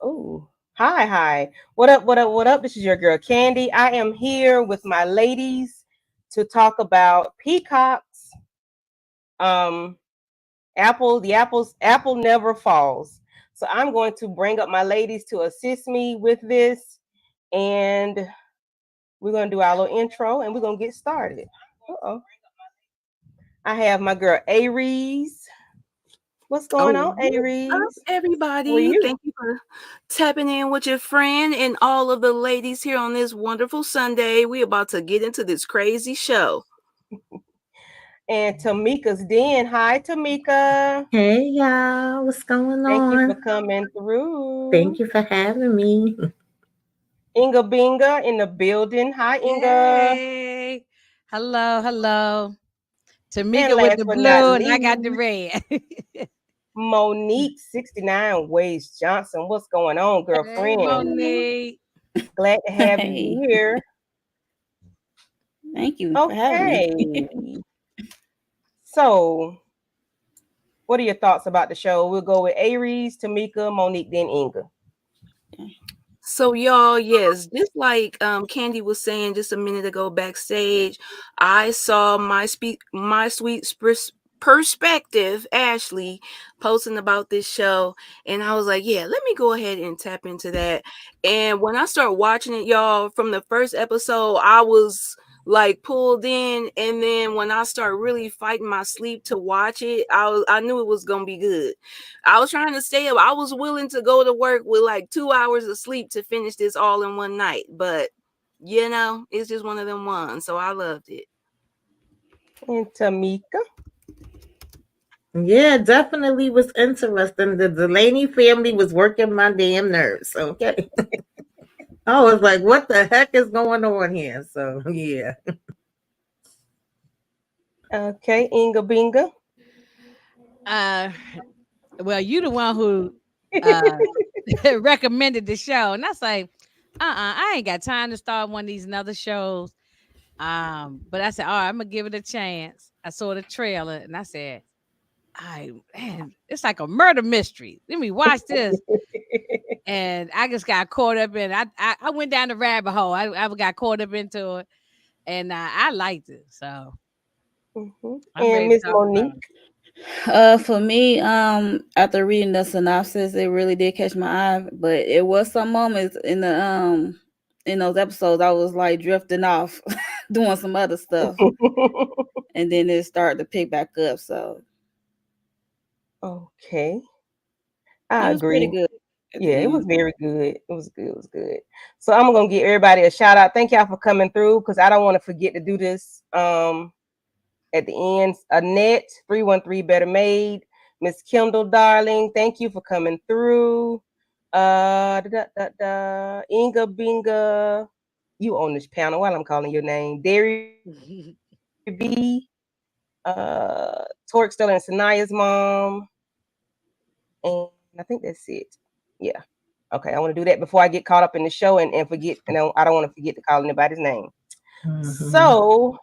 Oh, hi. What up? What up? This is your girl Candy. I am here with my ladies to talk about Peacock's um Apple never falls. So I'm going to bring up my ladies to assist me with this, and we're gonna do our little intro, and we're gonna get started. Uh-oh. I have my girl Aries. What's going Oh, on, what's up, Aries? How are everybody? you? Thank you for tapping in with your friend and all of the ladies here on this wonderful Sunday. We're about to get into this crazy show. And Tamika's Den. Hi, Tamika. Hey y'all, what's going Thank you for on? coming Thank through. you for having me. Inga Binga in the building. Hi, Inga. Yay. Hello. And Tamika with last the but not blue and I got the least, red. Monique 69 Ways Johnson. What's going on, Hey, girlfriend? Monique. Glad to have you Hey, here. thank you for having me. Okay. So, what are your thoughts about the show? We'll go with Aries, Tamika, Monique, then Inga. So, y'all, yes, just like Candy was saying just a minute ago backstage, I saw my sweet perspective, Ashley, posting about this show, and I was like, yeah, let me go ahead and tap into that. And when I started watching it, y'all, from the first episode, I was like pulled in, and then when I started really fighting my sleep to watch it, I knew it was gonna be good. I was trying to stay up. I was willing to go to work with like 2 hours of sleep to finish this all in one night. But it's just one of them ones. So I loved it. And Tamika. Yeah, definitely was interesting. The Delaney family was working my damn nerves. Okay. I was like, what the heck is going on here? So yeah. Okay, Inga Binga. Uh well, you the one who uh recommended the show. And I say, I ain't got time to start one of these other shows. But I said, all right, I'm gonna give it a chance. I saw the trailer and I said, man, it's like a murder mystery. Let me watch this. And I just got caught up in it. I went down the rabbit hole. I got caught up into it, and I liked it. So I'm And ready to Miss talk about Monique. it. For me, after reading the synopsis, it really did catch my eye. But it was some moments in those episodes I was like drifting off, doing some other stuff, and then it started to pick back up. So Okay, I it was pretty agree. good at Yeah, the it was end. very good. It was good. It was good. So I'm gonna give everybody a shout out. Thank y'all for coming through because I don't want to forget to do this. At the end, Annette 313 Better Made, Miss Kendall, darling, thank you for coming through. Inga Binga, you on this panel while I'm calling your name. Derry B, Torque Stella and Sanaya's mom, and I think that's it. Yeah. Okay, I want to do that before I get caught up in the show and forget, and I don't want to forget to call anybody's name. Mhm. So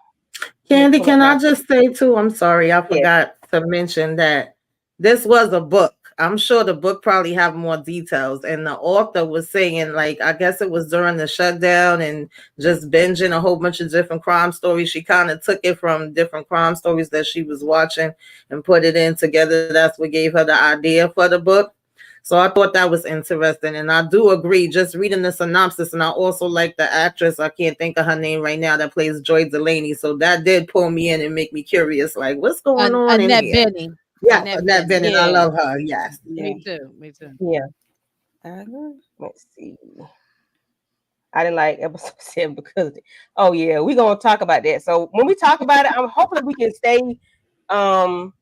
let me Candy, pull up can I my just say too? I'm sorry, I yes. forgot to mention that this was a book. I'm sure the book probably have more details. And the author was saying, like, I guess it was during the shutdown and just binging a whole bunch of different crime stories. She kind of took it from different crime stories that she was watching and put it in together. That's what gave her the idea for the book. So I thought that was interesting. And I do agree, just reading the synopsis. And I also like the actress, I can't think of her name right now, that plays Joy Delaney. So that did pull me in and make me curious, like, what's going on in Annette here? Benning. Yes, Annette Annette Benning. Bennett. I Yeah, love her. Yes. yeah. Me too. Me too. Yeah. I agree. Let's see. I didn't like episode 7 because oh yeah, we're gonna talk about that. So when we talk about it, I'm hopefully we can stay um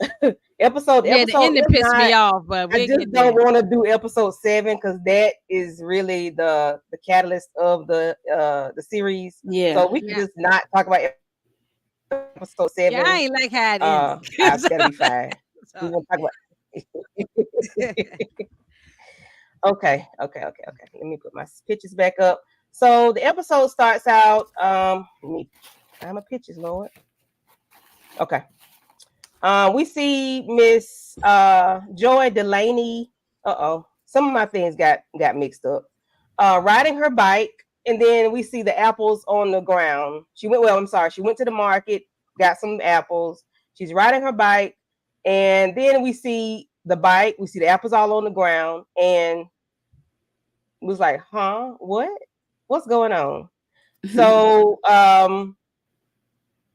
Yeah, the episode. ending If pissed not, me off, but I we'll just get don't there. want to do episode 7 because that is really the catalyst of the series. Yeah, So we can Yeah. just not talk about episode Yeah, 7. I ain't like how it ended. That'll be fine. We're So, gonna talk about okay. Let me put my pictures back up. So the episode starts out. Let me find my pictures, Lord. Okay. We see Miss Joy Delaney. some of my things got mixed up. Riding her bike, and then we see the apples on the ground. She went to the market, got some apples. She's riding her bike, and then we see the bike, we see the apples all on the ground, and it was like, huh, what's going on? So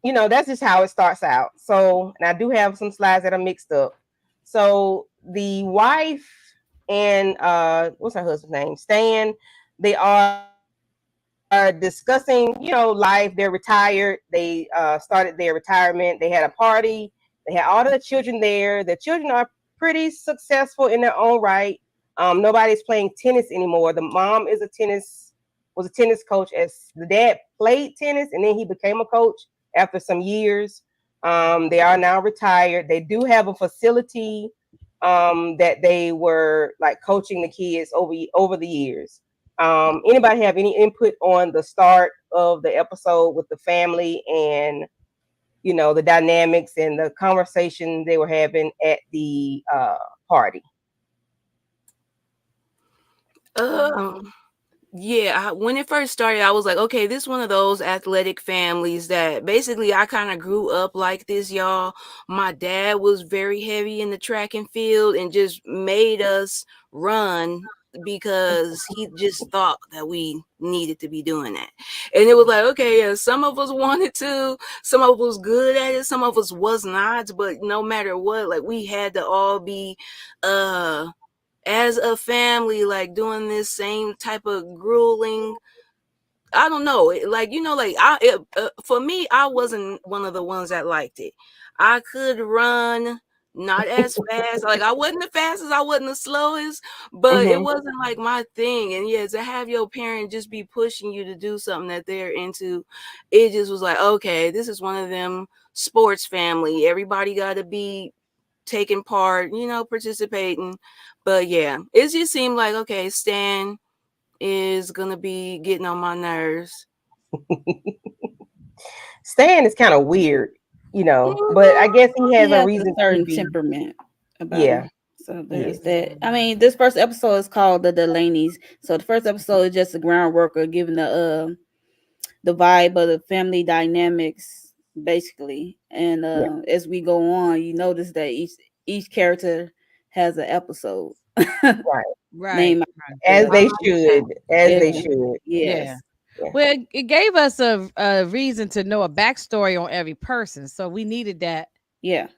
that's just how it starts out. So, and I do have some slides that are mixed up. So the wife and what's her husband's name, Stan, they are discussing life. They're retired. They started their retirement. They had a party. They had all of the children there. The children are pretty successful in their own right. Nobody's playing tennis anymore. The mom was a tennis coach. As the dad played tennis, and then he became a coach after some years. They are now retired. They do have a facility that they were like coaching the kids over the years. Anybody have any input on the start of the episode with the family and the dynamics and the conversation they were having at the party? Yeah, when it first started, I was like, okay, this is one of those athletic families that basically I kind of grew up like this, y'all. My dad was very heavy in the track and field and just made us run because he just thought that we needed to be doing that. And it was like, okay, yeah, some of us wanted to, some of us was good at it, some of us was not, but no matter what, like we had to all be as a family, like doing this same type of grueling, I don't know, for me, I wasn't one of the ones that liked it. I could run, not as fast. Like I wasn't the fastest, I wasn't the slowest, but it wasn't like my thing. And yeah, to have your parent just be pushing you to do something that they're into, it just was like, okay, this is one of them sports family. Everybody got to be taking part, participating. But yeah, it just seemed like, okay, Stan is gonna be getting on my nerves. Stan is kind of weird, but I guess he has a reason. A certain temperament about him. So there's Yes. that. I mean, this first episode is called The Delaney's. So the first episode is just a groundwork of giving the vibe of the family dynamics, basically. And as we go on, you notice that each character has an episode. Right. As they should. They should. Yes. Yeah. Well, it gave us a reason to know a backstory on every person. So we needed that. Yeah.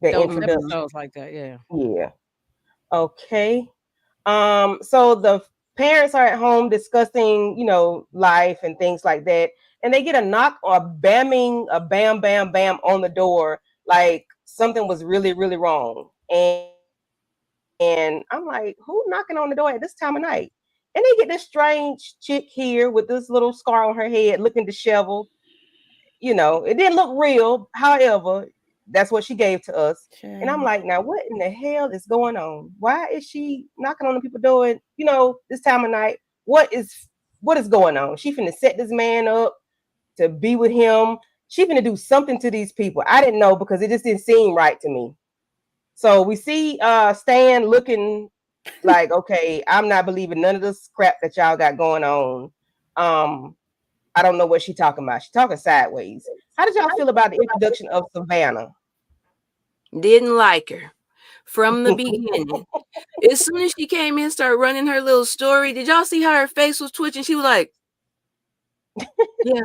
Those episodes like that. Yeah. Yeah. Okay. So the parents are at home discussing, life and things like that. And they get a knock or a bam, bam, bam on the door. Like something was really, really wrong. And I'm like, who knocking on the door at this time of night? And they get this strange chick here with this little scar on her head, looking disheveled. It didn't look real. However, that's what she gave to us. Sure. And I'm like, now what in the hell is going on? Why is she knocking on the people's door, this time of night? What is going on? She finna set this man up to be with him. She finna do something to these people. I didn't know because it just didn't seem right to me. So we see Stan looking like, okay, I'm not believing none of this crap that y'all got going on. I don't know what she's talking about. She's talking sideways. How did y'all feel about the introduction of Savannah? Didn't like her from the beginning. As soon as she came in, started running her little story. Did y'all see how her face was twitching? She was like, yeah.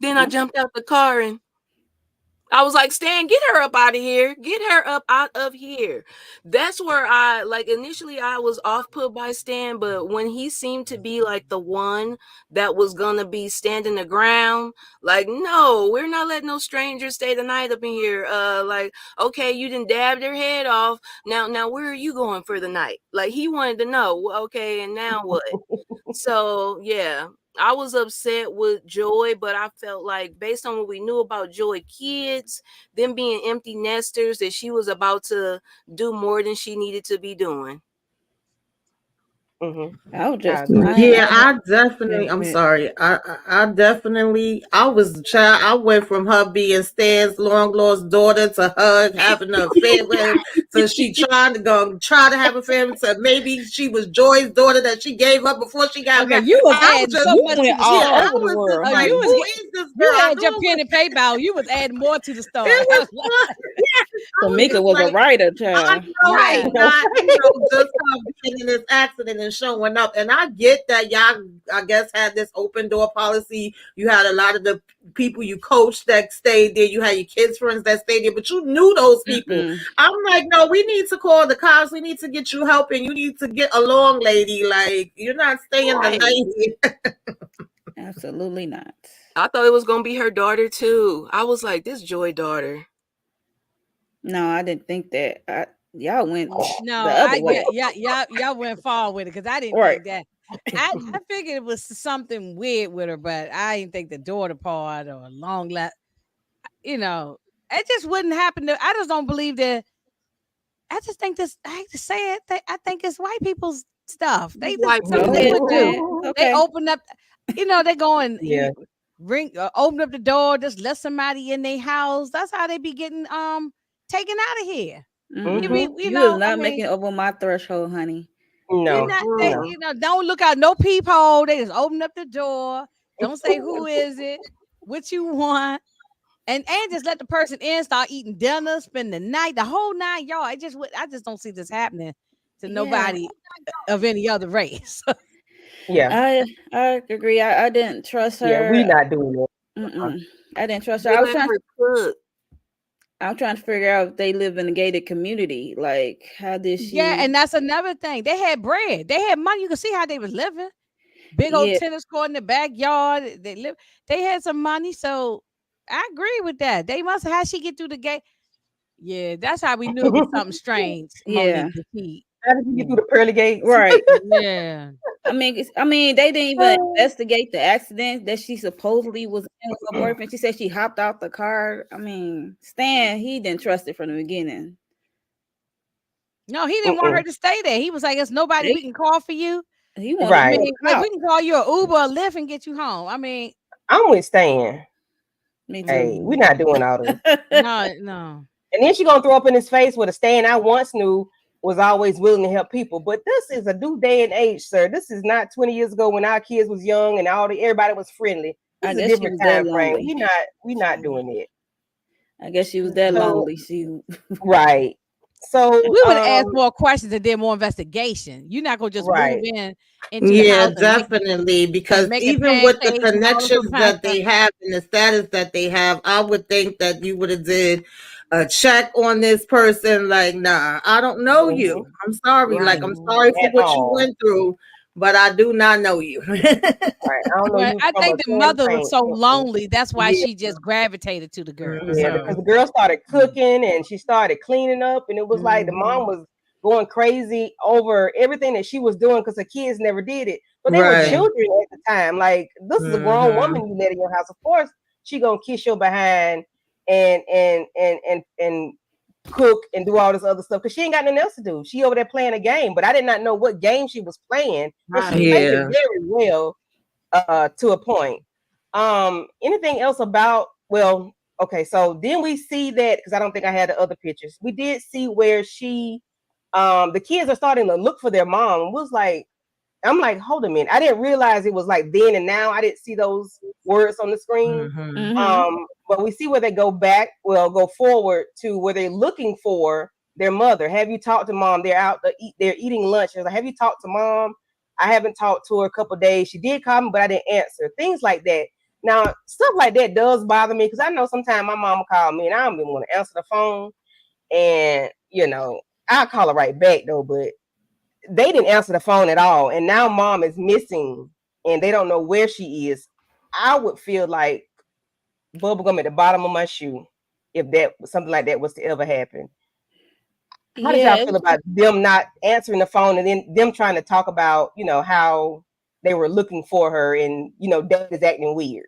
Then I jumped out the car and I was like, Stan, get her up out of here. Get her up out of here. That's where initially I was off put by Stan, but when he seemed to be like the one that was going to be standing the ground, like, no, we're not letting no strangers stay the night up in here. Okay, you didn't dab their head off. Now, where are you going for the night? Like, he wanted to know, okay, and now what? So, yeah. I was upset with Joy, but I felt like based on what we knew about Joy kids, them being empty nesters, that she was about to do more than she needed to be doing. I was just agree. Yeah, I definitely. Yeah, I'm yeah. sorry. I definitely. I was a child. I went from her being Stan's long lost daughter to her having an affair with him, to she trying to have a affair to maybe she was Joy's daughter that she gave up before she got Okay, married. you was I was adding just so You much to went the all I story. over the was just world, like, You honey. was who get, is this you girl? I had knew your it pen and paper out. You was adding more to the story. it was fun. Yes, I was Tamika just was a like, writer, I child. know Right. it's not, just her being in this accident and showing up. And I get that y'all, I guess, had this open door policy. You had a lot of the people you coached that stayed there. You had your kids' friends that stayed there, but you knew those people. Mm-mm. I'm like, no, we need to call the cops. We need to get you help, and you need to get along, lady. Like, you're not staying Right. the night here. Absolutely not. I thought it was gonna be her daughter too. I was like, this Joy daughter. No, I didn't think that. Y'all went No, the other way. y'all went far with it because I didn't Right. think that. I figured it was something weird with her, but I didn't think the daughter part or long last. You know, it just wouldn't happen. I just don't believe that. I just think this. I hate to say it. I think it's white people's stuff. They just White something Go they ahead, would say do. it. It's They okay. open up. You know, they go and Yeah. open up the door, just let somebody in their house. That's how they be getting taken out of here. Mm-mm. You You know, is not making it over my threshold, honey. No, No. you know, don't look out no peephole. They just open up the door. Don't say who is it, what you want, and just let the person in, start eating dinner, spend the night, the whole 9 yards. I just don't see this happening to Yeah. nobody of any other race. yeah, I agree. I didn't trust her. yeah, we not doing it. Mm-mm. I didn't trust her. They I was let trying. her cook. I'm trying to figure out if they live in a gated community. Like, how did she? Yeah, and that's another thing. They had bread, they had money. You can see how they was living. Big old Yeah. tennis court in the backyard. They had some money, so I agree with that. They must have how she get through the gate. Yeah, that's how we knew it was something strange. Yeah. Monique Petit. How did you get through the pearly gates? Right. Yeah. I mean, they didn't even investigate the accident that she supposedly was in with her boyfriend. She said she hopped out the car. I mean, Stan, he didn't trust it from the beginning. No, he didn't want her to stay there. He was like, "There's nobody we can call for you. He wanted Right. to I mean, like, we can call you an Uber or Lyft and get you home." I mean, I'm with Stan. Me too. Hey, we're not doing all this. no. And then she gonna throw up in his face with a Stan I once knew was always willing to help people. But this is a new day and age, sir. This is not 20 years ago when our kids was young and everybody was friendly. This is a different time frame. We not doing it. I guess she was that lonely. She right. So we would ask more questions and did more investigation. You're not gonna just move in into the house. Definitely. Because even with the connections that they have and the status that they have, I would think that you would have did a check on this person. Like, nah, I don't know you. I'm sorry. Right. Like, I'm sorry for what you went through, but I do not know you. I think the mother was so lonely. That's why she just gravitated to the girl. Yeah, because the girl started cooking and she started cleaning up, and it was like the mom was going crazy over everything that she was doing because her kids never did it. But they were children at the time. Like, this is a grown woman you let in your house. Of course, she gonna kiss your behind and cook and do all this other stuff because she ain't got nothing else to do. She over there playing a game, but I did not know what game she was playing. But she played it very well to a point. Anything else about, well, okay, so then we see that, because I don't think I had the other pictures. We did see where she the kids are starting to look for their mom. Was like, I'm like, hold a minute. I didn't realize it was like then and now. I didn't see those words on the screen. But we see where they go forward to where they're looking for their mother. Have you talked to mom? They're out, they're eating lunch. They're like, have you talked to mom? I haven't talked to her a couple of days. She did call me, but I didn't answer. Things like that. Now, stuff like that does bother me because I know sometimes my mom will call me and I don't even want to answer the phone. And, you know, I'll call her right back though, but they didn't answer the phone at all. And now mom is missing and they don't know where she is. I would feel like bubblegum at the bottom of my shoe if that something like that was to ever happen. How did y'all feel about them not answering the phone and then them trying to talk about, you know, how they were looking for her and, you know, Dad is acting weird?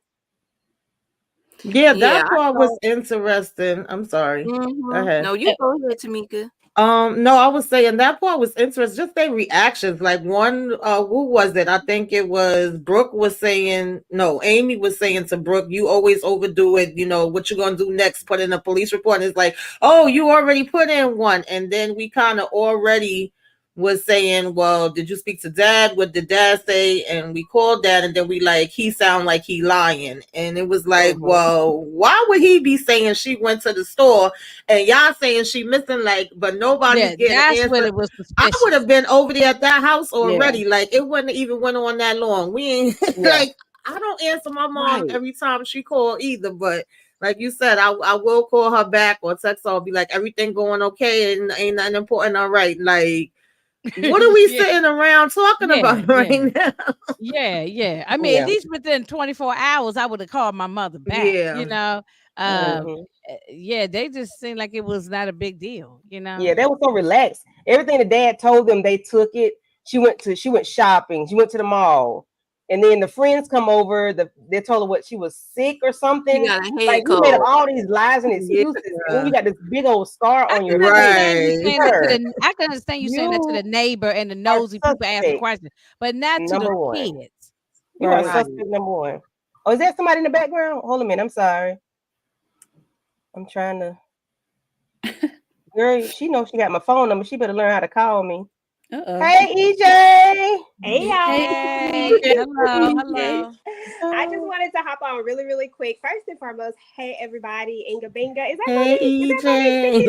Yeah, Yeah, that part was interesting. I'm sorry. Go ahead. No, you go ahead, Tamika. No, I was saying that part was interesting. Just their reactions. Like one, who was it? I think it was Brooke was saying, no, Amy was saying to Brooke, "You always overdo it. You know what you're gonna do next? Put in a police report." And it's like, "Oh, you already put in one." And then we kind of already was saying, "Well, did you speak to Dad? What did Dad say?" And we called Dad, and then we like, he sound like he lying, and it was like, well, why would he be saying she went to the store? And y'all saying she missing, like, but nobody's getting that's an what answer. it was. I would have been over there at that house already. Like, it wouldn't even went on that long. We ain't like, I don't answer my mom every time she call either. But like you said, I will call her back or text her, be like, everything going okay and ain't nothing important. All right. Like, what are we sitting around talking about right now? Yeah. I mean, at least within 24 hours, I would have called my mother back. You know, yeah, they just seemed like it was not a big deal. You know, yeah, they were so relaxed. Everything the dad told them, they took it. She went shopping. She went to the mall, and then the friends come over. They told her what she was sick or something. She got a head like you cold. made up all these lies and excuses, and then you got this big old scar on your face. I can understand you saying that to the neighbor and the nosy people asking questions, but not to the kids. You are suspect number one. Oh, is that somebody in the background? Hold a minute. I'm sorry. I'm trying to. Girl, she knows she got my phone number. She better learn how to call me. Hey, EJ. Hey, y'all. Hey. Hello. I just wanted to hop on really, really quick. First and foremost, hey, everybody. Inga Binga. Is that hey, EJ?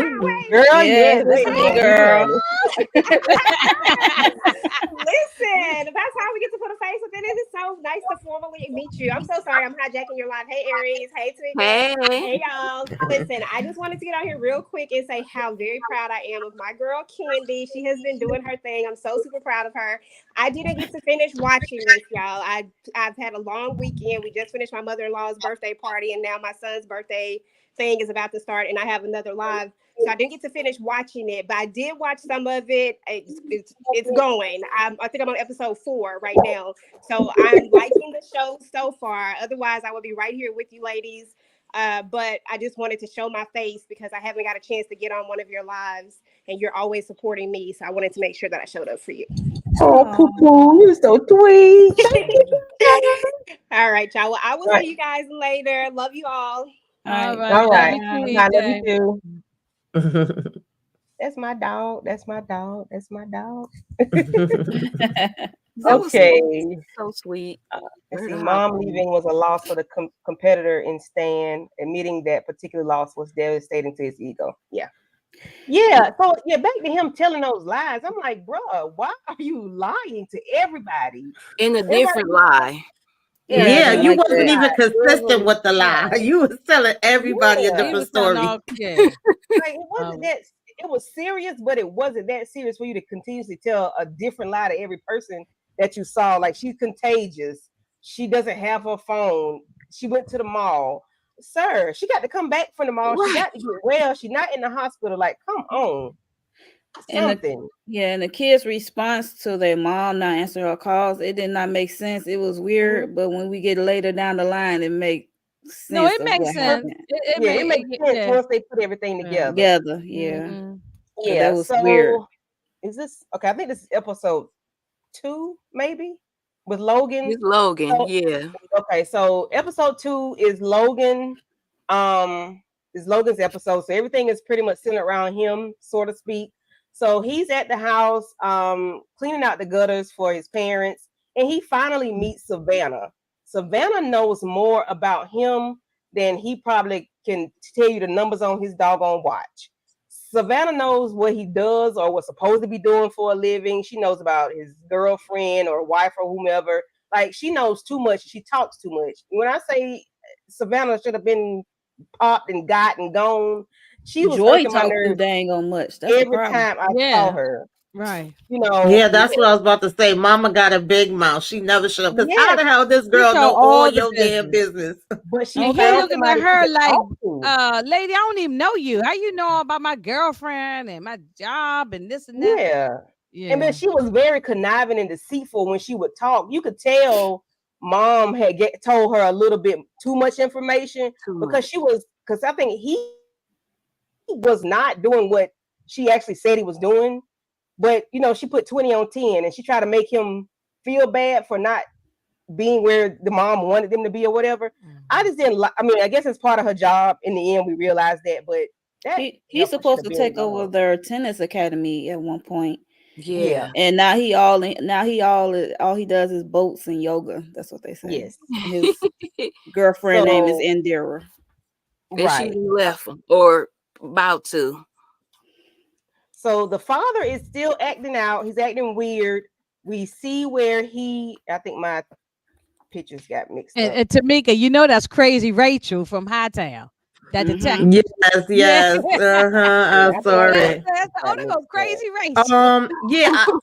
Girl, yes. That's me, girl. Listen, that's how we get to put a face with it. It is so nice to formally meet you. I'm so sorry I'm hijacking your live. Hey, Aries. Hey, Tamika. Hey, y'all. Listen, I just wanted to get on here real quick and say how very proud I am of my girl, Candy. She has been doing her thing. I'm so super proud of her. I didn't get to finish watching this, y'all. I've had a long weekend. We just finished my mother-in-law's birthday party, and now my son's birthday thing is about to start, and I have another live. So I didn't get to finish watching it, but I did watch some of it. It's going. I think I'm on episode 4 right now. So I'm liking the show so far. Otherwise, I would be right here with you ladies. But I just wanted to show my face because I haven't got a chance to get on one of your lives, and you're always supporting me. So I wanted to make sure that I showed up for you. Oh, Poo-Poo, you're so sweet. All right, y'all. Well, I will see you guys later. Love you all. All right. I love you too. That's my dog. That's my dog. That's my dog. Okay. So sweet. See, mom leaving was a loss for the competitor in Stan. Admitting that particular loss was devastating to his ego. Yeah. So back to him telling those lies. I'm like, bro, why are you lying to everybody? In a different lie. Yeah, you wasn't even consistent with the lie. You was telling everybody a different story. Like, it wasn't that. It was serious, but it wasn't that serious for you to continuously tell a different lie to every person that you saw. Like, she's contagious. She doesn't have her phone. She went to the mall. Sir, she got to come back from the mall. She got to get well. She's not in the hospital. Like, come on. Something. And the kids' response to their mom not answering her calls, it did not make sense. It was weird, but when we get later down the line, it makes sense. No, it makes sense. It makes sense once they put everything together. Yeah. Yeah, that was weird. Is this okay? I think this is episode 2, maybe, with Logan. With Logan, yeah. Okay, so episode 2 is Logan. Is Logan's episode. So everything is pretty much centered around him, so to speak. So he's at the house, cleaning out the gutters for his parents, and he finally meets Savannah. Savannah knows more about him than he probably can tell you the numbers on his doggone watch. Savannah knows what he does or was supposed to be doing for a living. She knows about his girlfriend or wife or whomever. Like, she knows too much. She talks too much. When I say Savannah should have been popped and got and gone, she was Joy talking my talked nerves too dang on much. That's every time I saw her. Right. You know. Yeah, that's what I was about to say. Mama got a big mouth. She never should have. Because how the hell this girl know all your damn business? But she looking at her like, lady, I don't even know you. How you know about my girlfriend and my job and this and that? Yeah. And then she was very conniving and deceitful when she would talk. You could tell mom had told her a little bit too much information Too because much. because I think he was not doing what she actually said he was doing. But you know, she put 20 on 10 and she tried to make him feel bad for not being where the mom wanted them to be or whatever. I just didn't like, I mean, I guess it's part of her job. In the end, we realized that, but that He's heifer supposed should to have been take over gone. their tennis academy at one point, Yeah. and now he all he does is boats and yoga. That's what they say. Yes. His girlfriend name is So, Indira. And she right. left him or about to. So the father is still acting out. He's acting weird. We see where I think my pictures got mixed up. And Tamika, you know that's Crazy Rachel from Hightown. That detective. Yes. Yeah, I'm sorry. Oh, they go Crazy Rachel.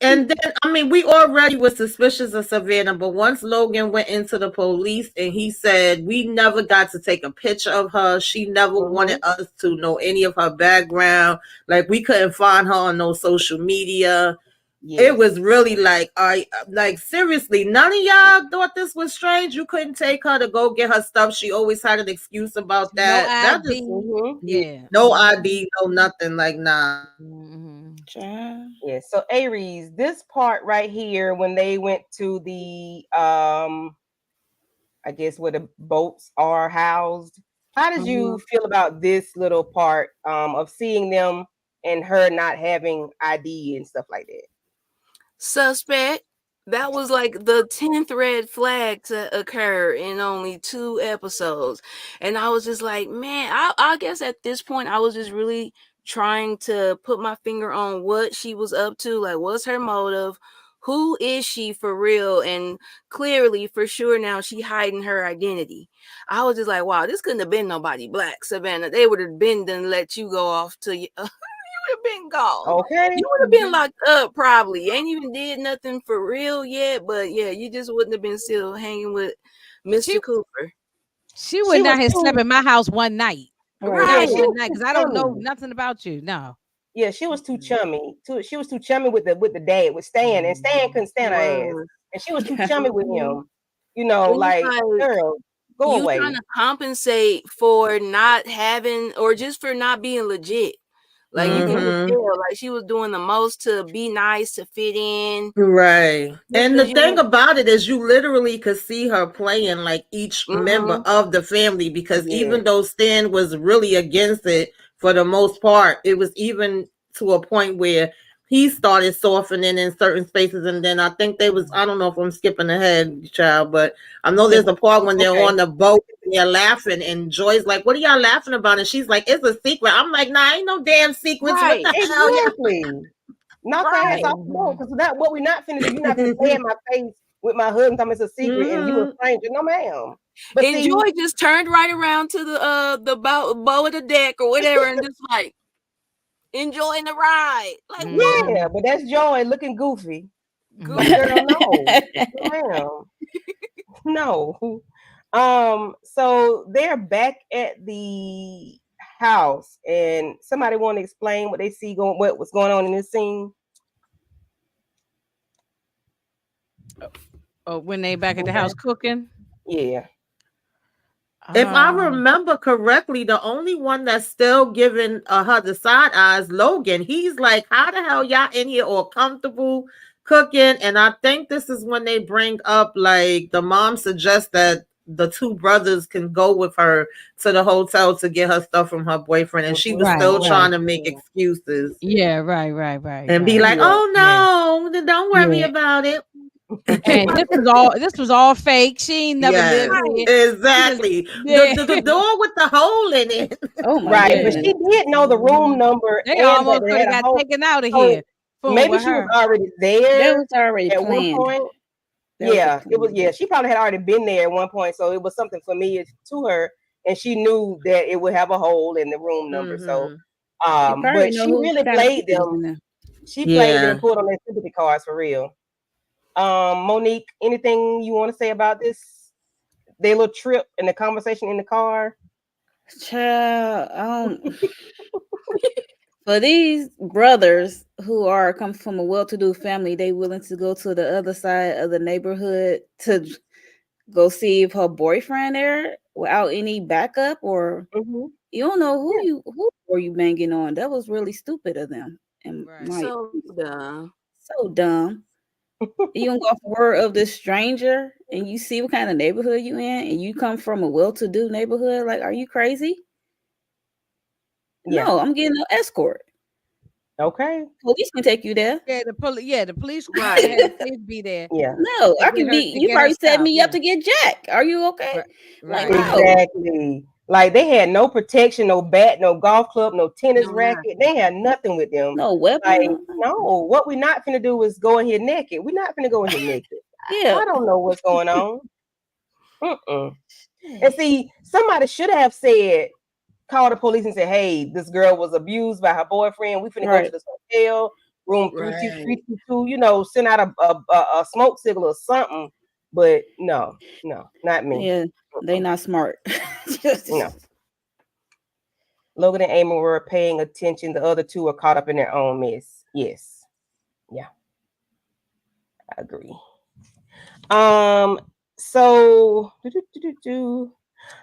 And then I mean, we already were suspicious of Savannah, but once Logan went into the police and he said we never got to take a picture of her, she never wanted us to know any of her background, like we couldn't find her on no social media. It was really like, seriously, none of y'all thought this was strange. You couldn't take her to go get her stuff. She always had an excuse about that. No That ID. no ID, no nothing. Like, nah. Yeah. So Aries, this part right here, when they went to the I guess where the boats are housed, how did you feel about this little part of seeing them and her not having ID and stuff like that? Suspect. That was like the 10th red flag to occur in only 2 episodes. And I was just like, man, I guess at this point I was just really trying to put my finger on what she was up to. Like, what's her motive? Who is she for real? And clearly, for sure, now she hiding her identity. I was just like, wow, this couldn't have been nobody black, Savannah. They would have been done let you go off to you. Have been gone. Okay. You would have been locked up probably. Ain't even did nothing for real yet, but yeah, you just wouldn't have been still hanging with Mr. Cooper. She would not have slept in my house one night. Right. Because I don't know nothing about you. No. Yeah, she was too chummy. She was too chummy with the dad, with Stan, and Stan couldn't stand her ass. And she was too chummy with him. You know, like, girl, go away. You trying to compensate for not having or just for not being legit. Like you can just tell, like she was doing the most to be nice, to fit in. Right. And the thing about it is you literally could see her playing like each member of the family, because even though Stan was really against it for the most part, it was even to a point where he started softening in certain spaces. And then I think I don't know if I'm skipping ahead, child, but I know there's a part when they're on the boat and they're laughing and Joy's like, what are y'all laughing about? And she's like, it's a secret. I'm like, nah, ain't no damn secrets. Right. What the hell? Exactly. Knock her ass off the boat, because that what we're not finna do. You're not finna play in my face with my husband talking it's a secret and you a stranger. No, ma'am. But and Joy just turned right around to the bow of the deck or whatever and just like enjoying the ride. Like, yeah, but that's Joy looking goofy. Girl, no. No. So they're back at the house, and somebody want to explain what they see what was going on in this scene? Oh, when they back at the house cooking? Yeah. If I remember correctly, the only one that's still giving her the side eyes, Logan. He's like, how the hell y'all in here all comfortable cooking? And I think this is when they bring up, like, the mom suggests that the 2 brothers can go with her to the hotel to get her stuff from her boyfriend. And she was still trying to make excuses. Yeah, right. And be like, oh, no, don't worry about it. And this was all fake. She ain't never lived here. Exactly. The door with the hole in it. Oh my right. goodness. But she did know the room number. They almost could have got taken out of here. Maybe she was already there. That was already at planned. one point. It was. Yeah, she probably had already been there at one point, so it was something familiar to her, and she knew that it would have a hole in the room number. So, but she really played them. She played them and pulled on their sympathy cards for real. Monique, anything you want to say about this? Their little trip and the conversation in the car? Child, for these brothers who come from a well-to-do family, they willing to go to the other side of the neighborhood to go see if her boyfriend there without any backup, or Mhm. you don't know who Yeah. who were you banging on. That was really stupid of them. And Right. So dumb. so dumb. You don't go off word of this stranger and you see what kind of neighborhood you in, and you come from a well-to-do neighborhood. Like, are you crazy? Yeah. No, I'm getting an escort. Okay. Police can take you there. Yeah, the police Right. had the police be there. Yeah. No, To I get can her- be. to You get her probably set stuff, me up yeah. to get Jack. Are you okay? Right. Like, no. Exactly. Like they had no protection, no bat, no golf club, no tennis No, racket. They had nothing with them. No weapon. Like, no, what we're not finna do is go in here naked. We're not finna go in here naked. Yeah. I don't know what's going on. And see, somebody should have said, call the police and say, hey, this girl was abused by her boyfriend. We finna go Right. to this hotel, room Right. 322, send out a smoke signal or something. But no, not me. Yeah, they not smart. No. Logan and Amy were paying attention. The other two were caught up in their own mess. Yes. Yeah. I agree. So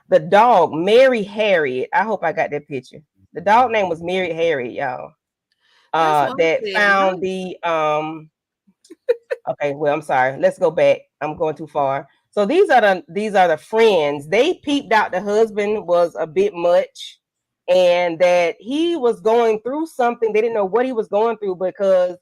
the dog, Mary Harriet. I hope I got that picture. The dog name was Mary Harriet, y'all. That's what That I'm saying. found the okay, well, I'm sorry. Let's go back. I'm going too far. So these are the friends. They peeped out the husband was a bit much and that he was going through something. They didn't know what he was going through because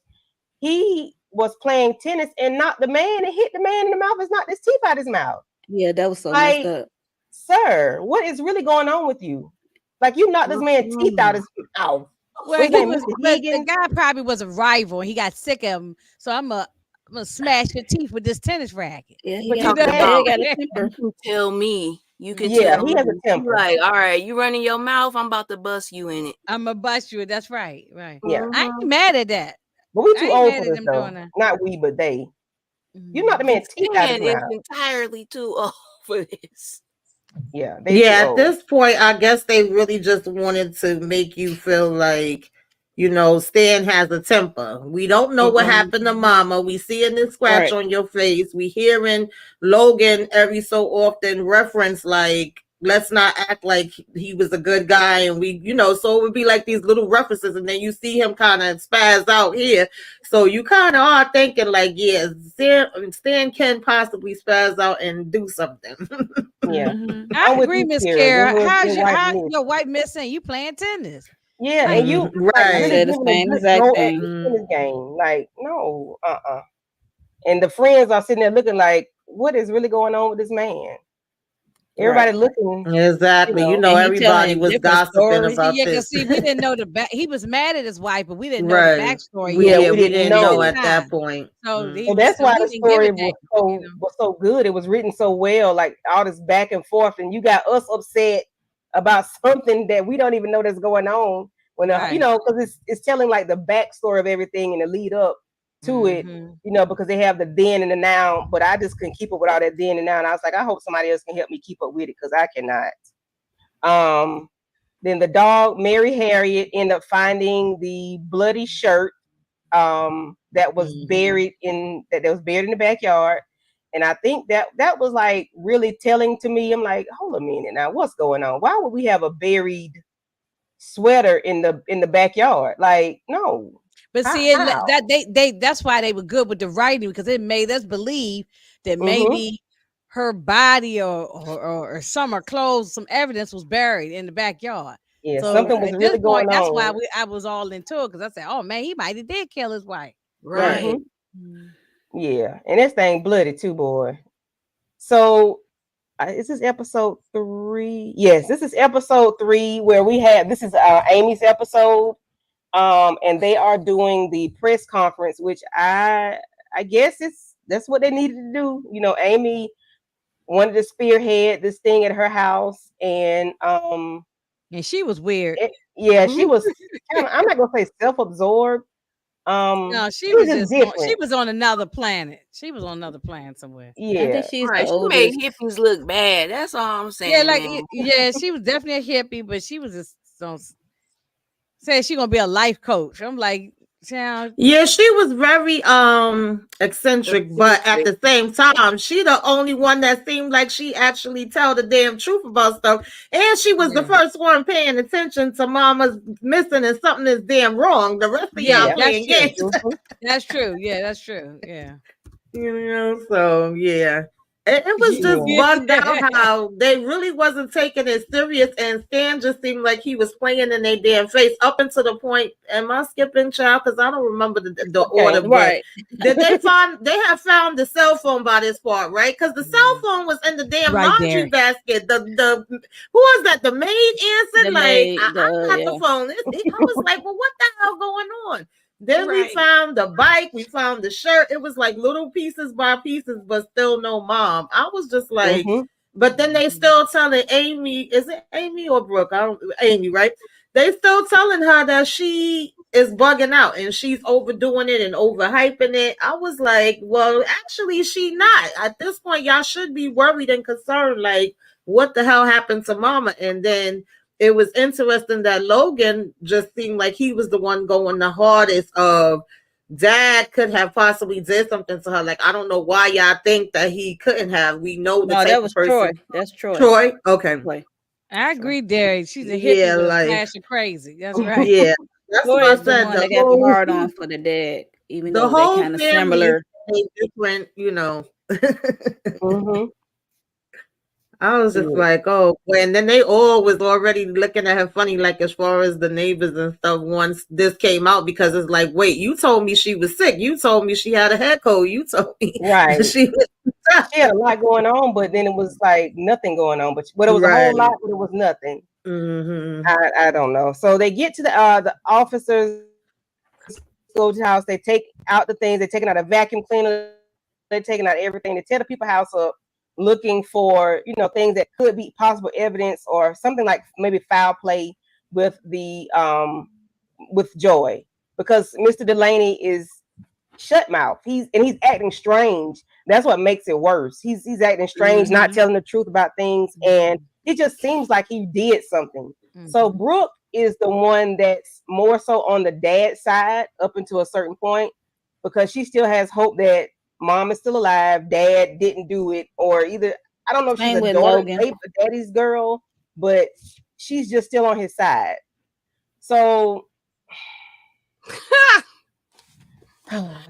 he was playing tennis and knocked the man and hit the man in the mouth and knocked his teeth out his mouth. Yeah, that was so Like, messed up. sir, what is really going on with you? Like, you knocked this man's teeth out his mouth. Well, His name but Mr. the Higgins. guy probably was a rival. He got sick of him, so I'm gonna smash your teeth with this tennis racket. Yeah, he But got, you talking yeah, he about- got a temper. You can tell me. You can Yeah, tell he me. has a temper. You like, all right, you running your mouth, I'm about to bust you in it. I'm gonna bust you. That's right. Yeah. I ain't mad at that. But we I too ain't old mad for at this them though. doing that. Not we, but they. You knocked the man's teeth out his Stan is mouth. entirely too old for this. Yeah, they Yeah, too at old. this point, I guess they really just wanted to make you feel like, Stan has a temper. We don't know what Mhm. happened to Mama. We seeing this scratch Right. on your face. We hearing Logan every so often reference like, let's not act like he was a good guy, and we, so it would be like these little references, and then you see him kind of spaz out here. So you kind of are thinking like, yeah, Stan can possibly spaz out and do something. Yeah. Mhm. I I'm with agree, you, Miss Kara. Kara. Your How's husband, wife, miss. your white miss saying you playing tennis? Yeah, and you Right. I really said the giving a same good exact go at thing. the tennis game. Like, no, And the friends are sitting there looking like, what is really going on with this man? Everybody looking. Exactly. You know. And he Everybody telling was different gossiping stories. about Yeah, this. because see, we didn't know the back. He was mad at his wife, but we didn't know Right. the backstory We, yet. Yeah, we didn't know at Time. that point. So Mm. he So was, that's so why he the didn't give story it that, was so good. It was written so well, like all this back and forth, and you got us upset about something that we don't even know that's going on. When Right. because it's telling like the backstory of everything and the lead up to it. Mhm. Because they have the then and the now, but I just couldn't keep up with all that then and now. And I was like, I hope somebody else can help me keep up with it because I cannot. Then the dog, Mary Harriet, ended up finding the bloody shirt that was buried in the backyard. And I think that was like really telling to me. I'm like, hold a minute now, what's going on? Why would we have a buried sweater in the backyard? Like, no. But see, that's why they were good with the writing, because it made us believe that maybe her body or some her clothes, some evidence was buried in the backyard. Yeah, So something was at really this point, going that's on. why I was all into it, because I said, "Oh man, he might have did kill his wife." Right. Yeah, and this thing bloody too, boy. So is this episode 3? Yes, this is episode 3 where this is Amy's episode. And they are doing the press conference, which I guess that's what they needed to do. Amy wanted to spearhead this thing at her house, and she was weird. She was kind of, I'm not gonna say self-absorbed. No, she was just different. she was on another planet. She was on another planet somewhere. Yeah, I think she's Right. the She oldest. made hippies look bad. That's all I'm saying. Yeah, like man. yeah, she was definitely a hippie, but she was just said she gonna be a life coach. I'm like, Child. Yeah, she was very eccentric, but at the same time, she the only one that seemed like she actually tell the damn truth about stuff. And she was the first one paying attention to mama's missing and something is damn wrong. The rest of y'all Yeah, playing that's games. true. That's true. Yeah, that's true. Yeah. You know, so yeah. It was just Yeah. bugged out how they really wasn't taking it serious, and Stan just seemed like he was playing in their damn face up until the point. Am I skipping, child? Because I don't remember the order. Right. Did they have found the cell phone by this part, right? Because the cell phone was in the damn Right laundry there. basket. The who was that? The maid answered, The like, maid, I got the phone. I was like, well, what the hell going on? Then we Right. found the bike, we found the shirt. It was like little pieces by pieces, but still no mom. I was just like, but then they still telling Amy, is it Amy or Brooke? Amy, right? They still telling her that she is bugging out and she's overdoing it and overhyping it. I was like, well, actually, she not. At this point, y'all should be worried and concerned, like, what the hell happened to mama? And then it was interesting that Logan just seemed like he was the one going the hardest of dad could have possibly did something to her. Like, I don't know why y'all think that he couldn't have. We know the No, type that of was person. Troy. That's Troy. Troy? Okay. Troy. I agree, Derek. She's a hippie Yeah, with a like- flash of crazy. That's right. Yeah. That's Troy what I is the said. one that got the hard on for the dad, even The though whole they kind of family similar. is different, you know. I was just like, oh, and then they all was already looking at her funny, like as far as the neighbors and stuff once this came out, because it's like, wait, you told me she was sick. You told me she had a head cold. You told me Right. she had a lot going on, but then it was like nothing going on. But it was a whole lot, but it was nothing. I don't know. So they get to the officers go to the house. They take out the things. They're taking out a vacuum cleaner. They're taking out everything. They tear the people's house up, looking for things that could be possible evidence or something like maybe foul play with the with Joy, because Mr. Delaney is shut mouth. He's acting strange. That's what makes it worse. He's acting strange, not telling the truth about things, and it just seems like he did something. So Brooke is the one that's more so on the dad side up until a certain point, because she still has hope that mom is still alive, dad didn't do it, or either I don't know if she's a daughter, a daddy's girl, but she's just still on his side. So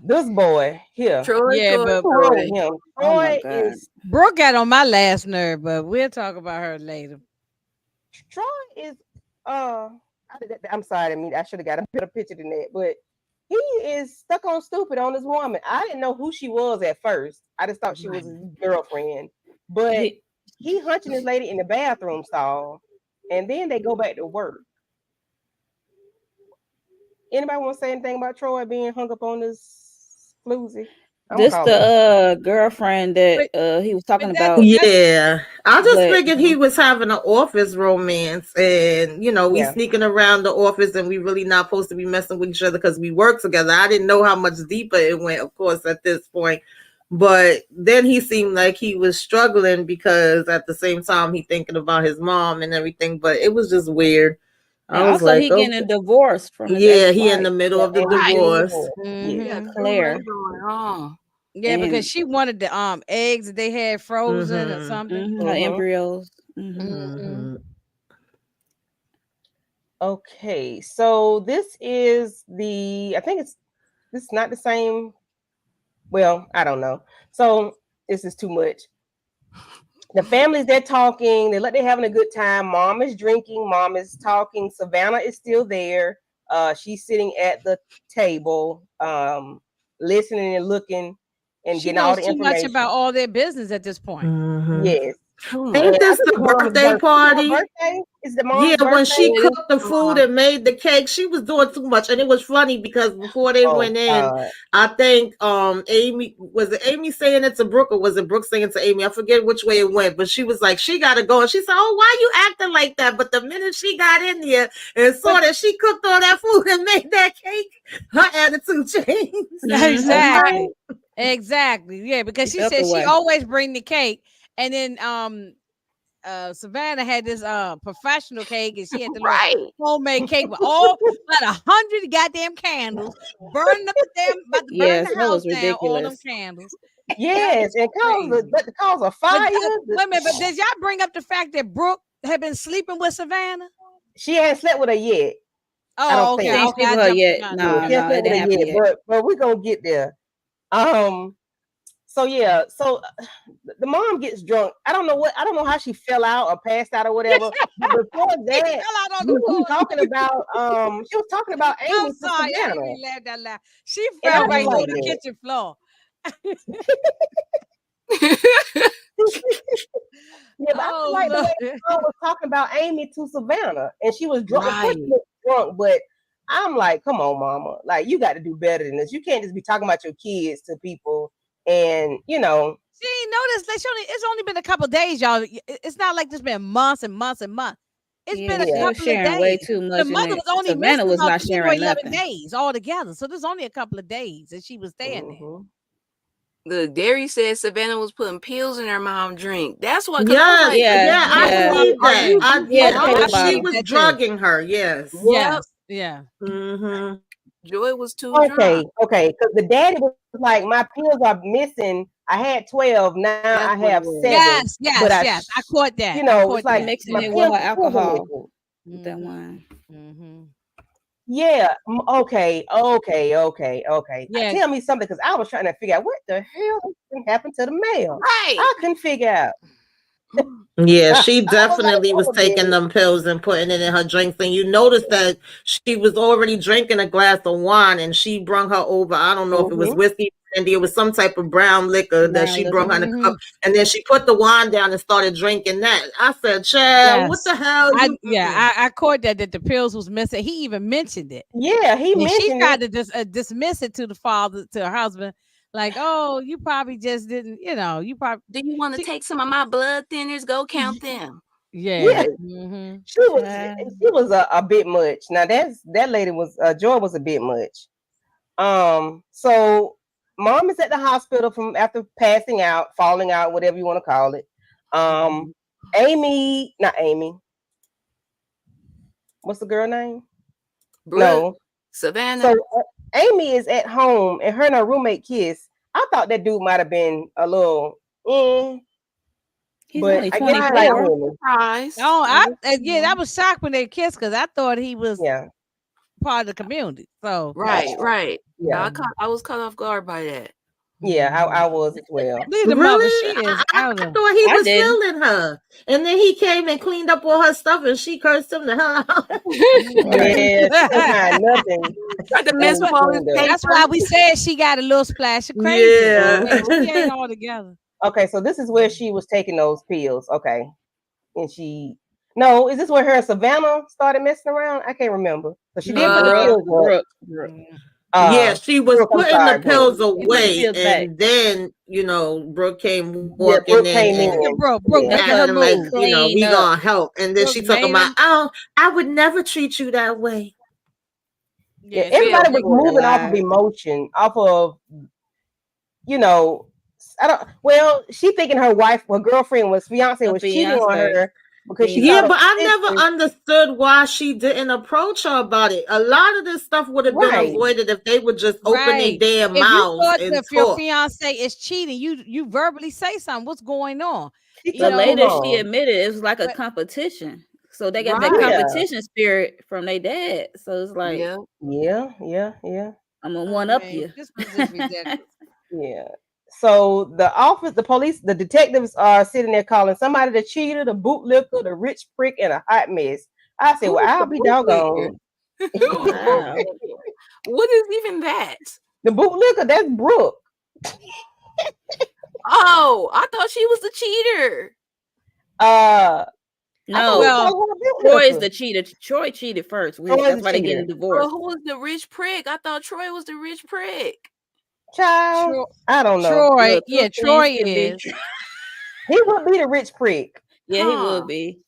this boy here, Troy is Brooke got on my last nerve, but we'll talk about her later. Troy is I'm sorry, I should have got a better picture than that, but he is stuck on stupid on this woman. I didn't know who she was at first. I just thought she was his girlfriend. But he hunching this lady in the bathroom stall, and then they go back to work. Anybody want to say anything about Troy being hung up on this floozy? This the girlfriend that he was talking about. Yeah, I just figured he was having an office romance, and we sneaking around the office, and we really not supposed to be messing with each other because we work together. I didn't know how much deeper it went, of course, at this point. But then he seemed like he was struggling because at the same time he thinking about his mom and everything. But it was just weird. I was like, he getting a divorce from his ex-wife. He in the middle of the divorce. Claire. Yeah, because she wanted the eggs that they had frozen or something. The embryos. Okay, so this is I think this is not the same. Well, I don't know. So this is too much. The families, they're talking, they're having a good time. Mom is drinking, mom is talking. Savannah is still there. She's sitting at the table, listening and looking and getting all the information. She knows too much about all their business at this point. Yes. Ain't this the birthday party? Is the mom's birthday? When she cooked the food and made the cake, she was doing too much, and it was funny because before they went in, I think Amy saying it to Brooke, or was it Brooke saying it to Amy? I forget which way it went, but she was like, she got to go, and she said, "Oh, why you acting like that?" But the minute she got in there and saw that she cooked all that food and made that cake, her attitude changed. Exactly. Yeah, because she said she always bring the cake. And then Savannah had this professional cake, and she had the Right. little homemade cake with all about 100 goddamn candles, burning up the damn about to burn Yes, the that house was down. All them ridiculous. candles. Yes, and cause a But, fire. wait a minute, but did y'all bring up the fact that Brooke had been sleeping with Savannah? She ain't slept with her yet. I Oh, don't okay. think. Ain't Okay, sleep I with her jumped the yet. gun. No, She ain't no, slept it with didn't her happen yet, yet. but we're gonna get there. So yeah, so the mom gets drunk. I don't know how she fell out or passed out or whatever. But before that, Fell out on she the was floor. talking about Amy I'm to sorry, I didn't Savannah. mean laugh that loud. She And I fell was right like, on the kitchen floor. Yeah, but I Oh, like the way Lord. the mom was talking about Amy to Savannah, and she was drunk. Of course, Right. she was drunk, but I'm like, come on, mama, like you got to do better than this. You can't just be talking about your kids to people, and She ain't noticed that it's only been a couple of days, y'all. It's not like it's been months and months and months. It's been Yeah, a she was couple of sharing way days. too The much, and mother was only Savannah missing was about not 10 or sharing 11 nothing. days altogether. So there's only a couple of days that she was staying there. Mhm. Look, Derry said Savannah was putting pills in her mom drink. That's what. 'Cause I was Yes, like, yeah, I Yeah. believe Are that. you? Yeah, the Yeah, pill she bottle. was That too. drugging her. Yes. Yes. Yeah. Mm-hmm. Joy was too Okay, drunk. because the daddy was like, my pills are missing. I had 12, now That's I what it have was. 7. Yes, But yes. I caught that. I it's caught like that. Mixing my it with pills her are alcohol missing. with that wine. Mm-hmm. Yeah. Okay. Yeah. Tell me something, because I was trying to figure out what the hell happened to the mail. Right. I couldn't figure out. Yeah, she I was like, definitely was wait a taking minute. them pills and putting it in her drinks. And you notice that she was already drinking a glass of wine, and she brung her over. I don't know if it was Mhm. whiskey, brandy, it was some type of brown liquor that Brown she liquor. brought her in a Mhm. cup. And then she put the wine down and started drinking that. I said, Chad, what the Yes. hell? I caught that the pills was missing. He even mentioned it. Yeah, he And she mentioned tried it. to just dismiss it to the father, to her husband, like, "Oh, you probably just didn't, you probably." Do you want to She- take some of my blood thinners? Go count them. Yeah. Yeah, Mm-hmm. she was a bit much. Now that lady was Joy was a bit much. So mom is at the hospital from after passing out, falling out, whatever you want to call it. Not Amy. What's the girl name? Brooke, No. Savannah. So Amy is at home, and her and her roommate kiss. I thought that dude might have been a little, He's but only I guess he like 24. women. Surprise. Oh, I was shocked when they kissed because I thought he was Yeah, part of the community. So Right. yeah, I was caught off guard by that. yeah. I was as well. leave the mother. Really? She is I out of. thought he I was didn't. feeling her. And then he came and cleaned up all her stuff, and she cursed him the hell out. Yeah, she couldn't find nothing. Tried to mess with all this That's That's paper. why we said she got a little splash of crazy. Yeah. She ain't all together. Okay, so this is where she was taking those pills. Okay, and is this where her and Savannah started messing around? I can't remember, but she did put the pills up. Brooke. Yeah, she was Brooke, I'm putting sorry, the pills He put the away, pills back. and then Brooke came Yeah, walking Brooke in came and in. Brooke Yeah. making her acting like move. Clean we up. gonna help, and then Brooke she talking made about, oh, I would never treat you that way. Yeah, she everybody was was moving off of alive. emotion, off of I don't. Well, she thinking her girlfriend, fiance Her was cheating on fiance. her because she Yeah, thought but her I never sister. understood why she didn't approach her about it. A lot of this stuff would have been Right. avoided if they would just open their right. damn If you mouths thought and that if your talk. fiance is cheating, you verbally say something. What's going on? She You But took know, too later she long. admitted it was like a But- competition. So they got that Right. Yeah. competition spirit from their dad. So it's like, Yeah. Yeah. I'm gonna one up I you. mean, this was just ridiculous. Yeah. So the police, the detectives are sitting there calling somebody the cheater, the bootlicker, the rich prick, and a hot mess. I said, well, Who's I'll the be bootlicker? doggone. Wow. What is even that? The bootlicker, that's Brooke. Oh, I thought she was the cheater. No, Well, Troy is the cheater. Troy cheated first. Troy is That's the why they're getting cheater. Well, divorced. who was the rich prick? I thought Troy was the rich prick. child. Tro- I don't know. Troy, Look, yeah, two Troy things can be is. true. He would be the rich prick. Yeah, he Huh. would be.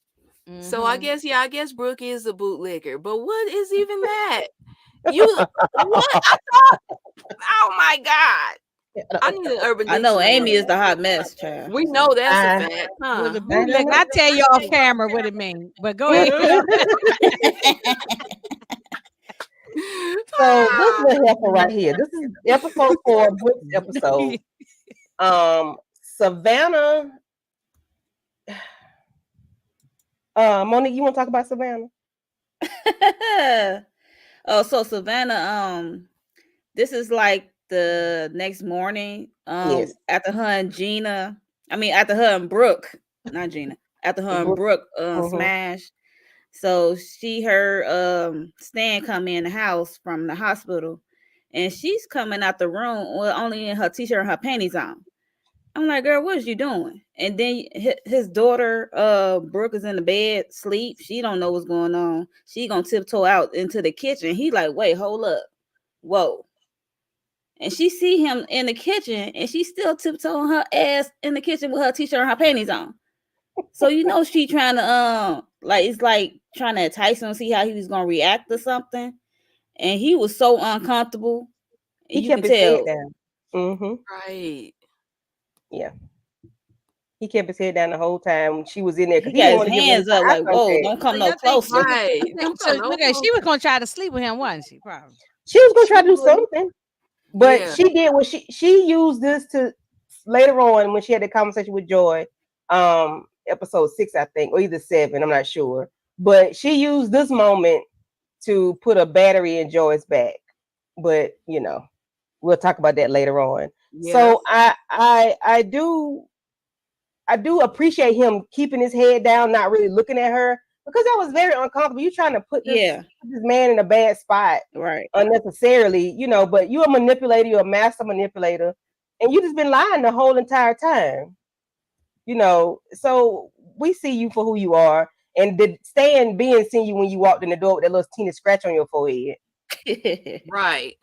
So I guess Brooke is the bootlicker. But what is even that? What? I thought. Oh my God. I need an urban I know dictionary. Amy is the hot mess, child. We know that's a I- fact, Well, huh? the bootleg, I tell you off camera what it means, but go ahead. So this little heifer right here. This is episode 4, Brooke's episode. Savannah. Monique, you want to talk about Savannah? Oh, so Savannah, this is like the next morning, Yes. after her and Gina, after her and Brooke, not Gina, after her and Brooke smash. So she heard Stan come in the house from the hospital, and she's coming out the room with only in her t-shirt and her panties on. I'm like, girl, what is you doing? And then his daughter, Brooke, is in the bed, sleep. She don't know what's going on. She gonna tiptoe out into the kitchen. He like, wait, hold up, whoa. And she see him in the kitchen, and she's still tiptoeing her ass in the kitchen with her t-shirt and her panties on. So she trying to it's like trying to entice him, see how he was gonna react to something. And he was so uncomfortable. And He you kept can his tell. head down. Mm-hmm. Right. Yeah. He kept his head down the whole time when she was in there. He got his hands up like, whoa, don't come no closer. Right. So, look at, she was gonna try to sleep with him, wasn't she? Probably. She was gonna try to do something, but Yeah. she did what she used this to later on when she had the conversation with Joy, episode 6, I think, or either 7, I'm not sure. But she used this moment to put a battery in Joy's back. But we'll talk about that later on. Yeah. So I do appreciate him keeping his head down, not really looking at her, because that was very uncomfortable. You trying to put this man in a bad spot, right? Unnecessarily, but you're a manipulator, you're a master manipulator, and you just been lying the whole entire time. So we see you for who you are, and did Stan being seen you when you walked in the door with that little teeny scratch on your forehead. Right.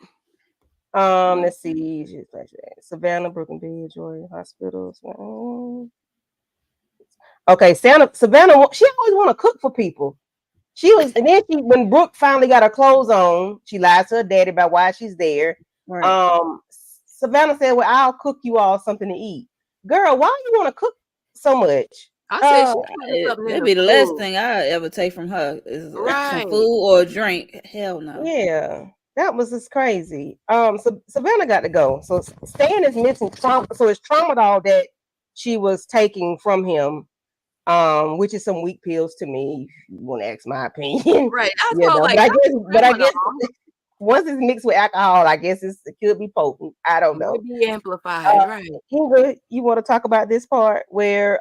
Let's see. Savannah, Brooklyn Bed, Joy Hospitals. Okay, Savannah, she always want to cook for people. And then when Brooke finally got her clothes on, she lies to her daddy about why she's there. Right. Savannah said, well, I'll cook you all something to eat. Girl, why do you want to cook so much? I said it'd be the last thing I ever take from her is some food or a drink. Hell no. Yeah, that was just crazy. So Savannah got to go. So Stan is missing trauma. So it's Tramadol that she was taking from him, which is some weak pills to me. If you want to ask my opinion, right? But I guess once it's mixed with alcohol, I guess it could be potent. I don't know. It could be amplified, right? Kinga, you want to talk about this part where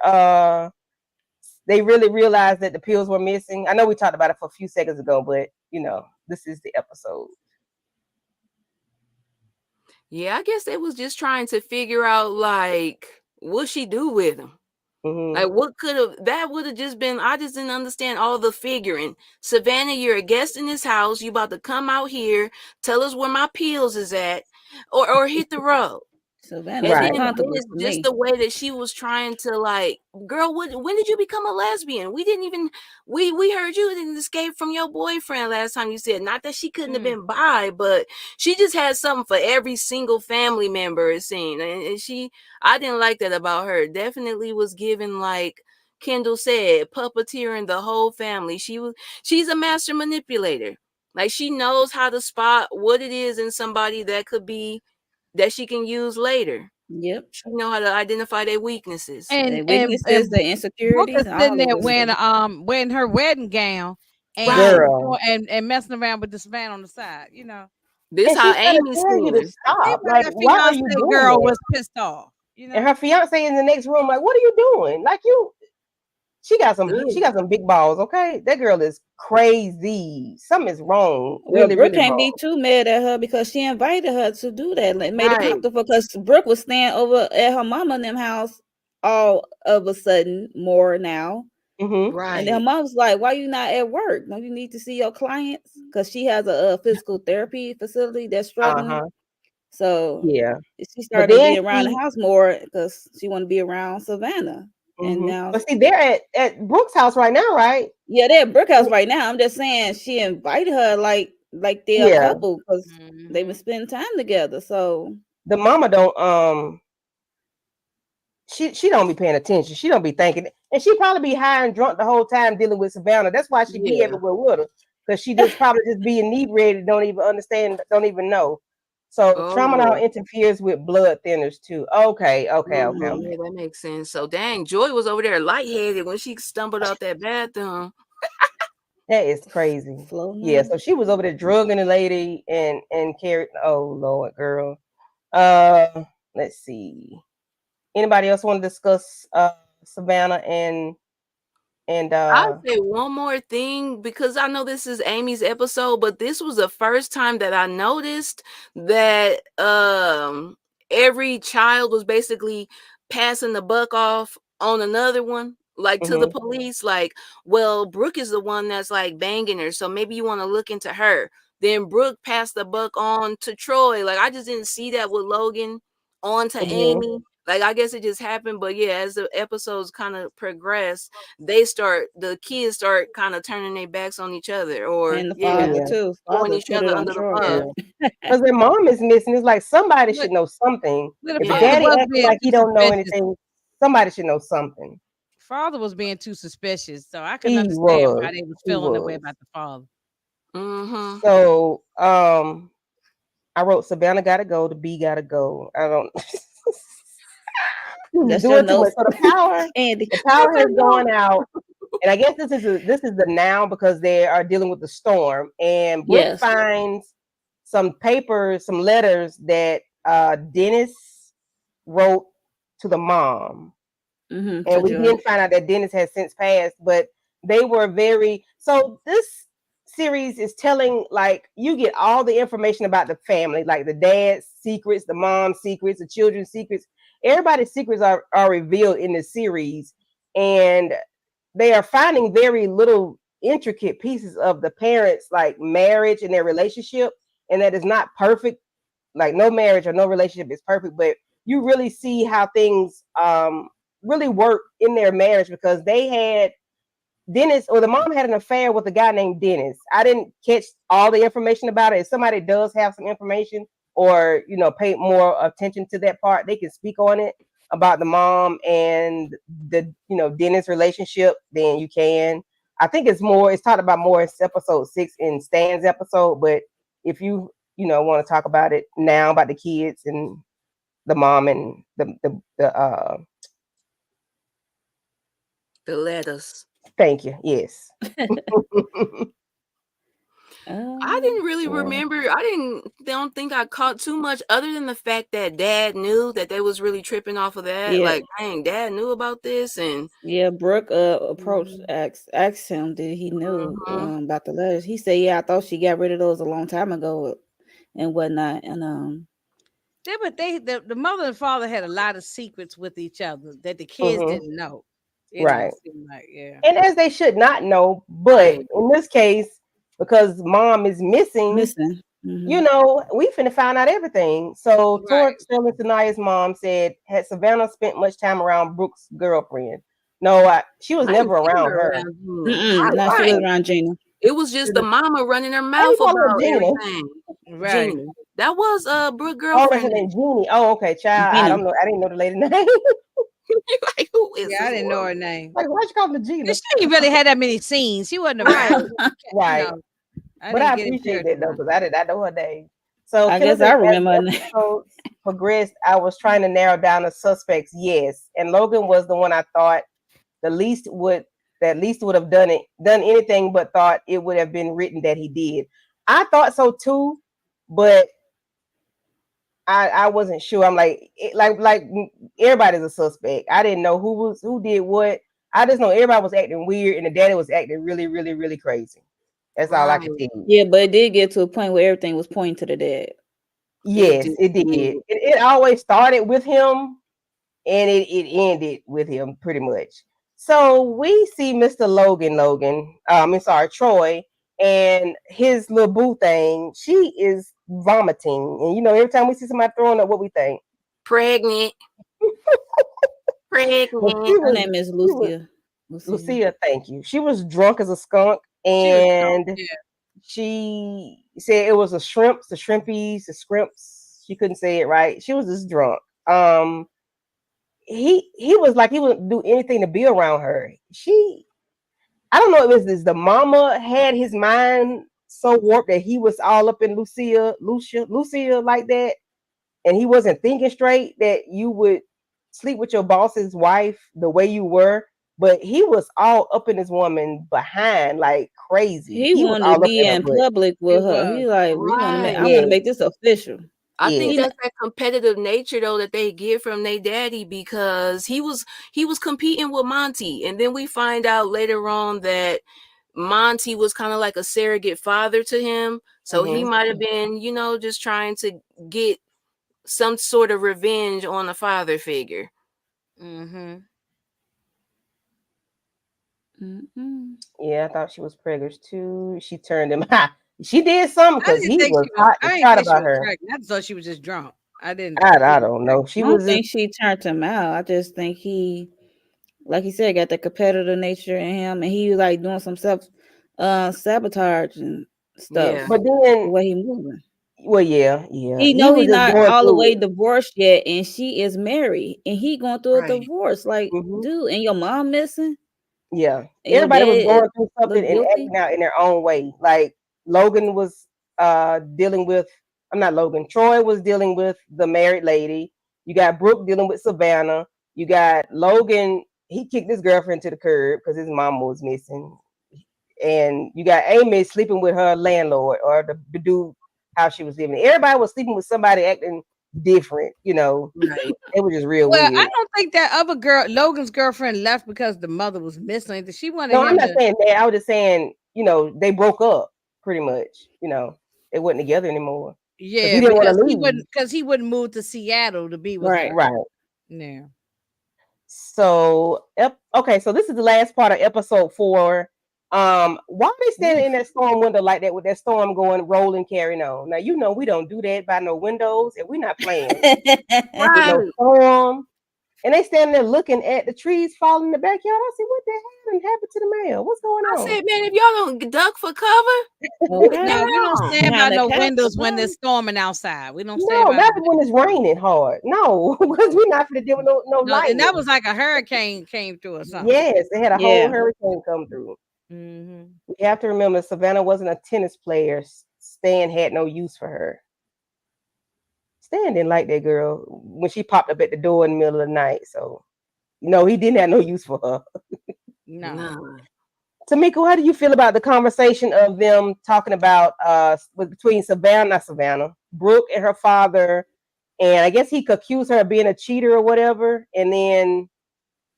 they really realized that the pills were missing? I know we talked about it for a few seconds ago, but this is the episode. Yeah, I guess they was just trying to figure out what she do with them. Mm-hmm. Like what would have just been, I just didn't understand all the figuring. Savannah, you're a guest in this house. You about to come out here, tell us where my pills is at, or hit the road. Savannah, and then just the way that she was trying to girl, when did you become a lesbian? We didn't even we heard you didn't escape from your boyfriend last time. You said not that she couldn't have been bi, but she just had something for every single family member, it seemed. And I didn't like that about her. Definitely was given, like Kendall said, puppeteering the whole family. She's a master manipulator. Like she knows how to spot what it is in somebody that could be that she can use later. Yep. She know how to identify their weaknesses. And their insecurities. Sitting there wearing her wedding gown and messing around with this man on the side, This how Amy to stop. Like, why are you doing girl that? was pissed off. And her fiance in the next room, like, what are you doing? Like she got some big balls, okay? That girl is crazy. Something is wrong. Well, Brooke can't be too mad at her because she invited her to do that. Like, made it comfortable because Brooke was staying over at her mama and them house all of a sudden more now. Mm-hmm. Right. And then her mom's like, why you not at work? Don't you need to see your clients? Because she has a physical therapy facility that's struggling. So she started to be around the house more because she want to be around Savannah. And now, but see, they're at Brooke's house right now, right? Yeah, they're at Brooke's house right now. I'm just saying she invited her like they're a couple because they would spend time together. So the mama don't she don't be paying attention. She don't be thinking, and she probably be high and drunk the whole time dealing with Savannah. That's why she be Yeah. everywhere with her, because she just probably just be inebriated, don't even understand, don't even know. So Oh, tramadol Lord. interferes with blood thinners too. Okay. Yeah, that makes sense. So dang, Joy was over there lightheaded when she stumbled out that bathroom. That is crazy. Floating Yeah, on. so she was over there drugging the lady and carried. Oh Lord, girl. Let's see. Anybody else want to discuss Savannah and I'll say one more thing, because I know this is Amy's episode, but this was the first time that I noticed that every child was basically passing the buck off on another one, like to the police. Like, well, Brooke is the one that's like banging her, so maybe you want to look into her. Then Brooke passed the buck on to Troy. Like, I just didn't see that with Logan on to Amy. Like, I guess it just happened, but yeah, as the episodes kind of progress, the kids start kind of turning their backs on each other, or And the father too. throwing Father each put other it on under the Troy. bus. because their mom is missing. It's like somebody should know something. If the daddy acting like he don't know anything, somebody should know something. Father was being too suspicious, so I can He understand was. why they was He feeling the way was. about the father. So I wrote Savannah gotta go, the B gotta go. I don't That's doing your too much. notes. So the power, Andy. the power has gone out. And I guess this is the now, because they are dealing with the storm. And Brooke Yes. finds some papers, some letters that Dennis wrote to the mom. Mhm, And we to Joy. didn't find out that Dennis has since passed, but they were very. So this series is telling, like, you get all the information about the family, like the dad's secrets, the mom's secrets, the children's secrets. Everybody's secrets are revealed in the series, and they are finding very little intricate pieces of the parents, like marriage and their relationship, and that is not perfect. Like, no marriage or no relationship is perfect, but you really see how things really work in their marriage, because they had Dennis, or the mom had an affair with a guy named Dennis. I didn't catch all the information about it. If somebody does have some information, or pay more attention to that part, they can speak on it about the mom and the Dennis relationship, then you can. I think it's talked about more in episode 6 in Stan's episode, but if you want to talk about it now, about the kids and the mom and the letters. Thank you. Yes. I didn't really remember. Don't think I caught too much, other than the fact that Dad knew that they was really tripping off of that. Yeah. Like, dang, Dad knew about this, and Yeah, Brooke approached, asked him, did he knew about the letters? He said, yeah, I thought she got rid of those a long time ago and whatnot. And Yeah, but the mother and father had a lot of secrets with each other that the kids didn't know. Right. Like, yeah. And as they should not know, but in this case, because mom is missing, we finna find out everything. So Torque, Sterling Sanaya's mom, said, had Savannah spent much time around Brooke's girlfriend? No, she was never around her. No, she was around Gina. It was just the mama running her mouth about everything. Right. Gina. That was Brooke Oh, that's her girlfriend. name, Jeannie. Oh, okay, child. Gina. I don't know. I didn't know the lady name. Like, who is Yeah, I didn't know her name. Like, why'd you call her Gina? She ain't really had that many scenes. She wasn't around. Right. But I appreciate that though, because I know her name. So I guess I remember her name. Progressed, I was trying to narrow down the suspects. Yes, and Logan was the one I thought least would have done anything, but thought it would have been written that he did. I thought so too, but I wasn't sure. I'm like everybody's a suspect. I didn't know who did what. I just know everybody was acting weird, and the daddy was acting really, really, really crazy. That's all I can tell you. Yeah, but it did get to a point where everything was pointing to the dad. Yes, it did. It always started with him, and it ended with him pretty much. So we see Mr. Troy, and his little boo thing. She is vomiting, and every time we see somebody throwing up, what we think? Pregnant. Her name is Lucia. Lucia, thank you. She was drunk as a skunk, and she said it was the shrimps, the shrimpies, the scrimps. She couldn't say it right. She was just drunk. He was like he wouldn't do anything to be around her. I don't know if it's the mama had his mind so warped that he was all up in Lucia like that, and he wasn't thinking straight that you would sleep with your boss's wife the way you were. But he was all up in this woman behind like crazy. He was wanted all to up be in her in butt. public with He her. was. He like, we want to make. I Right. want to make this official. I think Yeah. that's that competitive nature though that they get from their daddy, because he was competing with Monty, and then we find out later on that Monty was kind of like a surrogate father to him, so he might have been, you know, just trying to get some sort of revenge on a father figure. Mm-hmm. Mm-mm. Yeah, I thought she was preggers too. She turned him hot. She did something I because didn't he think was she was. hot I and didn't shot think she about was her. pregnant. I just thought she was just drunk. I didn't. I don't know. She I don't was think just, she turned him out. I just think he, like he said, got the competitive nature in him, and he was like doing some sabotage and stuff. Yeah. but The then, way he moving. well, yeah. He He know was he just not going all the through way it. divorced yet, and she is married, and he going through a Right. divorce. Like, Mhm. dude, and your mom missing, Yeah, and your everybody was dad going through something look and guilty. acting out in their own way. Like Logan was dealing with, I'm not Logan. Troy was dealing with the married lady. You got Brooke dealing with Savannah. You got Logan. He kicked his girlfriend to the curb because his mom was missing. And you got Amy sleeping with her landlord or the dude how she was living. Everybody was sleeping with somebody acting different. You know, Right. it was just real Well, I weird. don't think that other girl, Logan's girlfriend, left because the mother was missing. She wanted No, I'm him not to. saying that. I was just saying, you know, they broke up pretty much. You know, they wasn't together anymore. Yeah, he didn't want because to he leave. wouldn't. Because he wouldn't move to Seattle to be with Right. her. Right. Yeah. So, okay. So this is the last part of episode 4. Why are they standing in that storm window like that with that storm going, rolling, carrying on? Now, you know, we don't do that by no windows, and we're not playing with no Right. storm. And they standing there looking at the trees falling in the backyard. I said, what the hell happened to the mail? What's going I on? said, man, if y'all don't duck for cover, Okay. No, we don't stand by Behind the no couch, windows when something. it's storming outside. We don't stand No, by. not when it's raining hard. No, because we're not going to deal with no No, lightning. and that was like a hurricane came through or something. Yes, they had a Yeah. whole hurricane come through. Mm-hmm. You have to remember, Savannah wasn't a tennis player. Stan had no use for her. Stan didn't like that girl when she popped up at the door in the middle of the night. So, no, he didn't have no use for her. No. no. Tamika, how do you feel about the conversation of them talking about between Savannah, Brooke and her father, and I guess he accused her of being a cheater or whatever, and then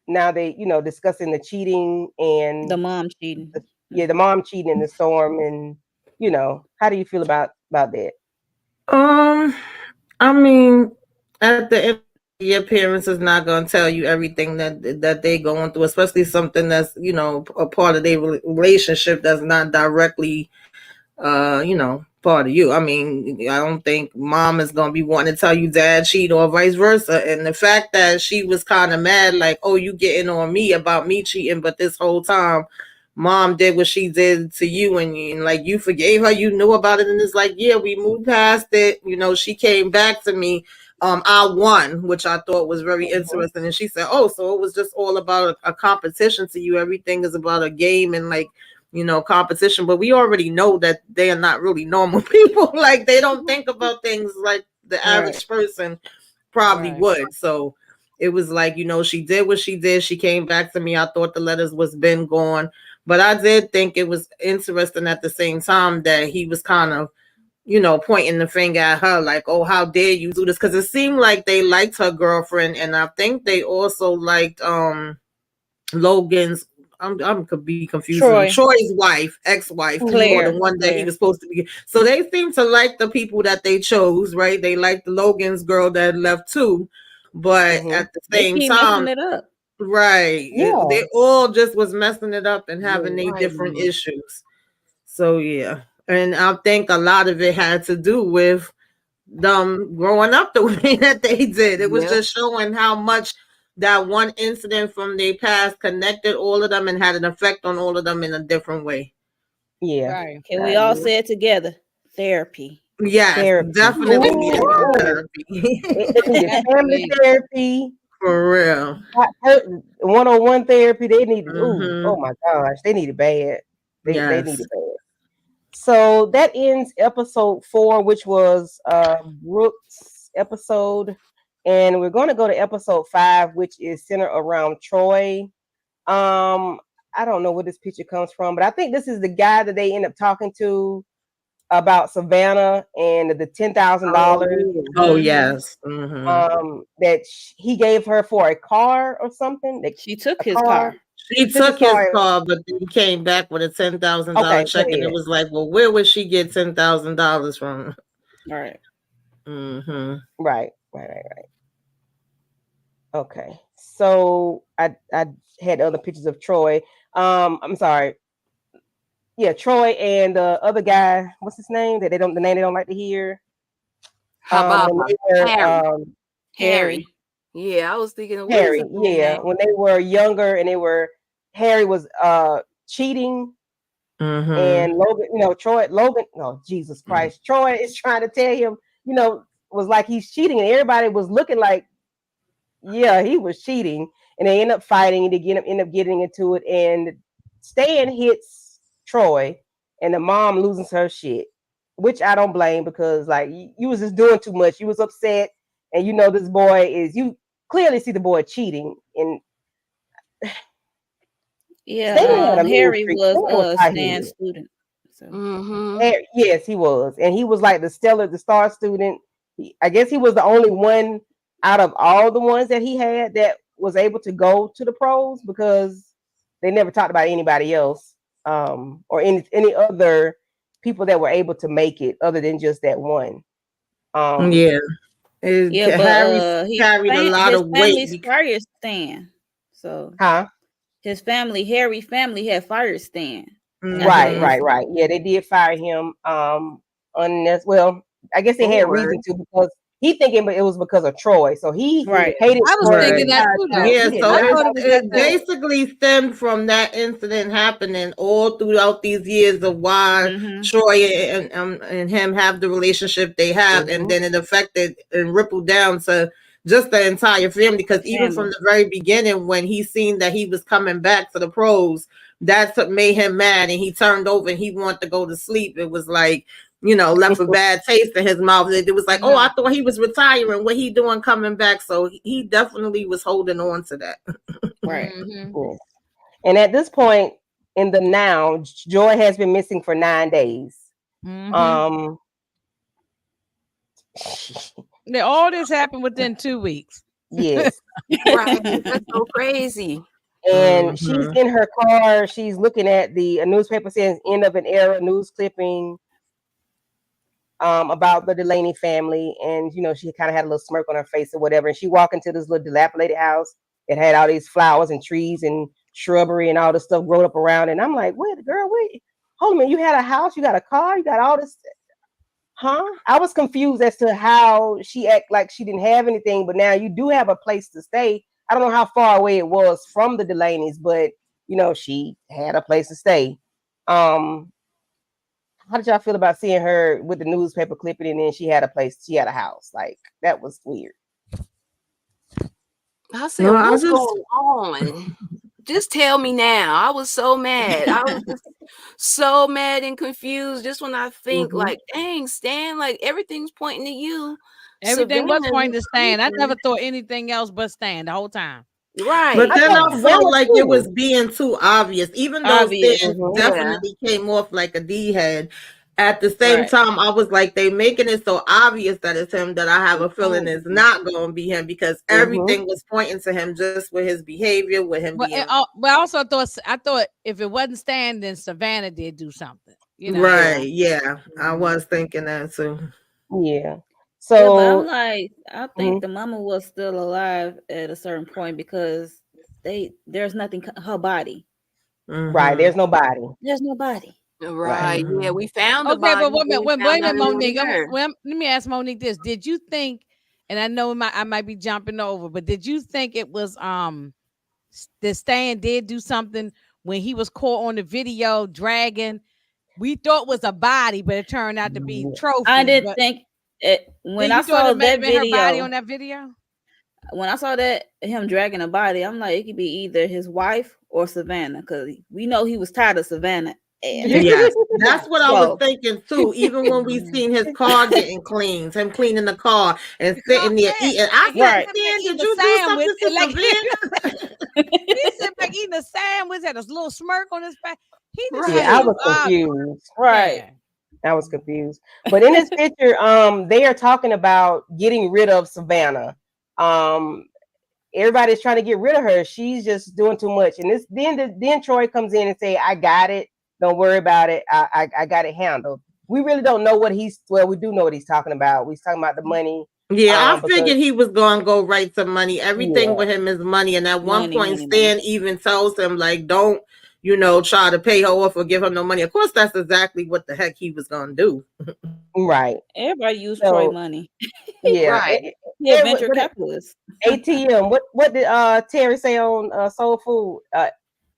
now they, you know, discussing the cheating and The mom cheating. the mom cheating in the storm, and you know, how do you feel about that? I mean, at the end, your parents is not going to tell you everything that they going through, especially something that's, you know, a part of their relationship that's not directly, you know, part of you. I mean, I don't think mom is going to be wanting to tell you dad cheat or vice versa. And the fact that she was kind of mad, like, oh, you getting on me about me cheating, but this whole time mom did what she did to you, and like you forgave her, you knew about it, and it's like, yeah, we moved past it. You know, she came back to me. I won, which I thought was very interesting. And she said, oh, so it was just all about a competition to you. Everything is about a game and, like, you know, competition. But we already know that they are not really normal people. Like, they don't think about things like the average person probably would. So it was like, you know, she did what she did. She came back to me. I thought the letters was been gone. But I did think it was interesting at the same time that he was kind of, you know, pointing the finger at her, like, oh, how dare you do this? Because it seemed like they liked her girlfriend, and I think they also liked Logan's. I'm could be confusing. Troy's wife, ex-wife, Claire, or the one that he was supposed to be. So they seem to like the people that they chose, right? They like the Logan's girl that left too, but at the same time, messing it up. Right. Yeah. They all just was messing it up and having their different issues. So yeah. And I think a lot of it had to do with them growing up the way that they did. It was just showing how much that one incident from their past connected all of them and had an effect on all of them in a different way. Yeah. Right. Can we all say it together? Therapy. Yes, therapy. definitely needed Ooh, therapy. they needed That's family big. therapy, For real. one-on-one therapy. They needed. Ooh, Hmm. oh my gosh, they needed bad. They Yes. needed bad. So that ends episode 4, which was Brooke's episode, and we're going to go to episode 5, which is centered around Troy. I don't know where this picture comes from, but I think this is the guy that they end up talking to about Savannah and the $10,000 Oh Mhm. yes. Hmm. that he gave her for a car or something. She took A his car. car. She Took his took his car. car, but then he came back with a $10,000 Okay, check, go and it ahead. was like, well, where would she get $10,000 from? Right. Hmm. Right. Okay. So I had other pictures of Troy. I'm sorry. Yeah, Troy and the other guy. What's his name? The name they don't like to hear. How about When they were Harry? Harry. Yeah, I was thinking, what is Harry. his Yeah, name? when they were younger and Harry was cheating. Hmm. And Logan, no, Jesus Christ. Troy is trying to tell him, was like he's cheating, and everybody was looking like, yeah, he was cheating. And they end up fighting, and they end up getting into it. And Stan hits Troy, and the mom loses her shit, which I don't blame, because like you was just doing too much. You was upset, and this boy you clearly see the boy cheating. And Stan had Yeah. a mean Harry streak. was Stan was Stan's hot-headed. student. So Mm-hmm. Yes, he was, and he was like the star student. I guess he was the only one out of all the ones that he had that was able to go to the pros, because they never talked about anybody else, or any other people that were able to make it other than just that one. Yeah. yeah, Harry but carried a lot his of weight. family's fired Stan. So Huh? his family, Harry family, had fired Stan after the Right. Mhm. incident. Yeah, they did fire him. Well, I guess they had reason to, because he thinking it was because of Troy, so he Right. hated. I was Troy the thinking that entire too, time. though. He Yeah, did so not I thought it like was that it too. basically stemmed from that incident happening all throughout these years of why Mhm. Troy and him have the relationship they have, and Mhm. then it affected and rippled down to just the entire family. Because even from Family. the very beginning, when he seen that he was coming back for the pros, that's what made him mad, and he turned over and he wanted to go to sleep. It was like, left a bad taste in his mouth. It was like, oh, I thought he was retiring. What he doing coming back? So he definitely was holding on to that. Right. Mhm. Yes. And at this point in the now, Joy has been missing for 9 days. Mhm. Yeah, all this happened within 2 weeks. Yes. Right. That's so crazy. And she's Mhm. in her car. She's looking at a newspaper says end of an era news clipping about the Delaney family. And, she kind of had a little smirk on her face or whatever. And she walked into this little dilapidated house. It had all these flowers and trees and shrubbery and all this stuff growing up around. And I'm like, wait, girl, wait. Hold on a minute. You had a house, you got a car, you got all this. Huh? I was confused as to how she act like she didn't have anything, but now you do have a place to stay. I don't know how far away it was from the Delaney's, but she had a place to stay. How did y'all feel about seeing her with the newspaper clipping and then she had a house? Like, that was weird. I said, No, I what's just going on? Just tell me now. I was so mad. I was just so mad and confused. Just when I think, like, dang, Stan, like everything's pointing to you. Everything was Savannah, pointing to Stan. I creeping. never thought anything else but Stan the whole time. Right. But then thought I Savannah felt like it too. was being too obvious, even though Obvious. Stan Mhm. definitely came off like a D head. At the same Right. time, I was like, they making it so obvious that it's him that I have a feeling it's not going to be him, because everything was pointing to him just with his behavior, with him But being but I also thought if it wasn't Stan, then Savannah did do something. right. Yeah, I was thinking that too. Yeah. Yeah, but So I'm like, I think the mama was still alive at a certain point, because there's nothing her body. right, Mhm. there's nobody. There's nobody. Right. Yeah, we found the Okay, body. but wait a We minute, found out it Monique. wasn't her. Let me ask Monique this: did you think? And I know I might be jumping over, but did you think it was that Stan did do something when he was caught on the video dragging we thought was a body, but it turned out to be trophy. I didn't but think it when then I you thought saw it might have that been her body video. on that video. When I saw that him dragging a body, I'm like, it could be either his wife or Savannah, because we know he was tired of Savannah. Yes, that's what I was So- thinking too. Even when we seen his car getting cleaned, him cleaning the car and sitting there eating. I said, Right. "Stan, did Eating a you do sandwich something to like- Savannah?" He said back eating a sandwich, had a little smirk on his face. He just Right. Yeah, I was confused. confused. Right. Yeah. I was confused. But in this picture, they are talking about getting rid of Savannah. Everybody's trying to get rid of her. She's just doing too much. And then Troy comes in and say, "I got it. Don't worry about it. I got it handled." We really don't know what we do know what he's talking about. He's talking about the money. Yeah, I because- figured he was gonna go right to money. Everything Yeah. with him is money. And at one Money, point, money, Stan even tells him, like, don't, try to pay her off or give him no money. Of course, that's exactly what the heck he was gonna do. Right. Everybody use So- Troy money. Yeah. Right. He a Yeah, venture what- capitalist. ATM. What did Terry say on Soul Food?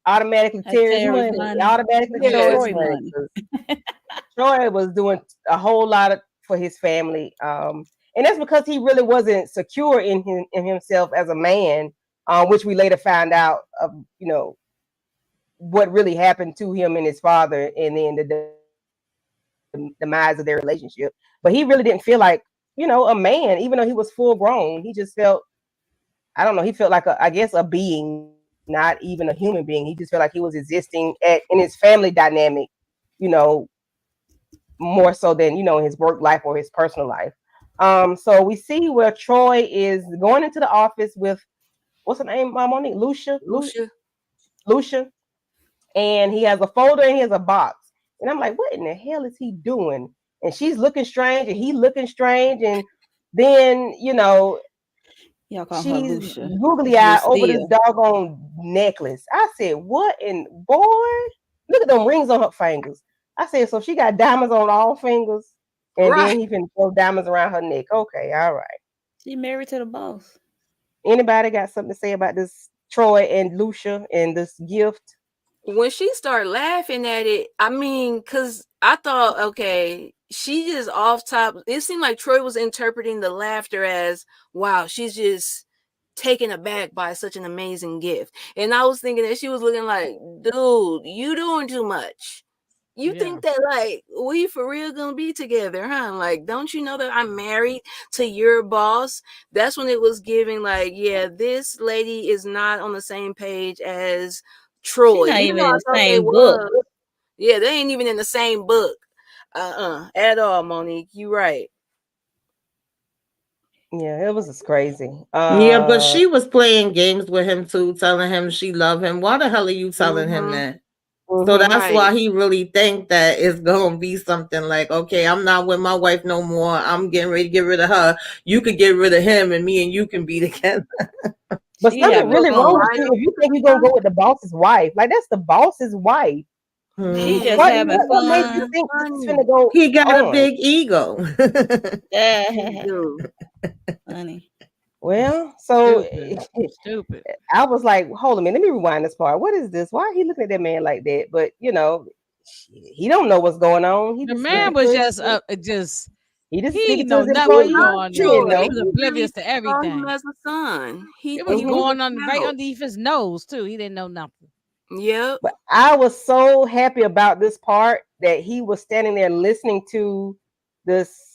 Automatically That's Terry's Terry's money. money. Automatically Yeah, Troy's Troy money. Troy was doing a whole lot for his family, and that's because he really wasn't secure in himself as a man, which we later found out of. What really happened to him and his father, and then the demise of their relationship. But he really didn't feel like a man, even though he was full grown. He just felt, I don't know, he felt like a being, not even a human being. He just felt like he was existing in his family dynamic, more so than his work life or his personal life. So we see where Troy is going into the office with, what's her name, Monique? Lucia. And he has a folder and he has a box. And I'm like, what in the hell is he doing? And she's looking strange and he looking strange. And then, Y'all call her she's Lucia. googly eyed over this Lucille. doggone necklace. I said, what in, boy? Look at them rings on her fingers. I said, so she got diamonds on all fingers. And Right. then he can throw diamonds around her neck. Okay, all right. She married to the boss. Anybody got something to say about this Troy and Lucia and this gift? When she started laughing at it, I mean, because I thought, okay, she just off top. It seemed like Troy was interpreting the laughter as, wow, she's just taken aback by such an amazing gift. And I was thinking that she was looking like, dude, you doing too much. You Yeah. think that, like, we for real gonna be together, huh? Like, don't you know that I'm married to your boss? That's when it was giving, like, yeah, this lady is not on the same page as Troy. She's not Even even though I in the thought they same book. was. Yeah, they ain't even in the same book. At all, Monique. You right. Yeah, it was just crazy. Yeah, but she was playing games with him too, telling him she loved him. Why the hell are you telling him Mhm. that? Mhm. So that's Right. why he really think that it's gonna be something like, okay, I'm not with my wife no more. I'm getting ready to get rid of her. You could get rid of him, and me and you can be together. But She something having really fun. wrong with you if you think you're gonna go with the boss's wife. Like, that's the boss's wife. She just What having what made you fun. think this is gonna go He got a on? big ego. Yeah. Dude. Funny. Well, so Stupid. I was like, hold a minute, let me rewind this part. What is this? Why are he looking at that man like that? But he don't know what's going on. He The just man speaking was to just his- he just he speaking know to his nothing was employees. going He didn't on. know. He was oblivious to Saw him everything. as a son. It was Mhm. going on right out. underneath his nose too. He didn't know nothing. Yep. But I was so happy about this part that he was standing there listening to this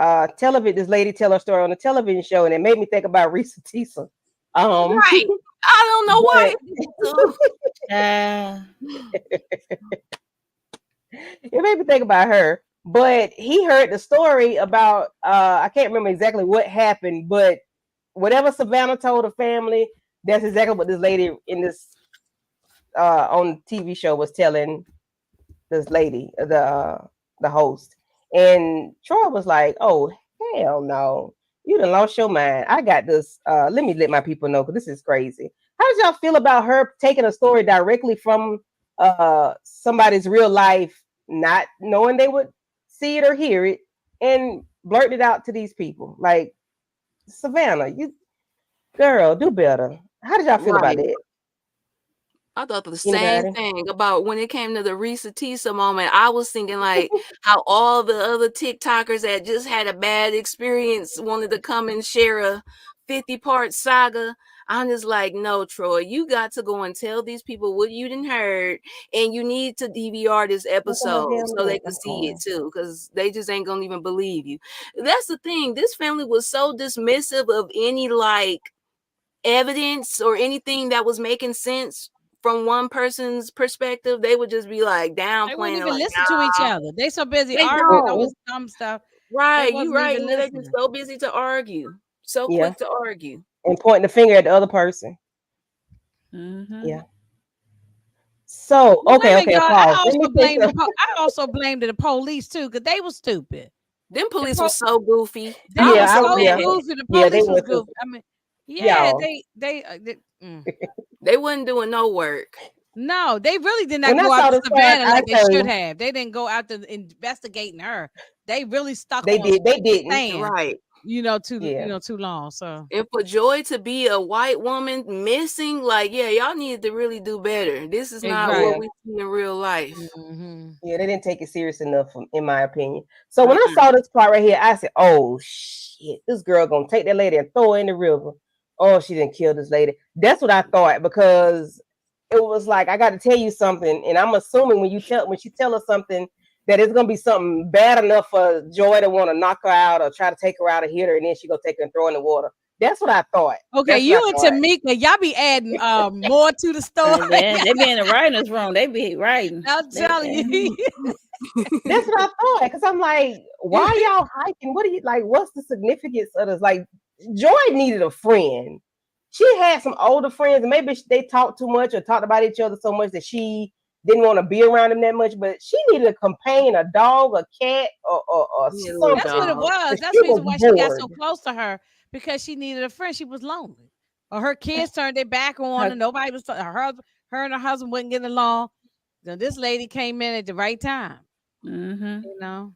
this lady tell her story on a television show, and it made me think about Risa Tisa. Right. I don't know why. It made me think about her. But he heard the story about I can't remember exactly what happened, but whatever Savannah told the family, that's exactly what this lady in this on TV show was telling this lady, the host. And Troy was like, "Oh, hell no. You done lost your mind. I got this. Let me let my people know, because this is crazy." How did y'all feel about her taking a story directly from somebody's real life, not knowing they would see it or hear it, and blurt it out to these people? Like, Savannah, you girl, do better. How did y'all feel about Right. it? I thought the same Anybody? thing about when it came to the Risa Tisa moment. I was thinking like how all the other TikTokers that just had a bad experience wanted to come and share a 50-part saga. I'm just like, no, Troy, you got to go and tell these people what you didn't heard, and you need to DVR this episode so they can see it too, because they just ain't gonna even believe you. That's the thing. This family was so dismissive of any like evidence or anything that was making sense from one person's perspective. They would just be like They wouldn't downplaying, even like, listen to each nah, other. They so busy they arguing don't. over dumb stuff. Right, you wasn't right. even They're just listening. so busy to argue, so Yeah. quick to argue. And pointing the finger at the other person. Mhm. Yeah. So Well, okay, wait a minute, y'all. pause. Let me say something. I also blamed the police too, because they was stupid. Them police was so goofy. They I were was Yeah, so so mad. goofy. The Yeah, they police was were too. goofy. I mean, yeah, Y'all. They wasn't doing no work. No, they really did not When I go saw after the story, Savannah I like they say- should have. They didn't go after investigating her. They really stuck They on did. They didn't. Stan, Right. too long. So And for Joy to be a white woman missing, like, yeah, y'all need to really do better. This is not Right. what we see in real life. mhm. Yeah, they didn't take it serious enough, in my opinion. So when I saw this part right here, I said, "Oh shit, this girl gonna take that lady and throw her in the river." Oh, she didn't kill this lady. That's what I thought, because it was like, I got to tell you something, and I'm assuming when she tell us something, that it's gonna be something bad enough for Joy to want to knock her out or try to take her out or hit her, and then she gonna take her and throw her in the water. That's what I thought. Okay, That's you what and I thought. Tamika, y'all be adding more to the story. Yeah, they be in the writer's room. They be writing. I'm telling you. That's what I thought, because I'm like, why y'all hiking? What do you like? What's the significance of this? Like, Joy needed a friend. She had some older friends, and maybe they talked too much or talked about each other so much that she didn't want to be around them that much. But she needed a companion, a dog, a cat, or Yeah, something. That's what it was. That's She the reason why was she got so bored. close to her, because she needed a friend. She was lonely, or her kids turned their back on her. Nobody was her and her husband wasn't getting along. Then this lady came in at the right time. Mhm. You know,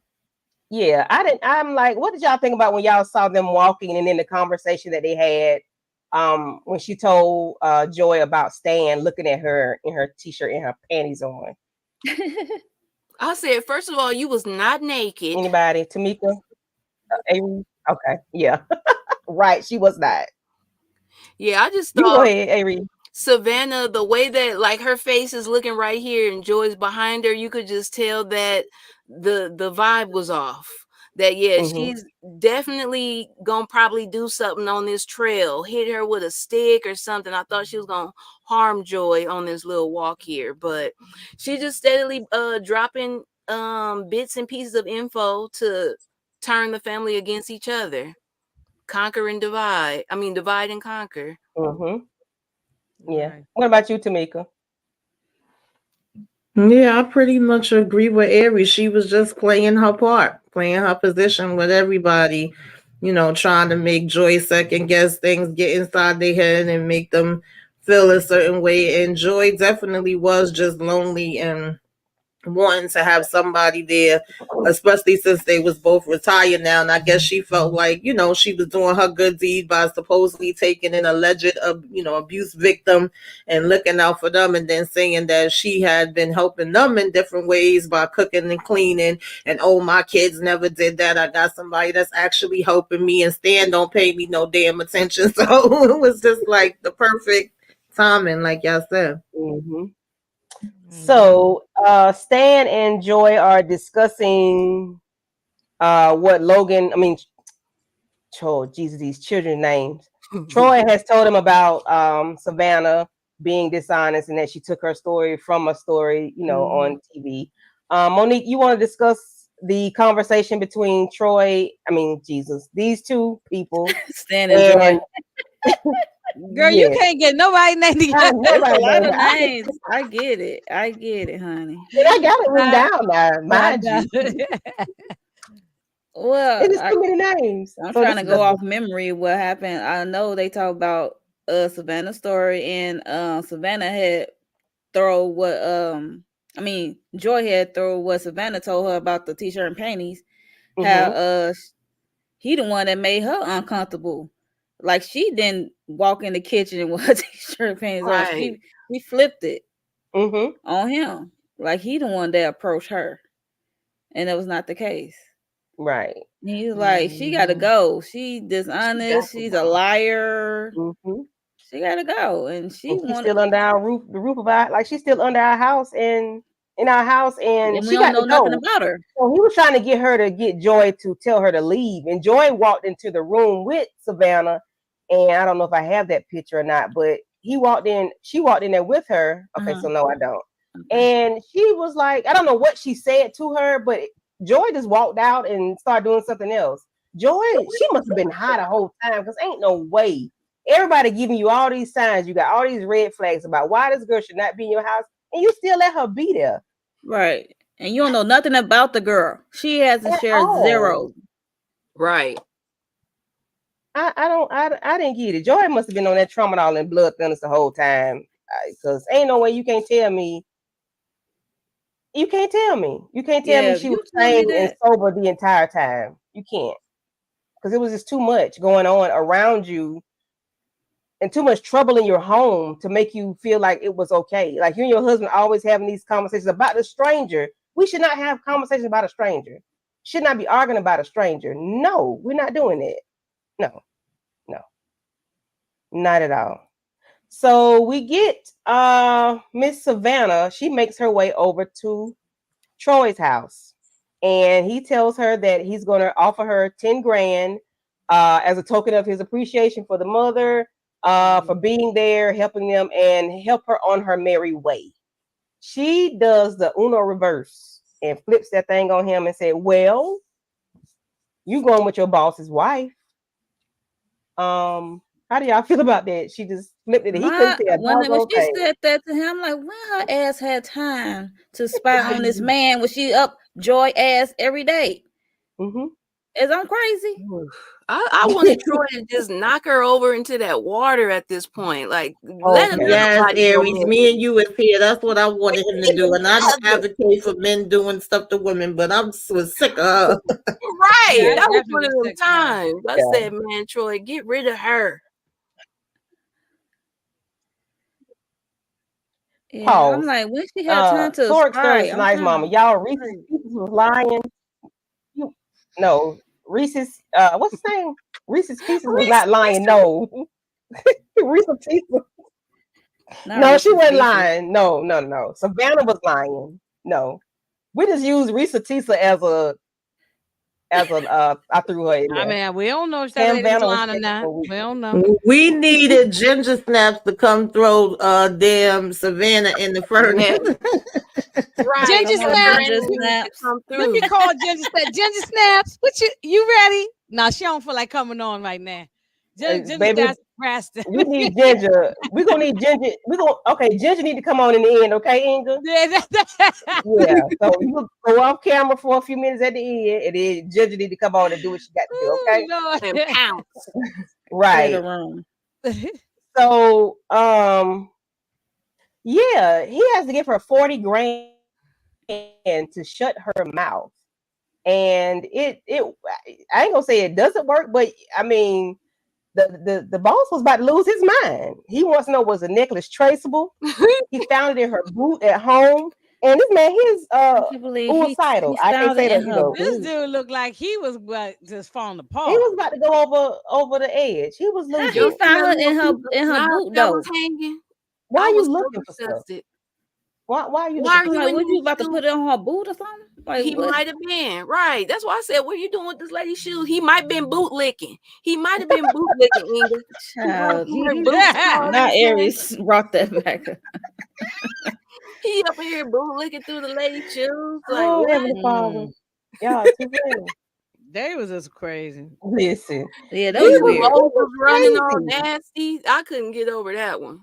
Yeah, I'm like, what did y'all think about when y'all saw them walking, and then the conversation that they had when she told Joy about Stan looking at her in her t-shirt and her panties on? I said, first of all, you was not naked. Anybody? Tamika? Avery? Okay, yeah. Right, she was not. Yeah, I just You go thought ahead, Avery. Savannah, the way that like her face is looking right here and Joy's behind her, you could just tell that the vibe was off. That she's definitely gonna probably do something on this trail, hit her with a stick or something. I thought she was gonna harm Joy on this little walk here, but she just steadily dropping bits and pieces of info to turn the family against each other. Conquer and divide. I mean, divide and conquer. Yeah. Right. What about you, Tamika? Yeah, I pretty much agree with Aries. She was just playing her part, playing her position with everybody, trying to make Joy second guess things, get inside their head and make them feel a certain way. And Joy definitely was just lonely and wanting to have somebody there, especially since they was both retired now. And I guess she felt like, she was doing her good deed by supposedly taking an alleged, abuse victim and looking out for them, and then saying that she had been helping them in different ways by cooking and cleaning. And, oh, my kids never did that. I got somebody that's actually helping me, and Stan don't pay me no damn attention. So it was just like the perfect timing, like y'all said. So Stan and Joy are discussing what Logan, Jesus, these children's names. Troy has told him about Savannah being dishonest and that she took her story from a story, on TV. Monique, you want to discuss the conversation between these two people? Stan and Joy. Girl, you can't get nobody name together. There's a lot of names. I get it, honey. And I got it written down now, mind you. Well, it's too many names. I'm trying to go off memory what happened. I know they talk about Savannah's story, and Savannah had throw what Joy had throw what Savannah told her about the t-shirt and panties. How he the one that made her uncomfortable. Like, she didn't walk in the kitchen and wear t-shirt and panties on. He flipped it. on him. Like he the one that approached her. And that was not the case. Right. He's like, she gotta go. She dishonest, she's a liar. She gotta go. And she's still under our roof, the roof of our, like she's still under our house and in our house, and she we don't got know to go. nothing about her. So he was trying to get her to get Joy to tell her to leave. And Joy walked into the room with Savannah. And I don't know if I have that picture or not, but she walked in there with her. Okay, so no, I don't. And she was like, I don't know what she said to her, but Joy just walked out and started doing something else. Joy, she must have been high the whole time, because ain't no way. Everybody giving you all these signs. You got all these red flags about why this girl should not be in your house, and you still let her be there. Right. And you don't know nothing about the girl. She hasn't shared zero. Right. I didn't get it. Joy must have been on that Tramadol and blood thinners the whole time, because ain't no way you can't tell me. You can't tell me. You can't tell me she was sane and sober the entire time. You can't, because it was just too much going on around you, and too much trouble in your home to make you feel like it was okay. Like you and your husband always having these conversations about the stranger. We should not have conversations about a stranger. Should not be arguing about a stranger. No, we're not doing it. No, not at all. So we get Miss Savannah. She makes her way over to Troy's house, and he tells her that he's going to offer her 10 grand as a token of his appreciation for the mother, for being there, helping them, and help her on her merry way. She does the Uno reverse and flips that thing on him and said, well, you going with your boss's wife. How do y'all feel about that? She just flipped it. He couldn't say a when she thing. said that to him, like, when her ass had time to spy on this man when she up Joy ass every day? Is I'm crazy? I wanted Troy to just knock her over into that water at this point. Like, let him. Yes, Aries, me and you was here. That's what I wanted him to do. And I don't advocate for men doing stuff to women, but I was sick of her. Right. Yeah, that was one of them times. I said, man, Troy, get rid of her. Yeah, I'm like, when she had time to spy, nice, mama. Y'all, Reese's Pieces was lying. No, Reese's, what's his name? Reese's Pieces was not lying. No, Reese's Pieces. No, she wasn't lying. No. Savannah was lying. No, we just used Reese's Pieces as a. I threw her in there. I mean, we don't know if that lady's lying or not. We don't know. We needed Ginger Snaps to come throw damn Savannah in the furnace. Right. Ginger Snaps. Let me call Ginger Snaps. Ginger Snaps, what you ready? No, she don't feel like coming on right now. Ginger Snaps. We need Ginger. We're gonna need Ginger. Ginger need to come on in the end, okay, Inga? Yeah. So you go off camera for a few minutes at the end, and then Ginger need to come on and do what she got to do, okay? And pounce. Right. So yeah, he has to give her 40 grand to shut her mouth. And it I ain't gonna say it doesn't work, but I mean, the boss was about to lose his mind. He wants to know, was the necklace traceable? He found it in her boot at home. And this man, he's suicidal. I can't say that. This dude looked like he was just falling apart. He was about to go over the edge. He was losing. He found it in her boot though. Why are you looking for stuff? Why are you? Like, what you about to put it on her boot or something? Like, he might have been right. That's why I said, "What are you doing with this lady's shoes?" He might have been bootlicking. He might have been bootlicking. Not Aries brought that back. He up here bootlicking through the lady's shoes. Like, oh, Heavenly Father, y'all too bad. They was just crazy. Listen, yeah, that was weird. Was running all nasty. I couldn't get over that one.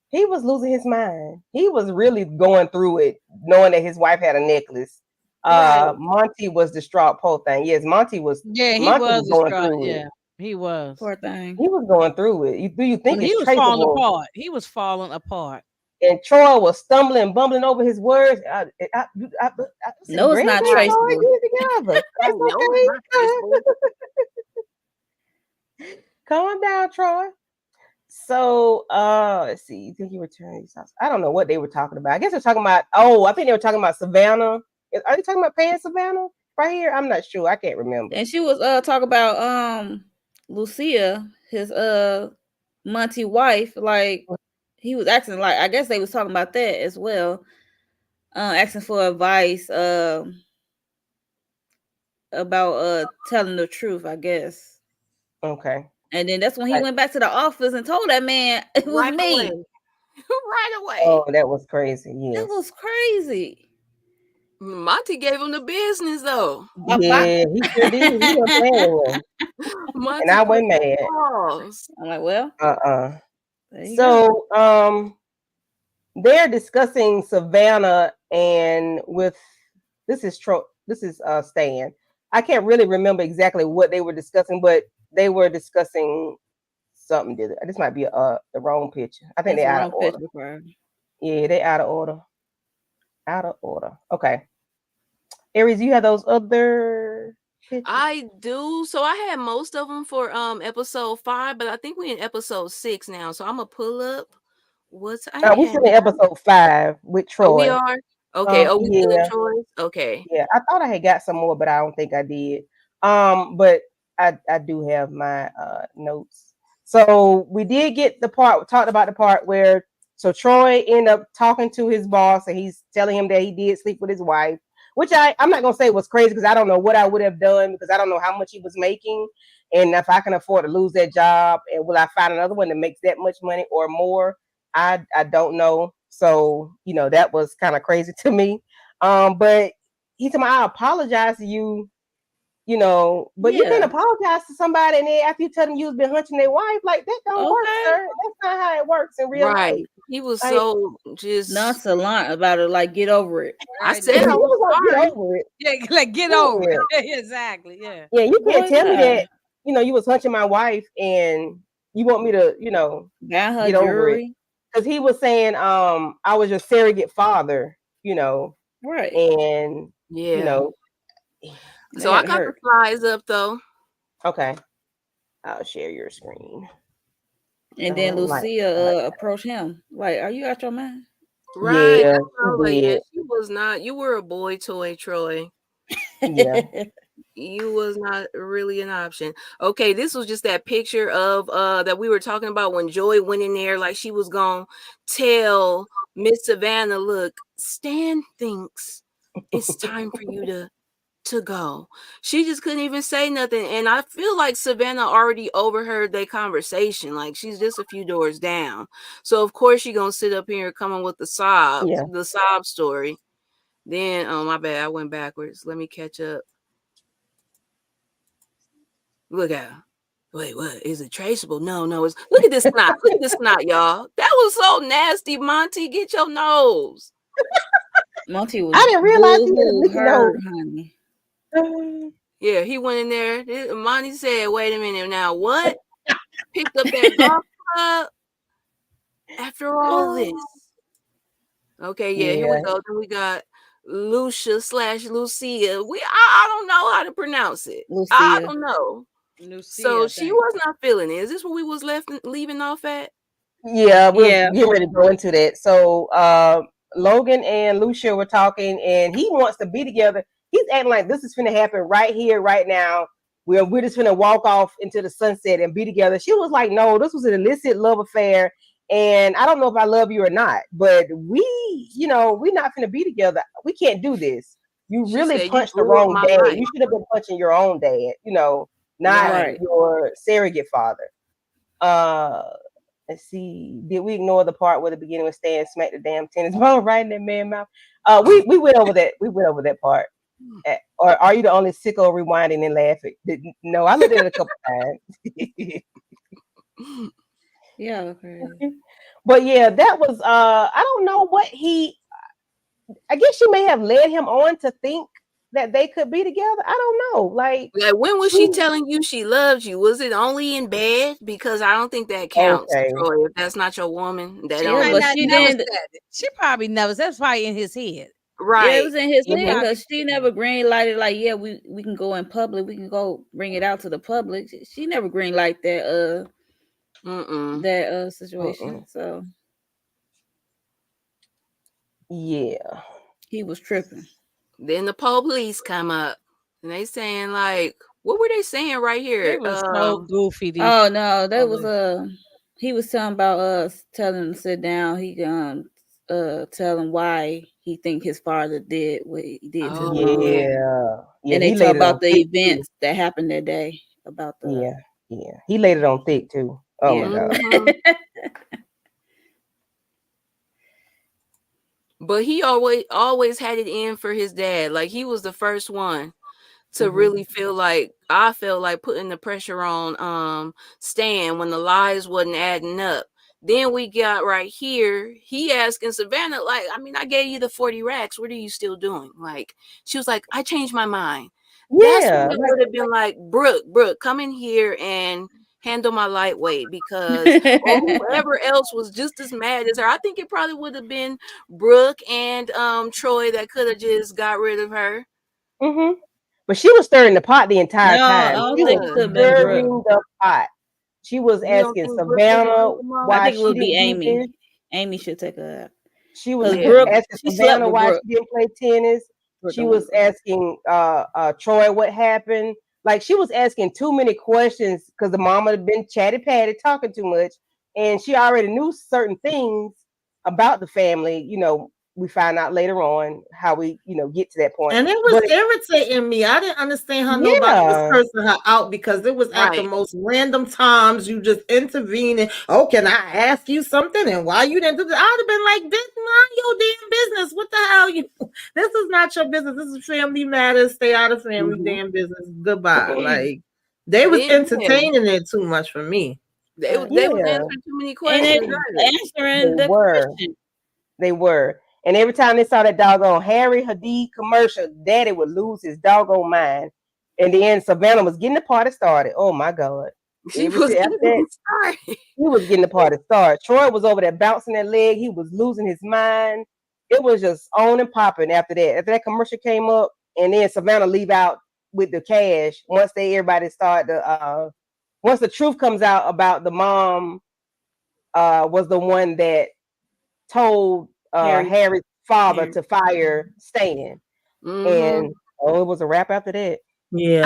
He was losing his mind. He was really going through it, knowing that his wife had a necklace. Right. Monty was distraught. Poor thing. Yes, Monty was. Yeah, he was going through it. He was. Poor thing. He was going through it. Do you think he was falling apart? He was falling apart. And Troy was stumbling, bumbling over his words. No, it's not traceable. Calm down, Troy. So let's see. You think he returned his house? I don't know what they were talking about. I guess they're talking about I think they were talking about Savannah. Are they talking about paying Savannah right here? I'm not sure. I can't remember. And she was talking about Lucia, his Monty wife. Like he was asking, like I guess they was talking about that as well. Asking for advice about telling the truth, I guess. Okay. And then that's when he went back to the office and told that man it was Right me. away. Right away. Oh, that was crazy. Yes. That was crazy. Monty gave him the business though. Yeah, he sure did. He was playing Monty and I wasn't mad. balls. I'm like, well, there you so go. they're discussing Savannah and with this is Stan. I can't really remember exactly what they were discussing, but they were discussing something. This might be the wrong picture. I think That's they're the out of wrong order. picture. Yeah, they out of order. Out of order. Okay. Aries, you have those other pictures? I do. So I had most of them for episode 5, but I think we're in episode 6 now. So I'm gonna pull up what's I We're still in have. episode 5 with Troy. Oh, we are? Okay. We still in Yeah. Troy's? Okay. Yeah, I thought I had got some more, but I don't think I did. But I do have my notes. So we did get talked about the part where Troy ended up talking to his boss and he's telling him that he did sleep with his wife, which I'm not gonna say was crazy because I don't know what I would have done because I don't know how much he was making and if I can afford to lose that job and will I find another one that makes that much money or more. I don't know. So, that was kind of crazy to me. But he told me, I apologize to you, but you can apologize to somebody and then after you tell them you've been hunting their wife, like that don't work, sir. That's not how it works in real life. He was like, so just nonchalant about it, like get over it. I said I was get sorry. over it. Yeah, like get over it. Exactly. Yeah. Yeah, you can't tell me that, you was hunting my wife and you want me to, Got her get over jewelry. it. Because he was saying, I was your surrogate father, right. And so I got the slides up though. Okay. I'll share your screen. And then Lucia approached him. Like, are you out your mind? Right. Yeah, she was not. You were a boy toy, Troy. Yeah. You was not really an option. Okay, this was just that picture of that we were talking about when Joy went in there like she was gonna tell Miss Savannah, look, Stan thinks it's time for you to go. She just couldn't even say nothing. And I feel like Savannah already overheard their conversation. Like she's just a few doors down. So of course she's gonna sit up here coming with the sob story. Then my bad, I went backwards. Let me catch up. Look at her. Wait, what? Is it traceable? No, it's look at this snot. Look at this snot, y'all. That was so nasty, Monty. Get your nose. Monty was I didn't realize he had a nose, honey. Yeah, he went in there. Monty said, wait a minute now. What? Picked up that golf club after all this. Okay, here we go. Then we got Lucia/Lucia. I don't know how to pronounce it. Lucia. I don't know. Lucia, so she was not feeling it. Is this where we was leaving off at? Yeah, we're getting ready to go into that. So Logan and Lucia were talking and he wants to be together. He's acting like this is going to happen right here, right now. We're just going to walk off into the sunset and be together. She was like, no, this was an illicit love affair. And I don't know if I love you or not, but we're not going to be together. We can't do this. You really punched the wrong dad. Life. You should have been punching your own dad, not your surrogate father. Let's see. Did we ignore the part where the beginning was Stan smacked the damn tennis ball right in that man's mouth? We went over that. We went over that part. Or are you the only sicko rewinding and laughing? No, I looked at it a couple times. Yeah, okay. But yeah, that was I don't know what I guess she may have led him on to think that they could be together. I don't know. Like when was she telling you she loved you? Was it only in bed? Because I don't think that counts, Troy. If that's not your woman, she probably knows. That's probably in his head. Right. Yeah, it was in his head because she never green lighted like, yeah, we can go in public. We can go bring it out to the public. She never green light that that situation. So Yeah. he was tripping. Then the police come up and they saying like, what were they saying right here? It was so goofy. Oh no, that was he was telling about telling him to sit down. He tell him why he think his father did what he did to his mom. Yeah. And they talk about the events that happened that day about the yeah. He laid it on thick too. Oh my God. But he always had it in for his dad. Like he was the first one to really feel like, I felt like putting the pressure on Stan when the lies wasn't adding up. Then we got right here, he asking Savannah, like, I mean, I gave you the 40 racks. What are you still doing? Like, she was like, I changed my mind. That's when it would have been like, Brooke, come in here and handle my lightweight, because whoever else was just as mad as her. I think it probably would have been Brooke and Troy that could have just got rid of her. But she was stirring the pot the entire time. I don't She think was it could have been stirring Brooke. the pot. She was asking Savannah why I think it she would be didn't do Amy. this. Amy should take her out. She was Brooke, asking she Savannah why Brooke. she didn't play tennis. Brooke She was asking Troy what happened. Like, she was asking too many questions because the mama had been chatty patty talking too much, and she already knew certain things about the family. You know, we find out later on how we, get to that point. And it was irritating me. I didn't understand how nobody was cursing her out, because it was at the most random times you just intervening. Oh, can I ask you something? And why you didn't do that? I'd have been like, this is not your damn business. What the hell? This is not your business. This is family matters. Stay out of family damn business. Goodbye. Like, they was entertaining it too much for me. They was answering too many questions. Answering the question. They were. And every time they saw that doggone Harry Hadid commercial, Daddy would lose his doggone mind. And then Savannah was getting the party started. Oh my God. He was getting the party started. Troy was over there bouncing that leg. He was losing his mind. It was just on and popping after that. After that commercial came up, and then Savannah leave out with the cash. Once everybody start to once the truth comes out about the mom was the one that told Harry's father to fire Stan. And it was a wrap after that. Yeah.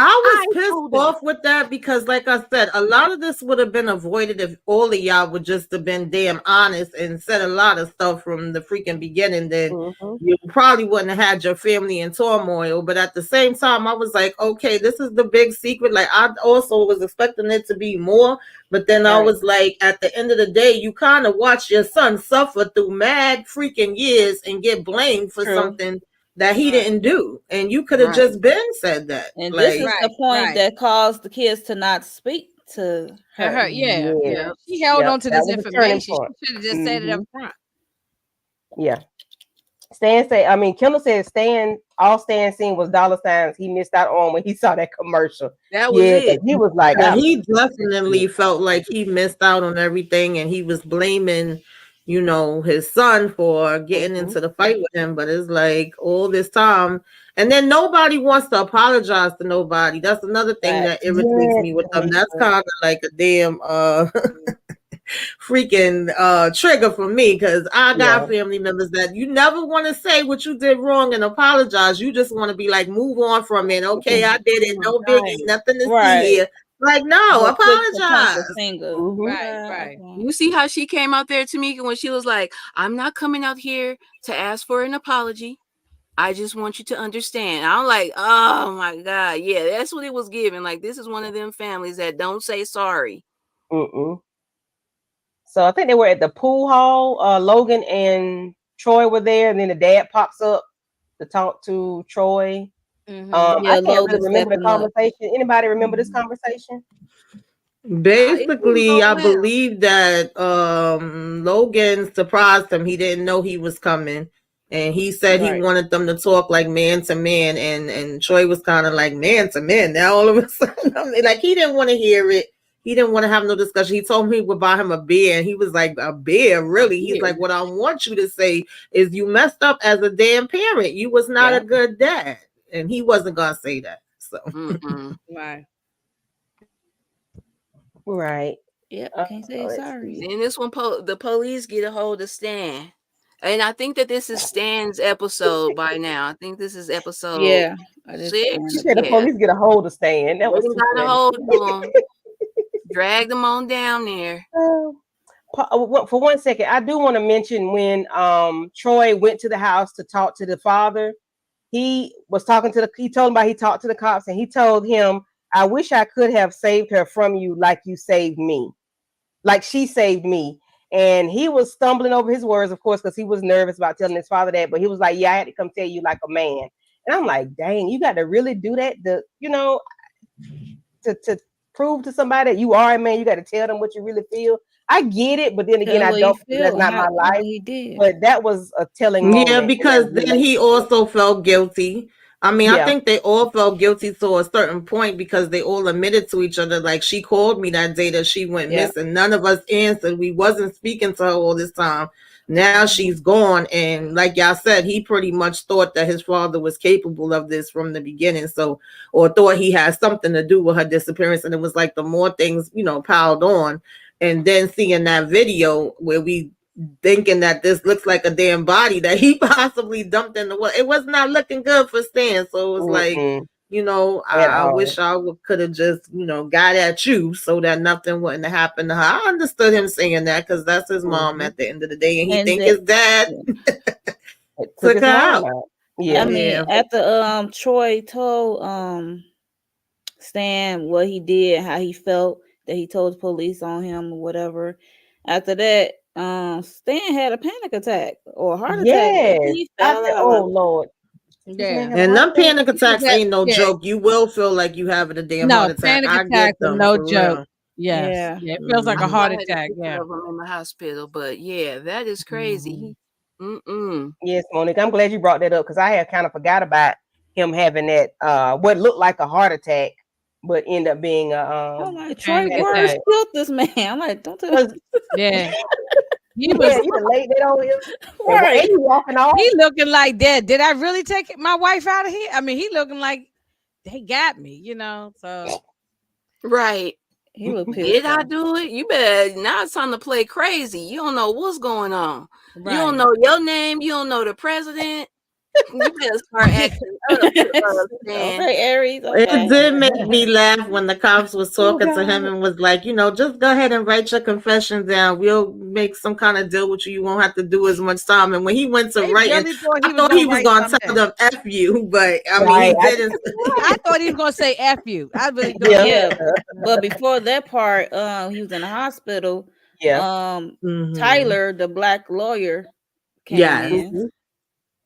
I was pissed off with that, because like I said, a lot of this would have been avoided if all of y'all would just have been damn honest and said a lot of stuff from the freaking beginning. Then you probably wouldn't have had your family in turmoil. But at the same time, I was like, okay, this is the big secret. Like, I also was expecting it to be more, but then I was like, at the end of the day, you kind of watch your son suffer through mad freaking years and get blamed for something that he didn't do, and you could have just been said that. And this is the point that caused the kids to not speak to her. She held on to this information. She should have just said it up front. Yeah. Kendall said all Stan seen was dollar signs he missed out on when he saw that commercial. That was it. He was like, he definitely felt like he missed out on everything, and he was blaming his son for getting into the fight with him. But it's like all this time, and then nobody wants to apologize to nobody. That's another thing that irritates me with them. That's kind of like a damn freaking trigger for me, because I got family members that you never want to say what you did wrong and apologize. You just want to be like, move on from it. Okay, I did it. No biggie. Nothing to see here. Like, no, apologize. Right. You see how she came out there, Tamika, when she was like, I'm not coming out here to ask for an apology. I just want you to understand. I'm like, oh my God. Yeah, that's what it was giving. Like, this is one of them families that don't say sorry. So I think they were at the pool hall. Logan and Troy were there, and then the dad pops up to talk to Troy. I can't really remember the conversation. Anybody remember this conversation? Basically, I believe that Logan surprised him. He didn't know he was coming, and he said he wanted them to talk like man to man, and Troy was kind of like, man to man. Now all of a sudden, like, he didn't want to hear it. He didn't want to have no discussion. He told me he would buy him a beer, and he was like, a beer? Really? He's like, what I want you to say is you messed up as a damn parent. You was not a good dad. And he wasn't gonna say that. So Right. Yep, can't say let's sorry. see. Then this one, the police get a hold of Stan. And I think that this is Stan's episode by now. I think this is episode Yeah, I just 6. She said the Yeah. police get a hold of Stan. That They was done too got a funny. hold of him. Dragged him on down there. For 1 second, I do want to mention when Troy went to the house to talk to the father. He was talking to he told him about he talked to the cops and he told him, I wish I could have saved her from you like you saved me. Like she saved me. And he was stumbling over his words, of course, because he was nervous about telling his father that. But he was like, yeah, I had to come tell you like a man. And I'm like, dang, you got to really do that. To prove to somebody that you are a man, you got to tell them what you really feel. I get it, but then again, I don't. That's not my life. He did. But that was a telling moment. Yeah, because then he also felt guilty. I mean, I think they all felt guilty to a certain point because they all admitted to each other. Like, she called me that day that she went missing. None of us answered. We wasn't speaking to her all this time. Now she's gone. And like y'all said, he pretty much thought that his father was capable of this from the beginning. So, or thought he had something to do with her disappearance. And it was like the more things, piled on. And then seeing that video where we thinking that this looks like a damn body that he possibly dumped in the water. It was not looking good for Stan. So it was like, I wish I could have just, got at you so that nothing wouldn't happen to her. I understood him saying that because that's his mom at the end of the day. And he think his dad took her out. Yeah. I mean, after Troy told Stan what he did, how he felt, that he told the police on him or whatever. After that, Stan had a panic attack or a heart attack. He fell out. Oh Lord. Yeah. And them panic attacks ain't no joke. You will feel like you having a damn heart attack. Panic attacks are no joke. Yes. Yeah. It feels like a heart attack. Yeah. I'm in the hospital, but yeah, that is crazy. Yes, Monique. I'm glad you brought that up because I had kind of forgot about him having that what looked like a heart attack, but end up being I'm like, Troy Words killed this man. I'm like, don't tell me. Yeah. He was laid that on him. Right. He walking off. He looking like that. Did I really take my wife out of here? I mean, he looking like they got me, So right. He was pissed. Did I do it? You better now it's time to play crazy. You don't know what's going on. Right. You don't know your name. You don't know the president. You better start acting up. Okay, Aries. Okay. It did make me laugh when the cops was talking to him and was like, just go ahead and write your confession down. We'll make some kind of deal with you. You won't have to do as much time. And when he went to write, I thought he was going to tell them F you, but I mean, he didn't. I thought he was going to say F you. I really thought. Yeah. But before that part, he was in the hospital. Yeah. Tyler, the black lawyer, came in.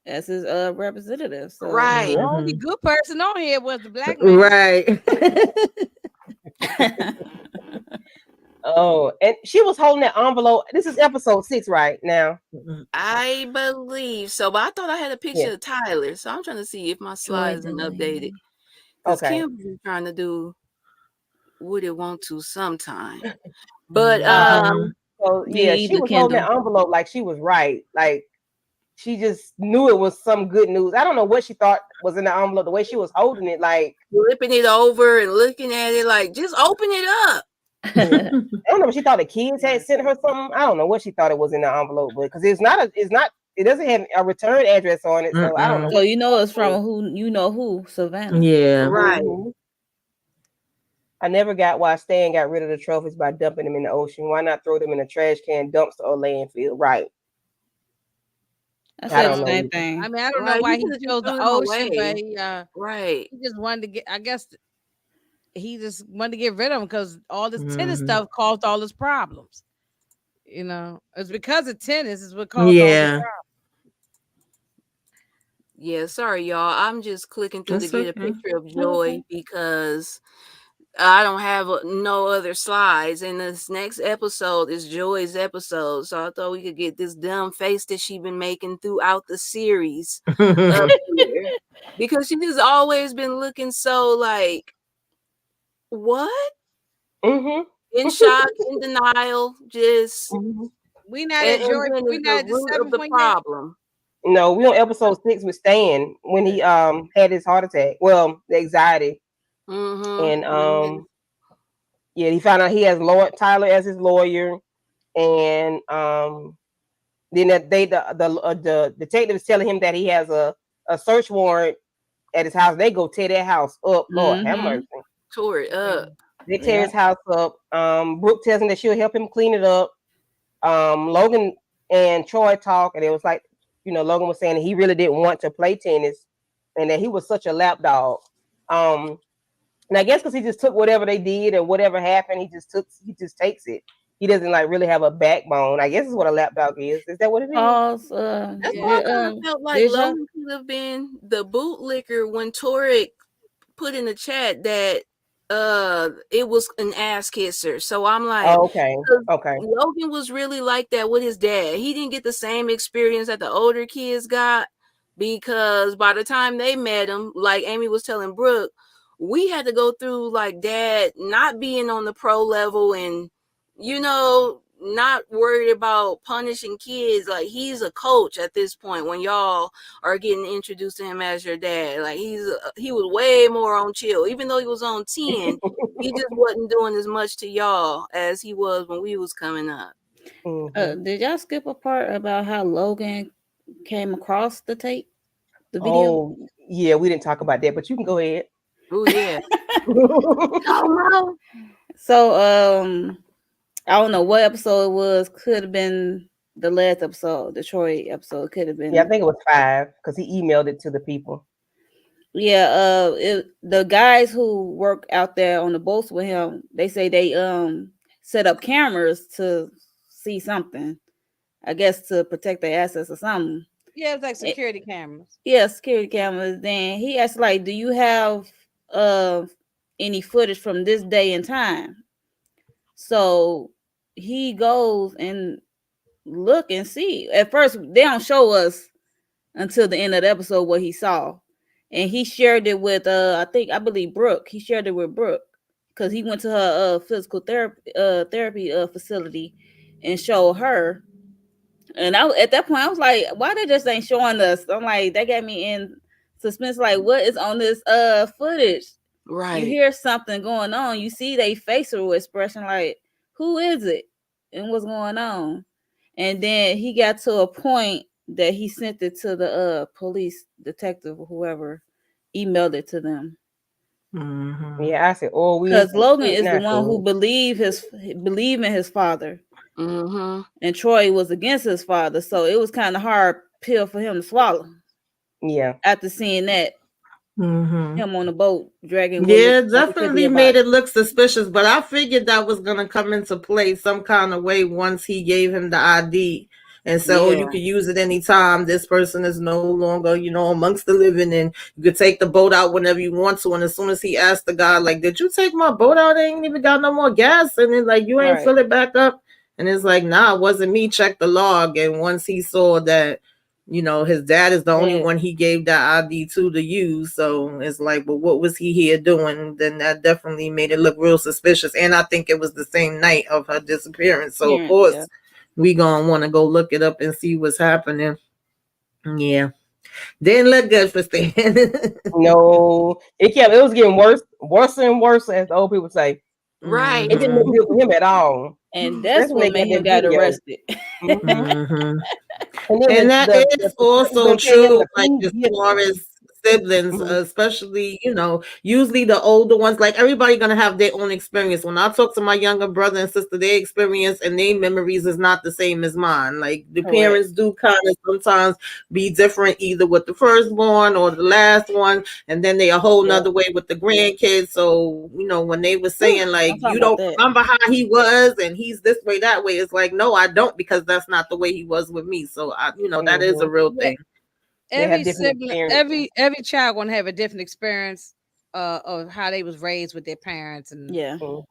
As his representative. So. Right. The only good person on here was the black man. Right. Oh, and she was holding that envelope. This is episode 6 right now. I believe so, but I thought I had a picture of Tyler, so I'm trying to see if my slide isn't updated. Because Kim was trying to do what it want to sometime. But so yeah, she was holding that envelope like she was right. Like she just knew it was some good news. I don't know what she thought was in the envelope, the way she was holding it, like flipping it over and looking at it like, just open it up. I don't know if she thought the kids had sent her something. I don't know what she thought it was in the envelope, but because it doesn't have a return address on it. So I don't know. So it's from who, Savannah. Yeah. Right. I never got why Stan got rid of the trophies by dumping them in the ocean. Why not throw them in a trash can, dumpster, or landfill? Right. I said the same thing. I mean, I don't know why he chose the ocean, but he just wanted to get. I guess he just wanted to get rid of them because all this tennis stuff caused all his problems. It's because of tennis is what caused all this problem. Yeah, sorry, y'all. I'm just clicking through to get a picture of Joy because I don't have no other slides, and this next episode is Joy's episode. So I thought we could get this dumb face that she's been making throughout the series up here, because she just always been looking so like, what? In shock, in denial, just we not at Joy. We not at the 7 point problem. No, we on episode 6 with Stan when he had his heart attack. Well, the anxiety. And Yeah, he found out he has Lord Tyler as his lawyer, and then the detective is telling him that he has a search warrant at his house. They go tear that house up. Lord have mercy. Tore it up. They tear his house up. Brooke tells him that she'll help him clean it up. Logan and Troy talk, and it was like, Logan was saying that he really didn't want to play tennis, and that he was such a lapdog. And I guess because he just took whatever they did or whatever happened, he just takes it. He doesn't like really have a backbone. I guess is what a lapdog is. Is that what it is? That's why I kind of felt like Logan could have been the bootlicker when Torek put in the chat that it was an ass kisser. So I'm like, okay. Logan was really like that with his dad. He didn't get the same experience that the older kids got, because by the time they met him, like Amy was telling Brooke, we had to go through like dad not being on the pro level and not worried about punishing kids. Like, he's a coach at this point when y'all are getting introduced to him as your dad. Like, he was way more on chill. Even though he was on 10, he just wasn't doing as much to y'all as he was when we was coming up. Did y'all skip a part about how Logan came across the tape, the video? Oh, yeah, we didn't talk about that, but you can go ahead. Oh, yeah. Oh, no. So, I don't know what episode it was. Could have been the last episode, the Troy episode. Could have been. Yeah, I think it was 5 because he emailed it to the people. Yeah, the guys who work out there on the boats with him, they say they set up cameras to see something. I guess to protect their assets or something. Yeah, it's like security cameras. Yeah, security cameras. Then he asked, like, do you have any footage from this day and time? So he goes and look and see. At first, they don't show us until the end of the episode what he saw, and he shared it with I believe Brooke. He shared it with Brooke because he went to her physical therapy facility and showed her. And at that point, I was like, why they just ain't showing us? I'm like, that got me in suspense. Like, what is on this footage? Right. You hear something going on. You see they facial expression, like, who is it and what's going on? And then he got to a point that he sent it to the police detective or whoever, emailed it to them. Yeah, I said, because Logan is the one who believe in his father, and Troy was against his father, so it was kind of hard pill for him to swallow. Yeah, after seeing that. Him on the boat dragging. Yeah, definitely made it look suspicious, but I figured that was gonna come into play some kind of way once he gave him the ID and said, "Oh, you could use it anytime. This person is no longer, amongst the living, and you could take the boat out whenever you want to." And as soon as he asked the guy, like, "Did you take my boat out? I ain't even got no more gas," and then like, "You ain't fill it back up," and it's like, "Nah, it wasn't me. Check the log." And once he saw that, his dad is the only one he gave that ID to use. So it's like, well, what was he here doing? Then that definitely made it look real suspicious. And I think it was the same night of her disappearance. So of course, we gonna want to go look it up and see what's happening. Yeah. Didn't look good for Stan. No, it was getting worse and worse, as the old people say. Right. It didn't look good for him at all. And that's what made him got arrested. And that is also true, like as far as siblings, especially, usually the older ones, like everybody gonna have their own experience. When I talk to my younger brother and sister, their experience and their memories is not the same as mine. Like the parents do kind of sometimes be different, either with the firstborn or the last one, and then they a whole nother way with the grandkids. So when they were saying like, you don't remember how he was and he's this way, that way, it's like, no, I don't, because that's not the way he was with me. So that is a real thing. Every sibling, every child gonna have a different experience of how they was raised with their parents, and so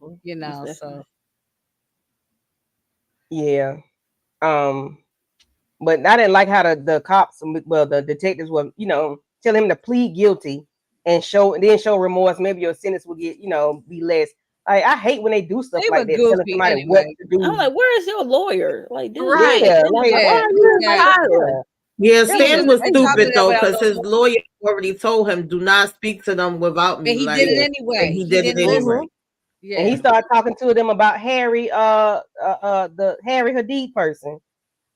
but I didn't like how the cops, the detectives were, tell him to plead guilty and show remorse. Maybe your sentence will get, be less. I hate when they do stuff like that. Telling somebody what to do. I'm like, where is your lawyer? Like, dude, Yeah, Stan was stupid though, because his lawyer already told him, "Do not speak to them without me." But he did it anyway. He did it anyway. And he started talking to them about Harry, the Harry Hadid person.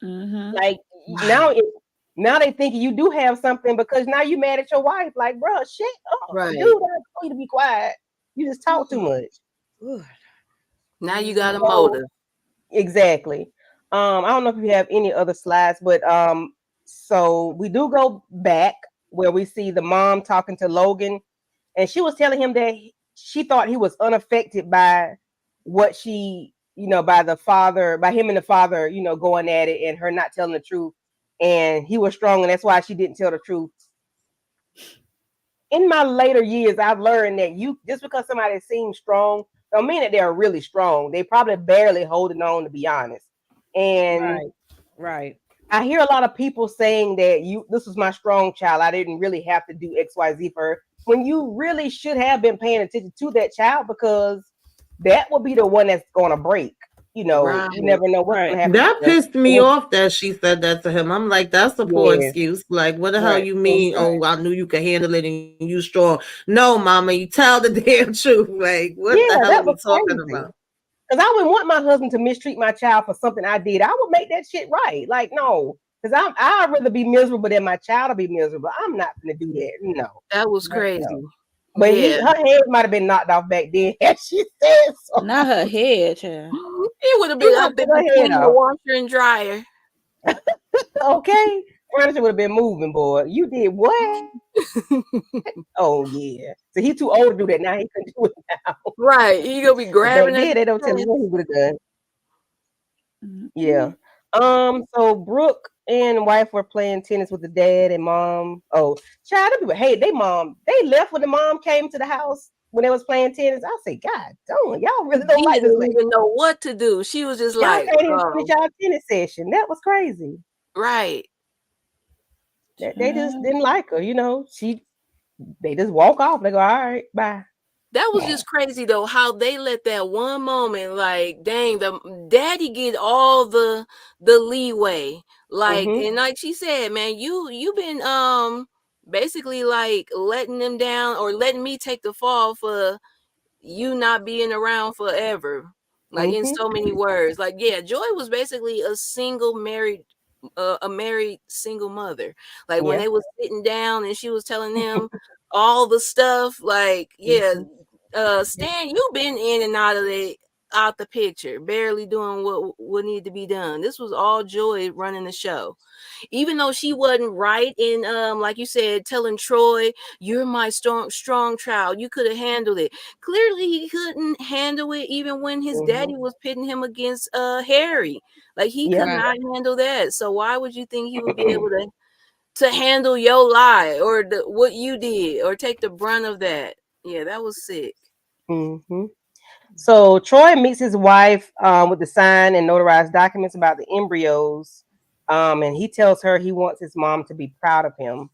Mm-hmm. Like now they think you do have something because now you mad at your wife. Like, bro, shit up. Right. Dude, I told you to be quiet. You just talk too much. Now you got a motive. Exactly. I don't know if you have any other slides, but so we do go back where we see the mom talking to Logan, and she was telling him that she thought he was unaffected by what she, by him and the father, going at it and her not telling the truth. And he was strong, and that's why she didn't tell the truth. In my later years, I've learned that just because somebody seems strong, don't mean that they're really strong. They probably barely holding on, to be honest. And right. I hear a lot of people saying that this was my strong child. I didn't really have to do XYZ for her. When you really should have been paying attention to that child, because that will be the one that's going to break. You never know what's going to happen. That pissed me off that she said that to him. I'm like, that's a poor excuse. Like, what the hell you mean? Oh, I knew you could handle it and you strong. No, mama, you tell the damn truth. Like, what the hell are we talking about? Because I wouldn't want my husband to mistreat my child for something I did. I would make that shit right. Like, no. Because I'd rather be miserable than my child to be miserable. I'm not going to do that. No. That was crazy. No. But her head might have been knocked off back then. She said so. Not her head, child. It would have been up between the washer and dryer. Okay. Furniture would have been moving, boy. You did what? Oh, yeah. So he's too old to do that now. He couldn't do it now. Right. He going to be grabbing it. They don't tell me what he would have done. Yeah. So Brooke and wife were playing tennis with the dad and mom. Oh, child, people hate they mom. They left when the mom came to the house when they was playing tennis. I say, God, don't y'all really don't like this lady. Even know what to do. She was just like, y'all tennis session. That was crazy. Right. They just didn't like her. They just walk off. They go, all right, bye. That was just crazy though, how they let that one moment, like, dang, the daddy get all the leeway. Like, and like she said, man, you been basically like letting them down or letting me take the fall for you not being around forever. Like in so many words. Like, yeah, Joy was basically a married single mother. Like when they was sitting down and she was telling them all the stuff, like, Stan, you've been in and out the picture, barely doing what needed to be done. This was all Joy running the show. Even though she wasn't right in like you said, telling Troy, you're my strong child, you could have handled it. Clearly he couldn't handle it even when his daddy was pitting him against Harry. Like he could not handle that. So why would you think he would be able to handle your lie or what you did or take the brunt of that? Yeah, that was sick. So Troy meets his wife with the signed and notarized documents about the embryos. And he tells her he wants his mom to be proud of him.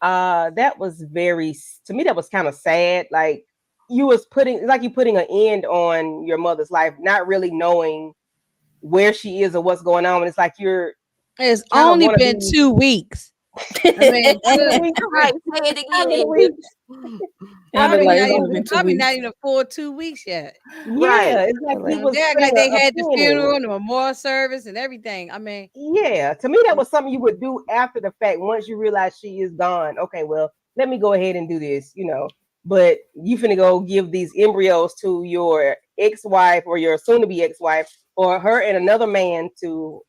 That was to me, that was kind of sad. Like you putting an end on your mother's life, not really knowing where she is or what's going on. And it's like it's only been 2 weeks. I mean, right, say it again. Probably not even a full 2 weeks yet. Yeah, it's like they had the funeral and the memorial service and everything. I mean, yeah, to me that was something you would do after the fact. Once you realize she is gone, okay, well, let me go ahead and do this, But you finna go give these embryos to your ex-wife or your soon-to-be ex-wife or her and another man to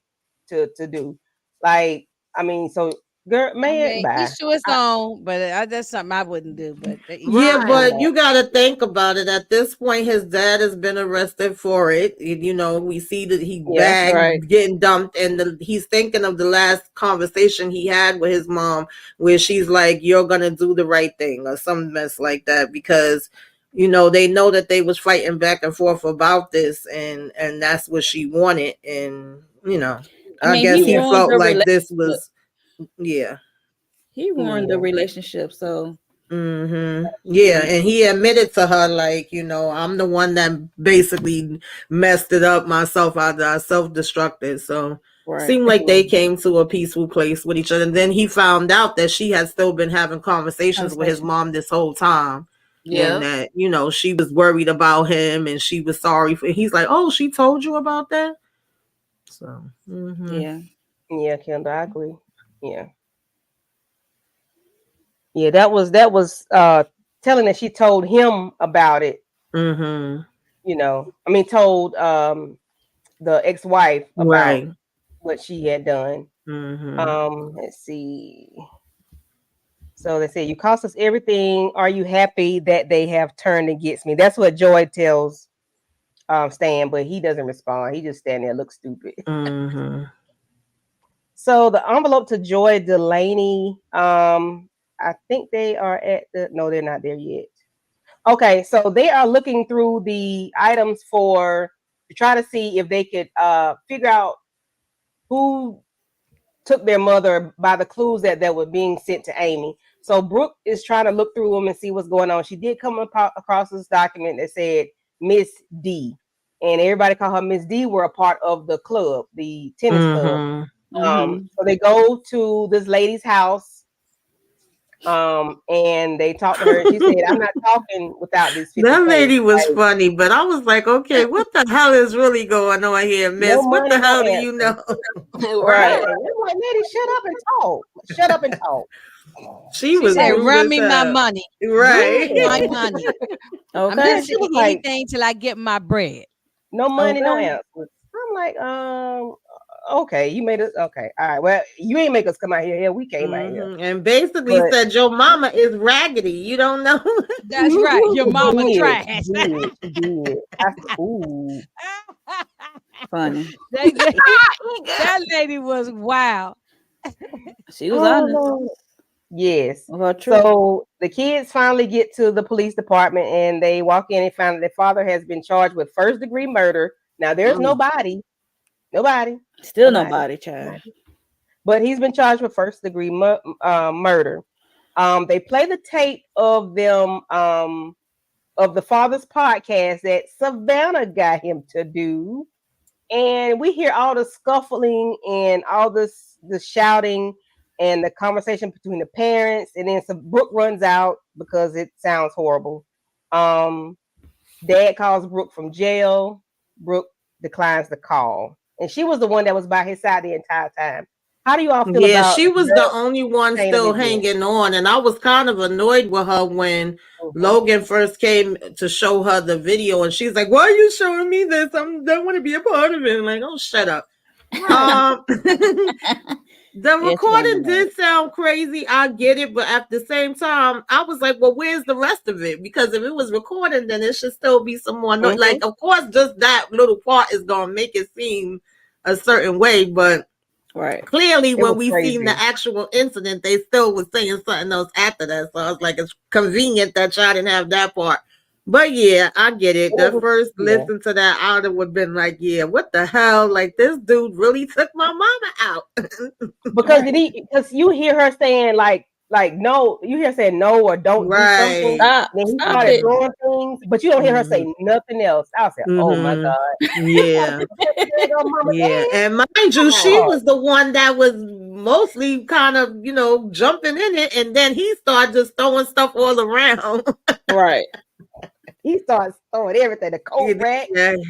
do. Like, I mean, so. Girl, man, he's sure it's on, but that's something I wouldn't do. But but you got to think about it. At this point, his dad has been arrested for it. We see that he bagged getting dumped, and he's thinking of the last conversation he had with his mom, where she's like, "You're gonna do the right thing," or some mess like that, because they know that they was fighting back and forth about this, and that's what she wanted, and I guess he felt like this was. Yeah, he ruined the relationship. So yeah, and he admitted to her, like, I'm the one that basically messed it up myself. I self-destructed. So seemed like they came to a peaceful place with each other. And then he found out that she had still been having conversations with his mom this whole time. Yeah. and that, you know, she was worried about him and she was sorry for. He's like, oh, she told you about that. So Yeah. Yeah, Kendall, I agree. Yeah. Yeah, that was telling that she told him about it, you know. I mean told the ex-wife about right. what she had done. Let's see. So they say, you cost us everything. Are you happy that they have turned against me? That's what Joy tells Stan, but he doesn't respond. He just stand there, look stupid. So the envelope to Joy Delaney, I think they are at the, no, they're not there yet. Okay, so they are looking through the items to try to see if they could figure out who took their mother by the clues that were being sent to Amy. So Brooke is trying to look through them and see what's going on. She did come across this document that said Miss D, and everybody called her Miss D were a part of the club, the tennis club. So they go to this lady's house, and they talk to her. She said, "I'm not talking without this." That lady was funny, but I was like, okay, what the hell is really going on here, miss? No what money, the hell no do you know? Right. I'm like, lady, shut up and talk. Shut up and talk. She was said, rude run as me my hell. money. Right. My money. I'm Okay. not saying anything till I get my bread. No money, no Okay. answers. I'm like, okay, you made us okay. All right. Well, you ain't make us come out here. Yeah, we came out here. And basically But- said your mama is raggedy. You don't know. That's right. Your mama She trash. did. She did. I said, ooh. Funny. that lady was wild. She was honest. Lord. Yes. Well, true. So the kids finally get to the police department and they walk in and find that their father has been charged with first-degree murder. Now there's nobody. Still nobody, child. But he's been charged with first-degree murder. They play the tape of them of the father's podcast that Savannah got him to do, and we hear all the scuffling and all the shouting and the conversation between the parents, and then Brooke runs out because it sounds horrible. Dad calls Brooke from jail. Brooke declines the call, and she was the one that was by his side the entire time. How do you all feel about? She was the only one still hanging on, and I was kind of annoyed with her when Logan first came to show her the video, and she's like, "Why are you showing me this? I don't want to be a part of it." I'm like, "Oh, shut up." The recording did sound crazy. I get it, but at the same time, I was like, "Well, where's the rest of it?" Because if it was recorded, then it should still be some more. Like, of course, just that little part is gonna make it seem a certain way, but. Right. Clearly, when we seen the actual incident, they still was saying something else after that. So I was like, it's convenient that y'all didn't have that part. But yeah, I get it. The first listen to that, I would have been like, yeah, what the hell? Like, this dude really took my mama out. because you hear her saying like no, you hear her saying no or don't do something. Then he started throwing things, but you don't hear her say nothing else. I was like, oh my God. Yeah. Yeah. And mind you, she was the one that was mostly kind of, you know, jumping in it. And then he started just throwing stuff all around. Right. He starts throwing everything, the coat rack,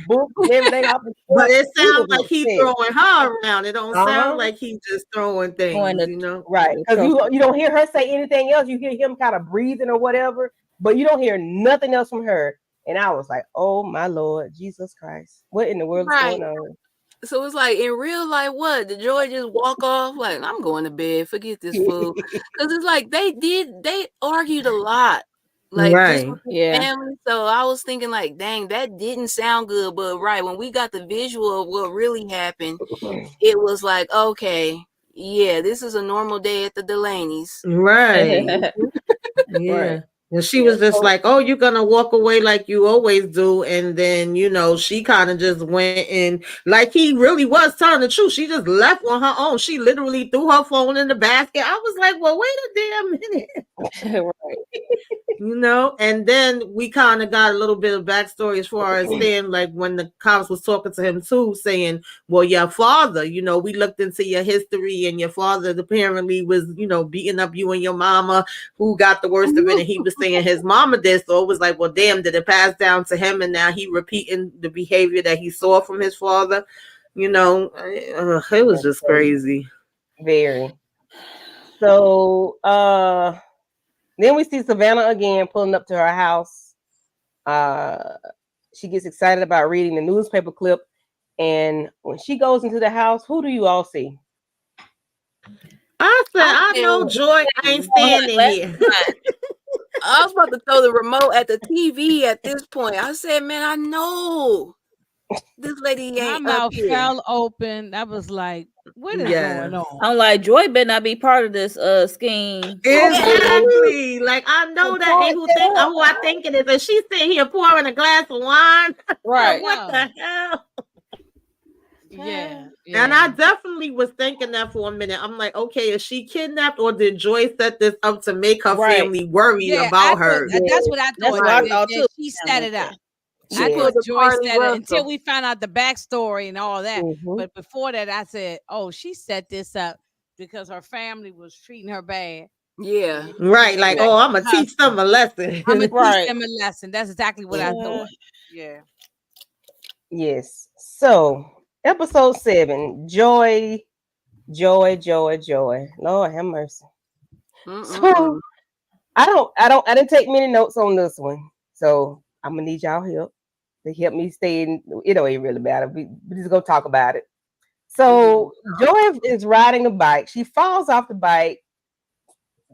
books, everything off the floor. But it sounds like he's throwing her around. It don't sound like he's just throwing things, you know? Right. Because you don't hear her say anything else. You hear him kind of breathing or whatever, but you don't hear nothing else from her. And I was like, oh my Lord, Jesus Christ. What in the world is going on? So it's like in real life, what? Did Joy just walk off? Like, I'm going to bed. Forget this fool. Because it's like they argued a lot. Like family. So I was thinking like, dang, that didn't sound good. But when we got the visual of what really happened, it was like, okay, yeah, this is a normal day at the Delaney's. Right. Yeah. And she was just like, oh, you're going to walk away like you always do. And then, you know, she kind of just went in like he really was telling the truth. She just left on her own. She literally threw her phone in the basket. I was like, well, wait a damn minute. You know, and then we kind of got a little bit of backstory as far as saying, like, when the cops was talking to him too, saying, well, your father, you know, we looked into your history and your father apparently was, you know, beating up you and your mama, who got the worst of it. And he was saying his mama did. So it was like, well, damn, did it pass down to him? And now he repeating the behavior that he saw from his father. You know, it was just crazy. Very. So then we see Savannah again pulling up to her house. She gets excited about reading the newspaper clip. And when she goes into the house, who do you all see? I said, I know Joy ain't standing here. I was about to throw the remote at the TV at this point. I said, man, I know this lady My ain't mouth up here. fell open. I was like, what is going on? I'm like, Joy better not be part of this scheme. Exactly. Like, I know that ain't who I think it is. And she's sitting here pouring a glass of wine. Right. What the hell? Yeah. And I definitely was thinking that for a minute. I'm like, okay, is she kidnapped or did Joy set this up to make her family worry about her? That's what I thought. That's what I thought too. She set it up. Yeah. I thought the Joy party said it Russell. until we found out the backstory and all that. Mhm. But before that, I said, oh, she set this up because her family was treating her bad. Yeah. Right. Like, oh, I'm going to teach them a lesson. I'm going to Right. teach them a lesson. That's exactly what I thought. Yeah. Yes. So episode 7, Joy. Lord have mercy. So I didn't take many notes on this one. So I'm gonna need y'all help to help me stay in. It don't even really matter. We just go talk about it. So Joy is riding a bike. She falls off the bike.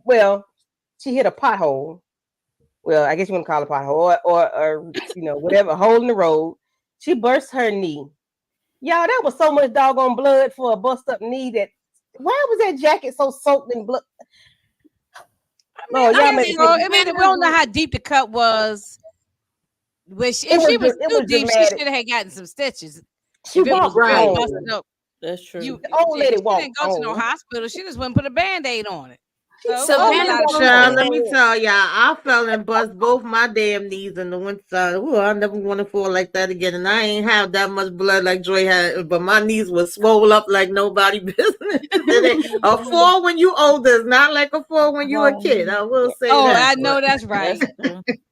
Well, she hit a pothole. Well, I guess you want to call it a pothole or you know, whatever, hole in the road. She bursts her knee. Y'all, that was so much doggone blood for a bust up knee. That why was that jacket so soaked in blood? I mean, we don't know how deep the cut was. If she was too deep, she should have gotten some stitches. She walked right. home. That's true. She didn't go to no hospital. She just went and put a Band-Aid on it. Child, let me tell y'all, I fell and bust both my damn knees in the winter. Ooh, I never want to fall like that again. And I ain't have that much blood like Joy had, but my knees were swole up like nobody business. A fall when you older is not like a fall when you a kid. I will say that. Oh, I know that's right.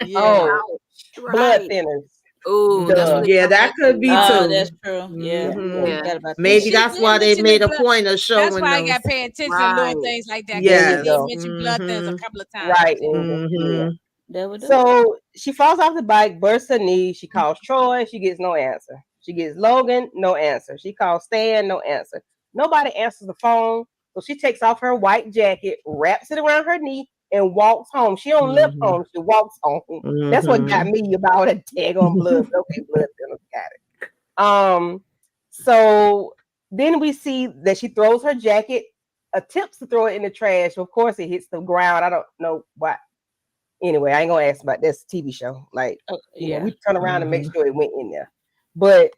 Yeah. Oh, blood thinners. Oh, that could be too. That's true. Yeah. Mm-hmm. Maybe that's why they made a point of showing. That's why I got to pay attention to little things like that. Yeah, they mentioned blood thinners a couple of times. Right. So she falls off the bike, bursts her knee. She calls Troy. She gets no answer. She gets Logan. No answer. She calls Stan. No answer. Nobody answers the phone. So she takes off her white jacket, wraps it around her knee, and walks home. She don't live home. She walks home. That's what got me about a tag on blood. Okay, blood thinners, got it. So then we see that she throws her jacket, attempts to throw it in the trash. Of course, it hits the ground. I don't know why. Anyway, I ain't gonna ask about this TV show. Like, you know, we turn around and make sure it went in there. But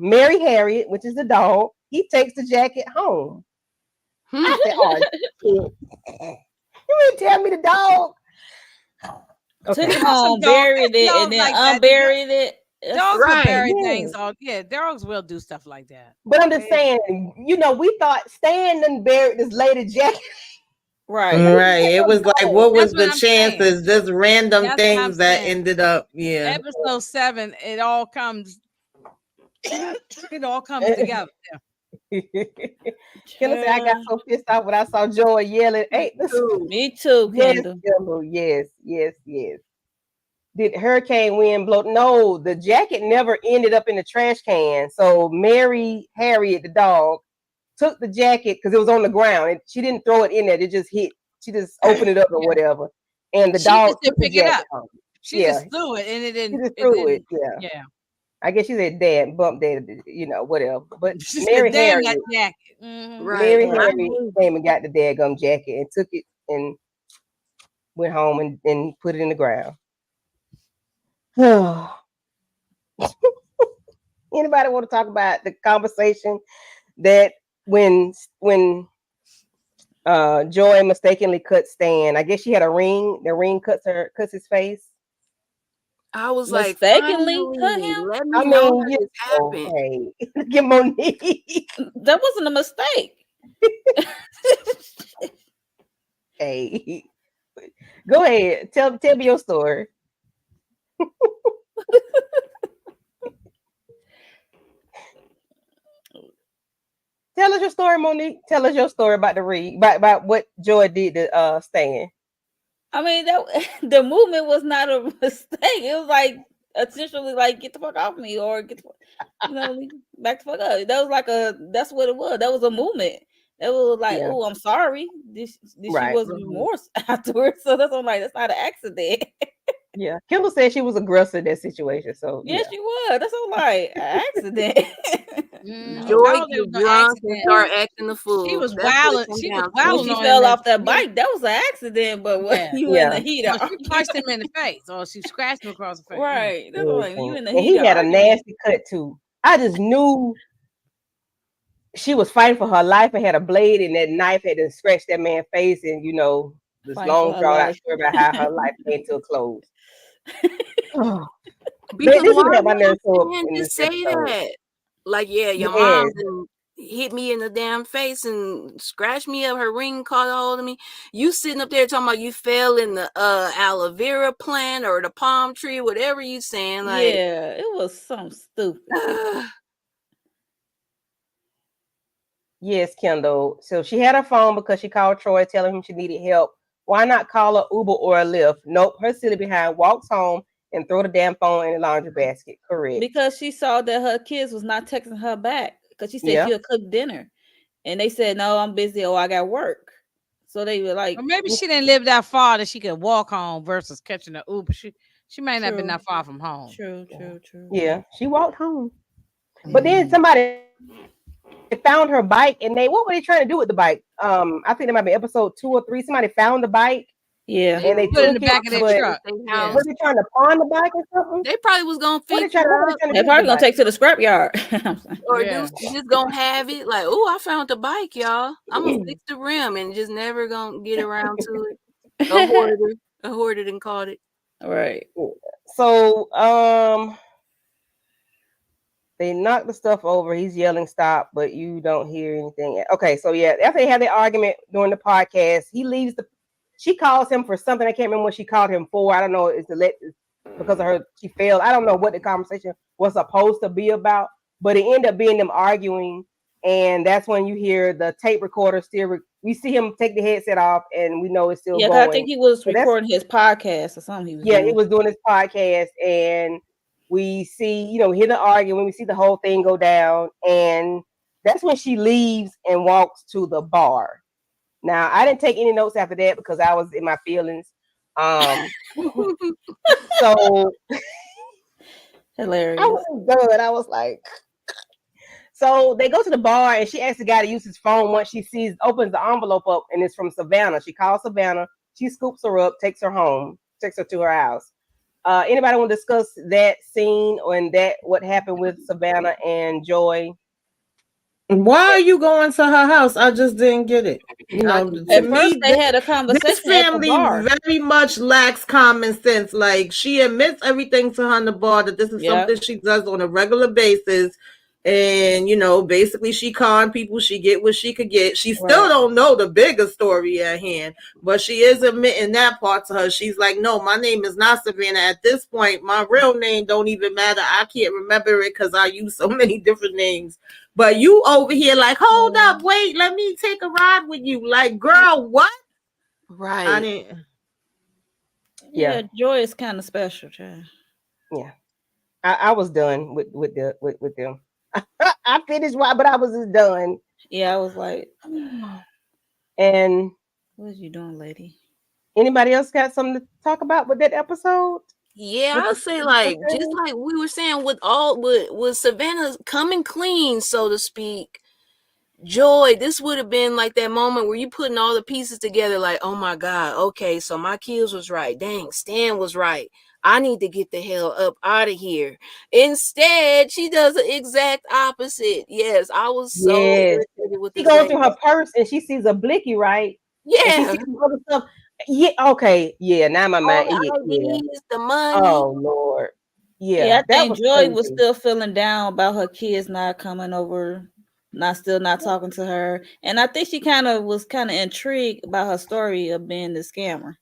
Mary Harriet, which is the dog, he takes the jacket home. I said, oh, you ain't tell me the dog. Took it home, buried it, and then unburied it. Dogs will bury things. Dogs will do stuff like that. But I'm just saying, you know, we thought Stan done buried this lady jacket. Right. It was like, what was the chances? Just random things that ended up. Yeah. Episode 7, it all comes together. Can I say I got so pissed off when I saw Joy yelling? Hey, me too. Yes. Did hurricane wind blow? No, the jacket never ended up in the trash can. So Mary Harriet, the dog, took the jacket because it was on the ground and she didn't throw it in there. It just hit. She just opened it up or whatever. And the dog just didn't pick it up. She just threw it and it didn't. She just threw it. Yeah. I guess she said dad, bump dad, you know, whatever. But Mary Harriet, jacket. Mary Harriet came and got the daggum jacket and took it and went home and put it in the ground. Anybody want to talk about the conversation that when Joy mistakenly cut Stan? I guess she had a ring. The ring cuts his face. I was mistakenly cut him. I mean, you happened. Hey, look at Monique. That wasn't a mistake. Hey, Go ahead. Tell me your story. Tell us your story, Monique. Tell us your story about the read, about what Joy did to Stan. I mean, that the movement was not a mistake. It was like essentially like get the fuck off me or get the, back the fuck up. That was like that's what it was. That was a movement. It was like, Yeah. oh, I'm sorry. This Right. she was remorse afterwards. So that's what I'm like, that's not an accident. Yeah. Kendall said she was aggressive in that situation. So Yeah, she was. That's what I'm like, an accident. Joy No, there was get no drunk and accident. start acting the fool. She was That's what it wilding. come She down was to. When wilding she on fell him. off that bike, that was an accident. But when Yeah. you in the Yeah. heat No, of she punched him in the face, or she scratched him across the face. right. That's what I'm like, you in the And heat he of had a argument. nasty cut too. I just knew she was fighting for her life and had a blade, and that knife had to scratch that man's face, and this Fighting for long her drawn out life. story about how her life came to a close. Oh, Because this why would have my would nerves so up a man in just this say episode. that? Like, yeah, your Yes. mom done hit me in the damn face and scratched me up. Her ring caught a hold of me. You sitting up there talking about you fell in the aloe vera plant or the palm tree, whatever you saying. Like, Yeah, it was something stupid. Yes, Kendall. So she had her phone because she called Troy telling him she needed help. Why not call an Uber or a Lyft? Nope. Her silly behind walks home and throw the damn phone in the laundry basket. Correct. Because she saw that her kids was not texting her back because she said Yeah. she'll cook dinner. And they said, no, I'm busy or I got work. So they were like, Or maybe she didn't live that far that she could walk home versus catching an Uber. She might not have been True. that far from home. True. Yeah, she walked home. But then somebody found her bike, and what were they trying to do with the bike? I think it might be episode 2 or 3. Somebody found the bike, Yeah. and they Put it in took the back it. of But their truck. Yeah. were they trying to pawn the bike or something? they probably was gonna What fix they it trying, what were up they trying to They do probably with gonna the take to the scrapyard. or Yeah. just gonna have it. Like, oh, I found the bike, y'all. I'm gonna fix the rim and just never gonna get around to it. A hoarder didn't call it. Right. So they knock the stuff over. He's yelling stop, but you don't hear anything. Okay, so yeah, after they have the argument during the podcast, he leaves she calls him for something. I can't remember what she called him for. I don't know. It's because of her, she failed. I don't know what the conversation was supposed to be about, but it ended up being them arguing. And that's when you hear the tape recorder still. We see him take the headset off, and we know it's still Yeah, 'cause going. I think he was recording his podcast or something. He was doing. He was doing his podcast, and we see, hear the argument. We see the whole thing go down, and that's when she leaves and walks to the bar. Now, I didn't take any notes after that because I was in my feelings. So hilarious. I was done. I was like, so they go to the bar, and she asks the guy to use his phone once she opens the envelope up, and it's from Savannah. She calls Savannah. She scoops her up, takes her home, takes her to her house. Anybody want to discuss that scene what happened with Savannah and Joy? Why are you going to her house? I just didn't get it. At first they had a conversation. This family very much lacks common sense. Like, she admits everything to her on the bar that this is something she does on a regular basis. And, basically she conned people. She get what she could get. She still don't know the bigger story at hand, but she is admitting that part to her. She's like, no, my name is not Savannah. At this point, my real name don't even matter. I can't remember it because I use so many different names. But you over here like, hold up, wait, let me take a ride with you. Like, girl, what? Right. I didn't. Yeah, Joy is kind of special, child. Yeah. I was done with them. I finished but I was just done. Yeah, I was like, and what is you doing, lady? Anybody else got something to talk about with that episode? Yeah, I'll say just like we were saying with Savannah coming clean, so to speak. Joy, this would have been like that moment where you putting all the pieces together, like, oh my God, okay, so my kids was right. Dang, Stan was right. I need to get the hell up out of here. Instead, she does the exact opposite. Yes, I was so irritated with she this. Goes through her purse and she sees a blicky, right? Yeah. And she sees other stuff. Yeah, okay. Yeah, now my mind. The money. Oh Lord. Yeah, I think Joy was still feeling down about her kids not coming over, not talking to her. And I think she was kind of intrigued about her story of being the scammer.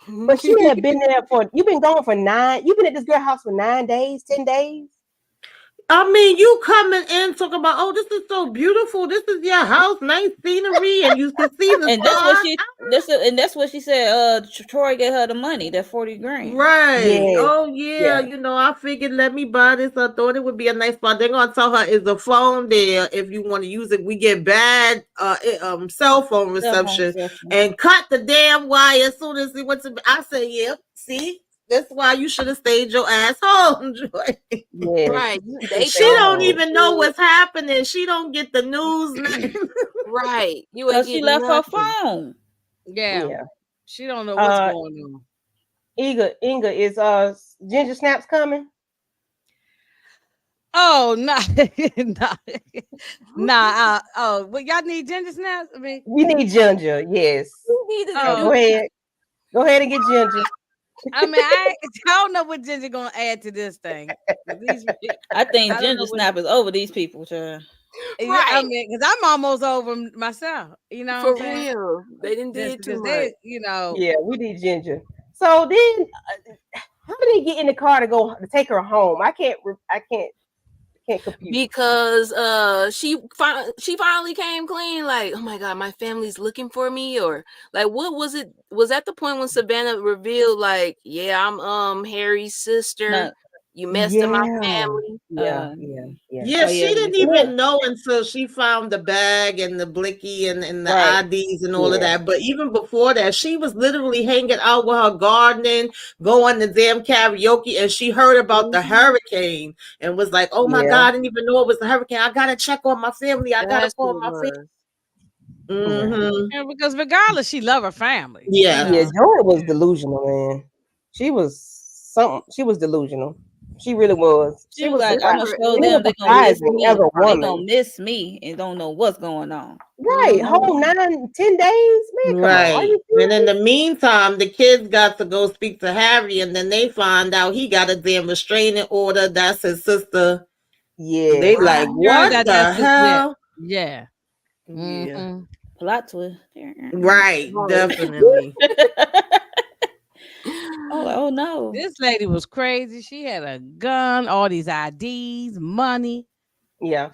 But she had been there for. You've been gone for 9. You've been at this girl house for 9 days, 10 days. I mean, you coming in talking about, oh, this is so beautiful. This is your house, nice scenery, and you can see the And that's what stars. that's what she said. Troy gave her the money, that 40 grand. Right. Yes. Oh, yeah. You know, I figured, let me buy this. I thought it would be a nice spot. They're going to tell her, is the phone there if you want to use it? We get bad cell phone reception. And cut the damn wire as soon as he went to. I said, yep, see? That's why you should have stayed your ass home, Joy. Yes. Right. She don't even know what's happening. She don't get the news. Right. You Because ain't she getting left her nothing. phone. Yeah. She don't know what's going on. Inga, is Ginger Snaps coming? Oh no, nah. Oh, but y'all need ginger snaps. I mean, We need Ginger. Yes. Oh. Go ahead and get Ginger. I mean, I don't know what ginger gonna add to this thing. I think I don't know Ginger what- Snap is over these people, child. Yeah, Right. I mean, because I'm almost over myself. You know, For what I'm saying? real. They didn't Just did too because much. they, you know, Yeah, we need Ginger. So then, how did he get in the car to take her home? I can't compute. Because she finally came clean, like, oh my god, my family's looking for me, or like, what was it? Was that the point when Savannah revealed, like, yeah, I'm Harry's sister. No. You messed in my Yeah. family. Yeah. Yeah, Oh, she yeah. didn't even know until she found the bag and the blicky and the Right. IDs and all of Yeah. that. But even before that, she was literally hanging out with her gardening, going to damn karaoke, and she heard about the hurricane and was like, oh my Yeah. God, I didn't even know it was a hurricane. I gotta check on my family. I gotta That's call what my it family. was. and because regardless, she love her family. Yeah. you know. Yeah, Joy was delusional, man. She was something. She was delusional. She really was. She was like, I'm gonna show it them was they're gonna miss surprising me. as a They woman. gonna miss me and don't know what's going on. Right. Whole 9, 10 days, man. Come on. Are Right. you And in serious? the meantime, the kids got to go speak to Harry, and then they find out he got a damn restraining order. That's his sister. Yeah. They like, Turns what out the that's his hell? Yeah. Yeah. Mhm. Plot twist. Right, Oh, definitely. Oh no. This lady was crazy. She had a gun, all these IDs, money. Yeah.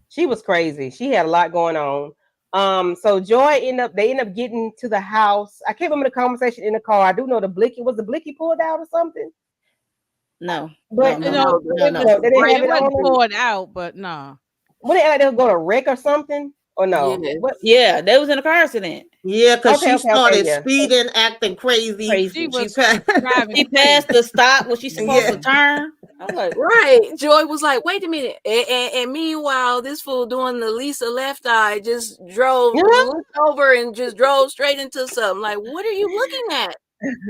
She was crazy. She had a lot going on. So Joy ended up getting to the house. I can't remember the conversation in the car. I do know the blicky pulled out or something. No. But No. they didn't have It it wasn't on them. poured out, but no. What they like they go to wreck or something? Or no? Yes. What? Yeah, they was in a car accident. Yeah, because Okay, she okay, started yeah. speeding, acting crazy. Crazy. She was passed- driving. She passed the stop when she's supposed Yeah. to turn. I'm like, Right. Joy was like, wait a minute. And meanwhile, this fool doing the Lisa left eye just drove looked over and just drove straight into something. Like, what are you looking at?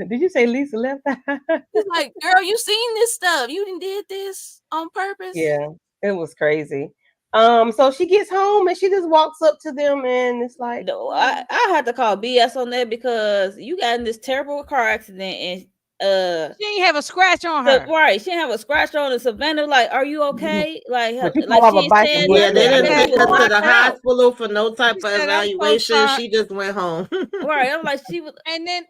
Did you say Lisa left? He's like, girl, you seen this stuff. You done did this on purpose. Yeah, it was crazy. So she gets home and she just walks up to them and it's like, no, I had to call BS on that because you got in this terrible car accident and She ain't have a scratch on her. right, she didn't have a scratch on, and Savannah like, are you okay? Like, But you like fall off a she bike said, and Yeah, they didn't nothing. take She was her to the knocked out. hospital for no type She of said, "I'm so evaluation. sorry." She just went home. Right, I'm like, she was. And then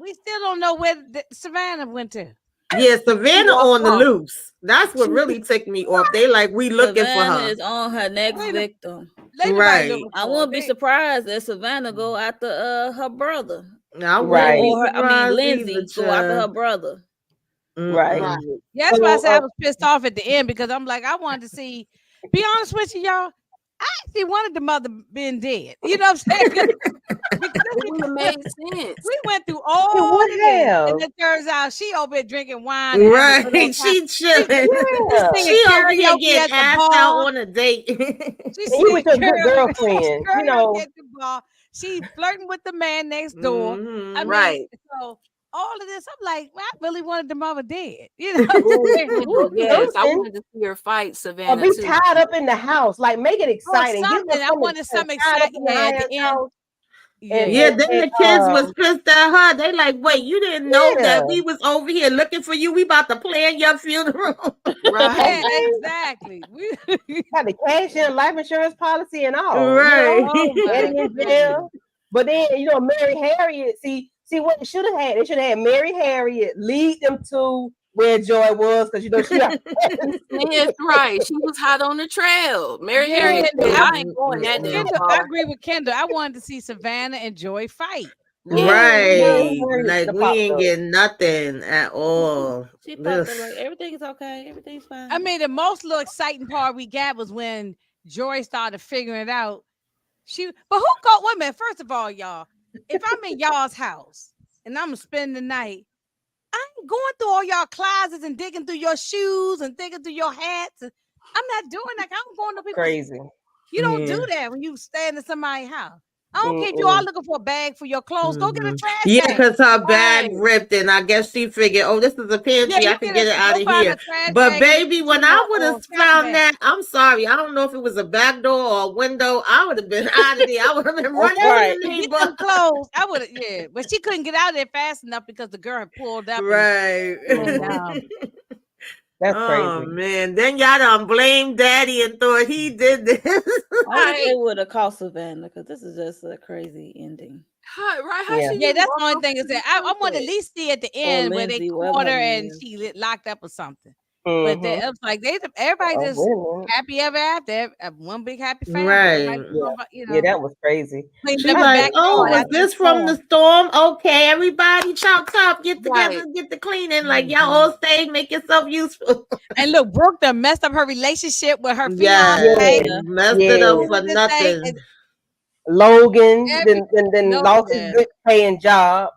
we still don't know where Savannah went to. Yeah, Savannah on the off. loose. That's what really ticked me off. They like, we looking Savannah for her. is on her next Wait a- victim. Ain't nobody Right. looking I for wouldn't her. be surprised if Savannah go after her brother. I wouldn't Right. be Or her, I mean, surprised Lindsay either, go after her child. brother. right. Right. Yeah, that's why I So, said I was pissed off at the end because I'm like, I wanted to see. Be honest with you, y'all. I actually wanted the mother been dead. You know what I'm saying? Because It would have made sense. we went through all would of this, have. and it turns out she over here drinking wine. And having a Right. good old time. She chilling. Yeah. Singing She over here karaoke getting at the asked bar. out on a date. She And you singing was a good karaoke girlfriend, you know. at the bar. She flirting with the man next door. Mhm. I mean, Right. so all of this, I'm like, I really wanted the mother dead. You know what I'm saying? Yes, I something. wanted to see her fight Or Savannah be too. tied up in the house. Like make it exciting. Give something. us I wanted some tied up in excitement at the Haya's end. house. Yeah. Yeah, then the kids was um, pissed at her. They like, wait, you didn't know Yeah. that we was over here looking for you. We about to plan your funeral. Right. Yeah, exactly. Got the cash in life insurance policy and all. Right. You know? Oh, my Eddie in jail. But then, Mary Harriet, see, See what they should have had? They should have had Mary Harriet lead them to where Joy was, because you know she got Yes, right. She was hot on the trail. Mary Yeah, Harriet and said, I- I ain't going that damn Kendall, I far. agree with Kendall. I wanted to see Savannah and Joy fight. Yeah. Right. Yeah. Like we ain't getting nothing at all. She popped up This- like everything's okay, everything's fine. I mean, the most little exciting part we got was when Joy started figuring it out. But who got? Wait a minute. First of all, y'all, if I'm in y'all's house and I'm spending the night, I ain't going through all y'all closets and digging through your shoes and digging through your hats. I'm not doing that. I'm going to people. crazy. You don't Yeah. do that when you stand in somebody's house. I don't care if you are looking for a bag for your clothes. Go get a trash Yeah, bag. because her bag Right. ripped, and I guess she figured, oh, this is a pantry. you I can get it out go of find here. a trash But bag baby, and when put I it would on have trash found bag. that, I'm sorry, I don't know if it was a back door or a window. I would have been out of there. I would have been running right. to To the get them neighbor. clothes, I would have, yeah. But she couldn't get out of there fast enough because the girl had pulled up. Right. And, and, That's Oh crazy. man, then y'all done blamed daddy and thought he did this. I wish they would have called Savannah because this is just a crazy ending. Right? How Yeah. she yeah, just that's walk the only off thing is the that I want to at sunset? least see at the end where they Lindsay, whatever caught her her and name is. she locked up or something. Mhm. But it was like everybody Oh, just wait a minute. happy ever after, one big happy family. Right. Everybody, you know, Yeah, that was crazy. cleaned She up the like, backyard oh, was after the this from the storm. storm? Okay, everybody, chop, get together, Right. get the cleaning. Like y'all all stay, make yourself useful. And look, Brooke done messed up her relationship with her Yeah, fiance. Yeah. messed it up Yeah. for Who was this thing? nothing. Logan Every- then lost his Logan. good paying job,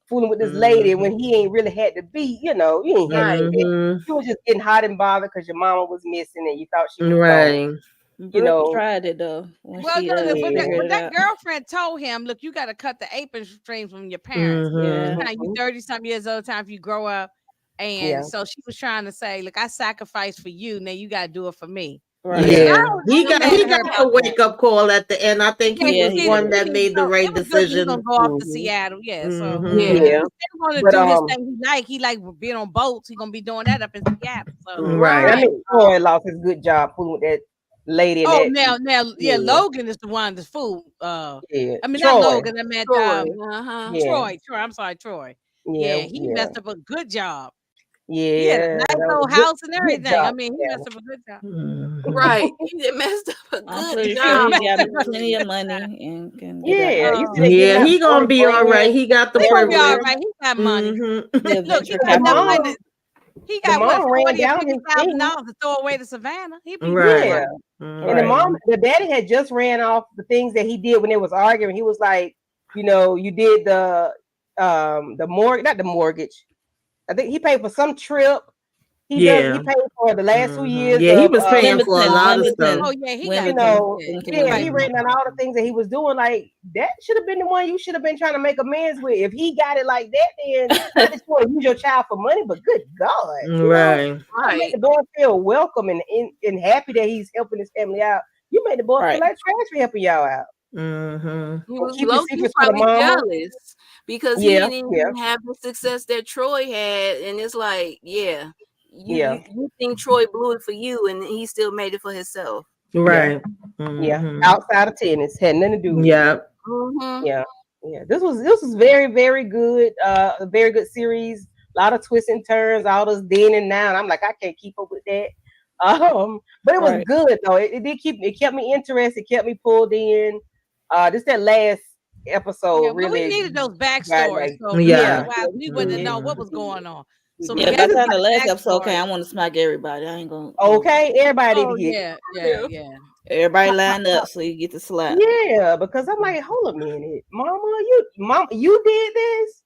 fooling with this lady Mhm. when he ain't really had to be. You know, you ain't had to be. Mhm. You was just getting hot and bothered because your mama was missing and you thought she was gone. Right. Brooke know. tried it though. When Well, she no, Yeah. but figured it that out. girlfriend told him, "Look, you got to cut the apron strings from your parents. Mhm. Now you 30-something years old. Time if you grow up." And Yeah. so she was trying to say, "Look, I sacrificed for you. Now you got to do it for me." Right. Yeah, I was he so got mad he at her got about a wake up call at the end. I think he Yeah, was he one did. that made the right It was good that he decision. gonna go off to Mhm. Seattle. Yeah, so Mhm. Yeah. he still want to But, do his thing. He like being on boats. He gonna be doing that up in Seattle. So Right. I mean, Troy lost his good job fooling with that lady. And oh, that, yeah, Logan is the one that's fool. yeah. I mean Troy. not Logan. I meant Troy. Yeah. Troy. I'm sorry, Troy. Yeah, he messed up a good job. He had a Yeah, nice that was old a good- house and good everything. I job, mean, he yeah. messed up a good job. Mhm. Right. He did messed up a I'm good pretty job. sure he Messed got up a plenty good of money job. and can Yeah, get out. you see they Yeah, getting he out gonna be all boyfriend. right. He got the He gonna be all privilege. right. He got money. Mhm. The Look, he venture got enough mom- money. He got the what mom ran $40,000 or down his $50,000 to throw away to Savannah. He be Right. Yeah. Mhm. And the daddy had just ran off the things that he did when they was arguing. He was like, you know, you did the mortgage, not the mortgage. I think he paid for some trip. He Yeah. paid for the last 2 years. Yeah, he of, was paying for a Wimbledon, lot of Wimbledon. stuff. Oh yeah, he Women, you got know, Wimbledon. yeah, he ran down all the things that he was doing. Like that should have been the one you should have been trying to make amends with. If he got it like that, then I just want to use your child for money. But good God, you know, Right. I make the boy feel welcome and happy that he's helping his family out. You made the boy Right. feel like trash for helping y'all out. Mhm. He was Keep your low key secrets for the probably mama. jealous because Yeah, he didn't yeah. even have the success that Troy had. And it's like, yeah, Yeah. you think Troy blew it for you and he still made it for himself. Right. Yeah, Mhm. outside of tennis, had nothing to do with it. Yeah. Mhm. Yeah, yeah. This was very, very good. A very good series. A lot of twists and turns, all this then and now. And I'm like, I can't keep up with that. But it was Right. good though. It kept me interested, kept me pulled in. This that last episode Yeah, but really we needed those backstories. like- So Yeah. we wouldn't Mhm. know what was going on. So Yeah, we by the got time the last backstory. episode came, I want to smack everybody. I ain't gonna. Okay, everybody Oh hit. yeah. Everybody lined up so you get the slap. Yeah, because I'm like, hold a minute, mama, you did this?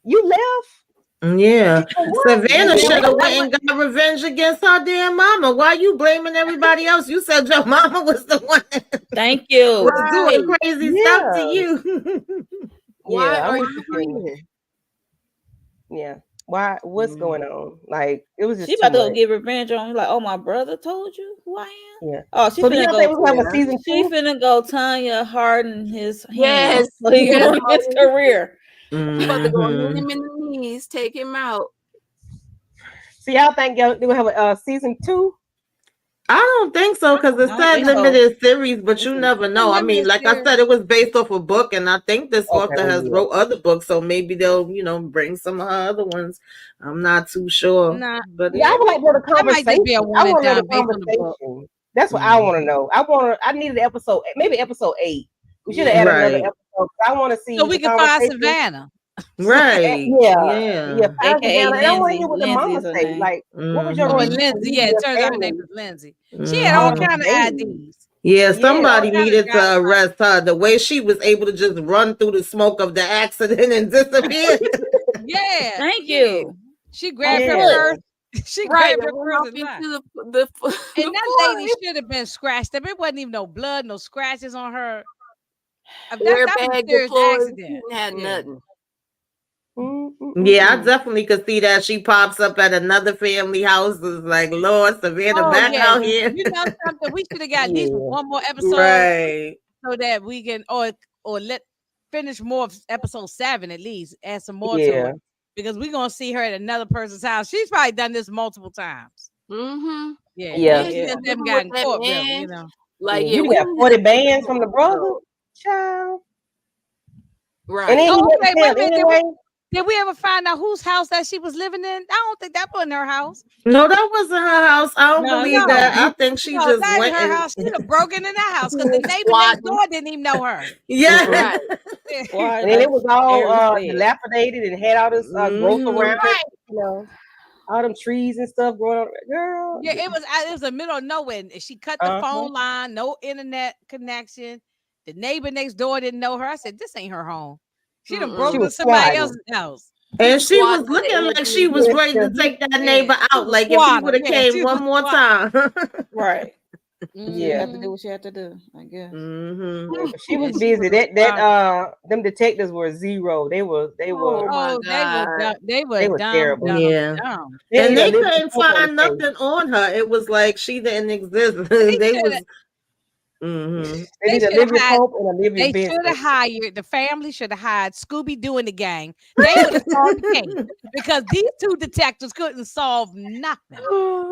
You left? Yeah. What? Savannah Yeah. should have went and got revenge against her damn mama. Why you blaming everybody else? You said your mama was the one that Thank you. was doing crazy stuff to Yeah. you. Why Yeah, are I'm you bleeding? Yeah. Why? What's going on? Like it was just She too about to go much. get revenge on you. Like, oh, my brother told you who I am. Yeah. Oh, she So do finna y'all go. think we're gonna have a season She 2? finna go Tanya harden his hands Yes, so he yes, can ruin his Tanya. career. She about to go hit Mhm. him in the knees, take him out. So y'all think y'all gonna have a season 2? I don't think so because it I don't said think so. limited series, but you never know. I mean, limited like I series. said, it was based off a book, and I think this author Okay, has yeah. wrote other books, so maybe they'll, bring some of her other ones. I'm not too sure. Nah. But Yeah, I would like to know the That might just be a conversation. I one and want to know the done based on the book. conversation. That's what I want to know. I needed episode, maybe episode 8. We should have added another Right. episode. I want to see So we the can find conversation. Savannah. Right. Yeah, Yeah. find AKA Savannah. And I want to hear what the Lindsay. mama Lindsay's her say. name. Like, what was your Oh, Mhm. and reason for Lindsay. leaving Yeah, it your turns out her family? name was Lindsay. She had all kind of IDs. Yeah, Yeah, somebody all kind of needed to driver's arrest her. The way she was able to just run through the smoke of the accident and disappear. Yeah. Thank yeah. you. She grabbed Yeah. her purse. She Right, grabbed her and went purse off and left. into the And that forest. lady should have been scratched up. It wasn't even no blood, no scratches on her. That was a Airbag serious deployed. accident. Didn't have Yeah. nothing. Yeah, I definitely could see that. She pops up at another family house. It's like, Lord, Savannah Oh, back yeah. out here. You know something? We should have got at least Yeah. one more episode Right. so that we can or let finish more of episode 7 at least. Add some more to Yeah. it. Because we're gonna see her at another person's house. She's probably done this multiple times. Mm-hmm. Yeah. Yeah. She Yeah. just haven't With gotten that caught, really, man. you know. Like, Yeah, yeah, you we got need 40 to- bands from the brother, child. Right. And then Oh, you okay, never wait a tell minute. anyway. Did we ever find out whose house that she was living in? I don't think that wasn't her house. No, that wasn't her house. I don't No, believe no. that. I think she No, just that went ain't her and house. She'd have broken in that house because the neighbor Squatting. next door didn't even know her. yeah. Right. Why? And then it was all Aaron said. dilapidated and had all this growth Mhm. around it. You know, all them trees and stuff growing on. Girl. Yeah, it was the middle of nowhere. And she cut the Uh-huh. phone line, no internet connection. The neighbor next door didn't know her. I said, "This ain't her home." She done Mm-mm. broke She into was somebody squatting. else's house. And she was Squatting looking on the like she was ready to take that neighbor She out. was Like if he squatting. would have Yeah, she came was one more squatting. time. Right. Yeah. Have to do what you have to do, I guess. hmm Yeah, but she was Yeah, she busy. was Them detectives were zero. They were Oh, my Oh, God. they They were were dumb, terrible. dumb, Yeah. dumb. And need they to live couldn't with hope on find the face. nothing on her. It was like she didn't exist. They They shoulda- was Mhm. They need They to shoulda live with had- hope and Olivia They should Benson. have hired the family. Should have hired Scooby Doo and the gang. They would have solved the case because these two detectives couldn't solve nothing.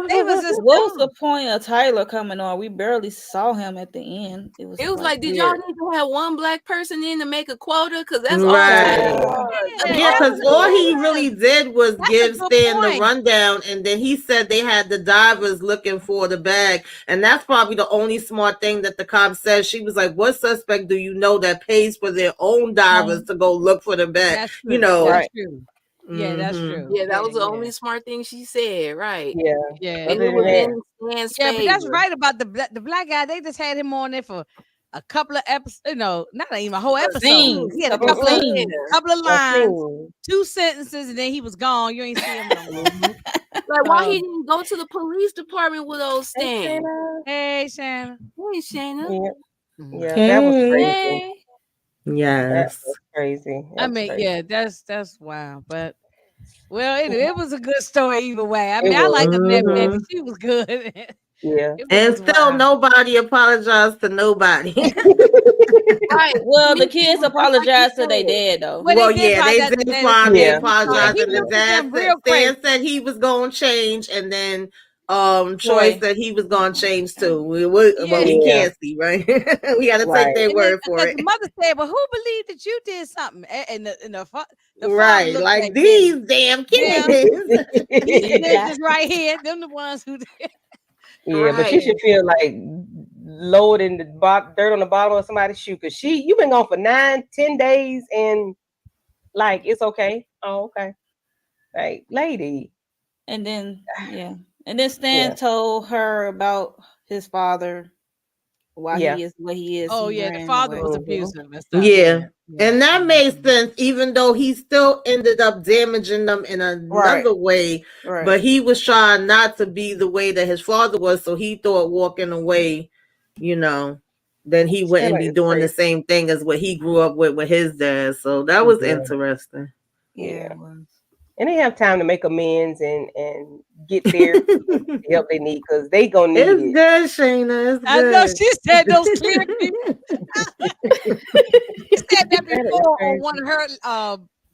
They was just What was dumb. the point of Tyler coming on? We barely saw him at the end. It was Like, did y'all weird. need to have one black person in to make a quota? Because that's Right. all. Yeah, because all he really did was That's a give good Stan the point. rundown, and then he said they had the divers looking for the bag, and that's probably the only smart thing that the cop said. She was like, "What suspect do you know that pays for their own divers to go look for the bag?" That's true. You know, That's true. Yeah, that's Mhm. true. Yeah, that was the only smart thing she said, right? Yeah. Yeah, And Other it than was that- in Stan's yeah, but that's favor. right about the black guy. They just had him on there for a couple of episodes. You know, not even a whole episode. Scenes, He had a couple of couple of scenes. couple of I lines, seen. 2 sentences, and then he was gone. You ain't see him no more. Like, why he didn't go to the police department with old Hey, Stan? Shanna. Hey, Shannon. Hey, Shanna. Yeah, yeah, that was crazy. That Yes. was crazy. I That was mean, crazy. yeah, that's wild. But well, it was a good story either way. I It mean, I was. like the Mhm. baby. She was good. Yeah. It was And just still, wild. nobody apologized to nobody. Right. Well, the Me kids too, apologized to like they you dad though. Well, Well, they did yeah, find they out did that find Yeah. they apologized, he and the looked at dad them said, real Stan crazy. said he was going to change, and then Troy Troy. said he was going to change too. Well, Yeah. we Yeah. can't see, right? We got to Right. take their And then, word for because it, the mother said, "Well, who believed that you did something?" And the father right? looked Like at these them. damn Yeah. kids. These Yeah. bitches right here, them the ones who did. Yeah, but she Right. should feel like loading the dirt on the bottom of somebody's shoe because you've been gone for 9-10 days and like it's okay. Oh, okay. Like, lady. And then and then Stan Yeah. told her about his father, why Yeah. he is what he is. Oh He yeah, the ran father away. was Mhm. abusive and stuff. Yeah. And that Yeah. made sense, even though he still ended up damaging them in another way. Right. But he was trying not to be the way that his father was, so he thought walking away, then he wouldn't be it's doing the crazy. same thing as what he grew up with his dad. So that was Yeah. interesting. Yeah. it was. And they have time to make amends and get therapy, the help they need because they gonna need It's it. good, Shayna. It's I know good. she said those clear people. She said that That is before on crazy. one of her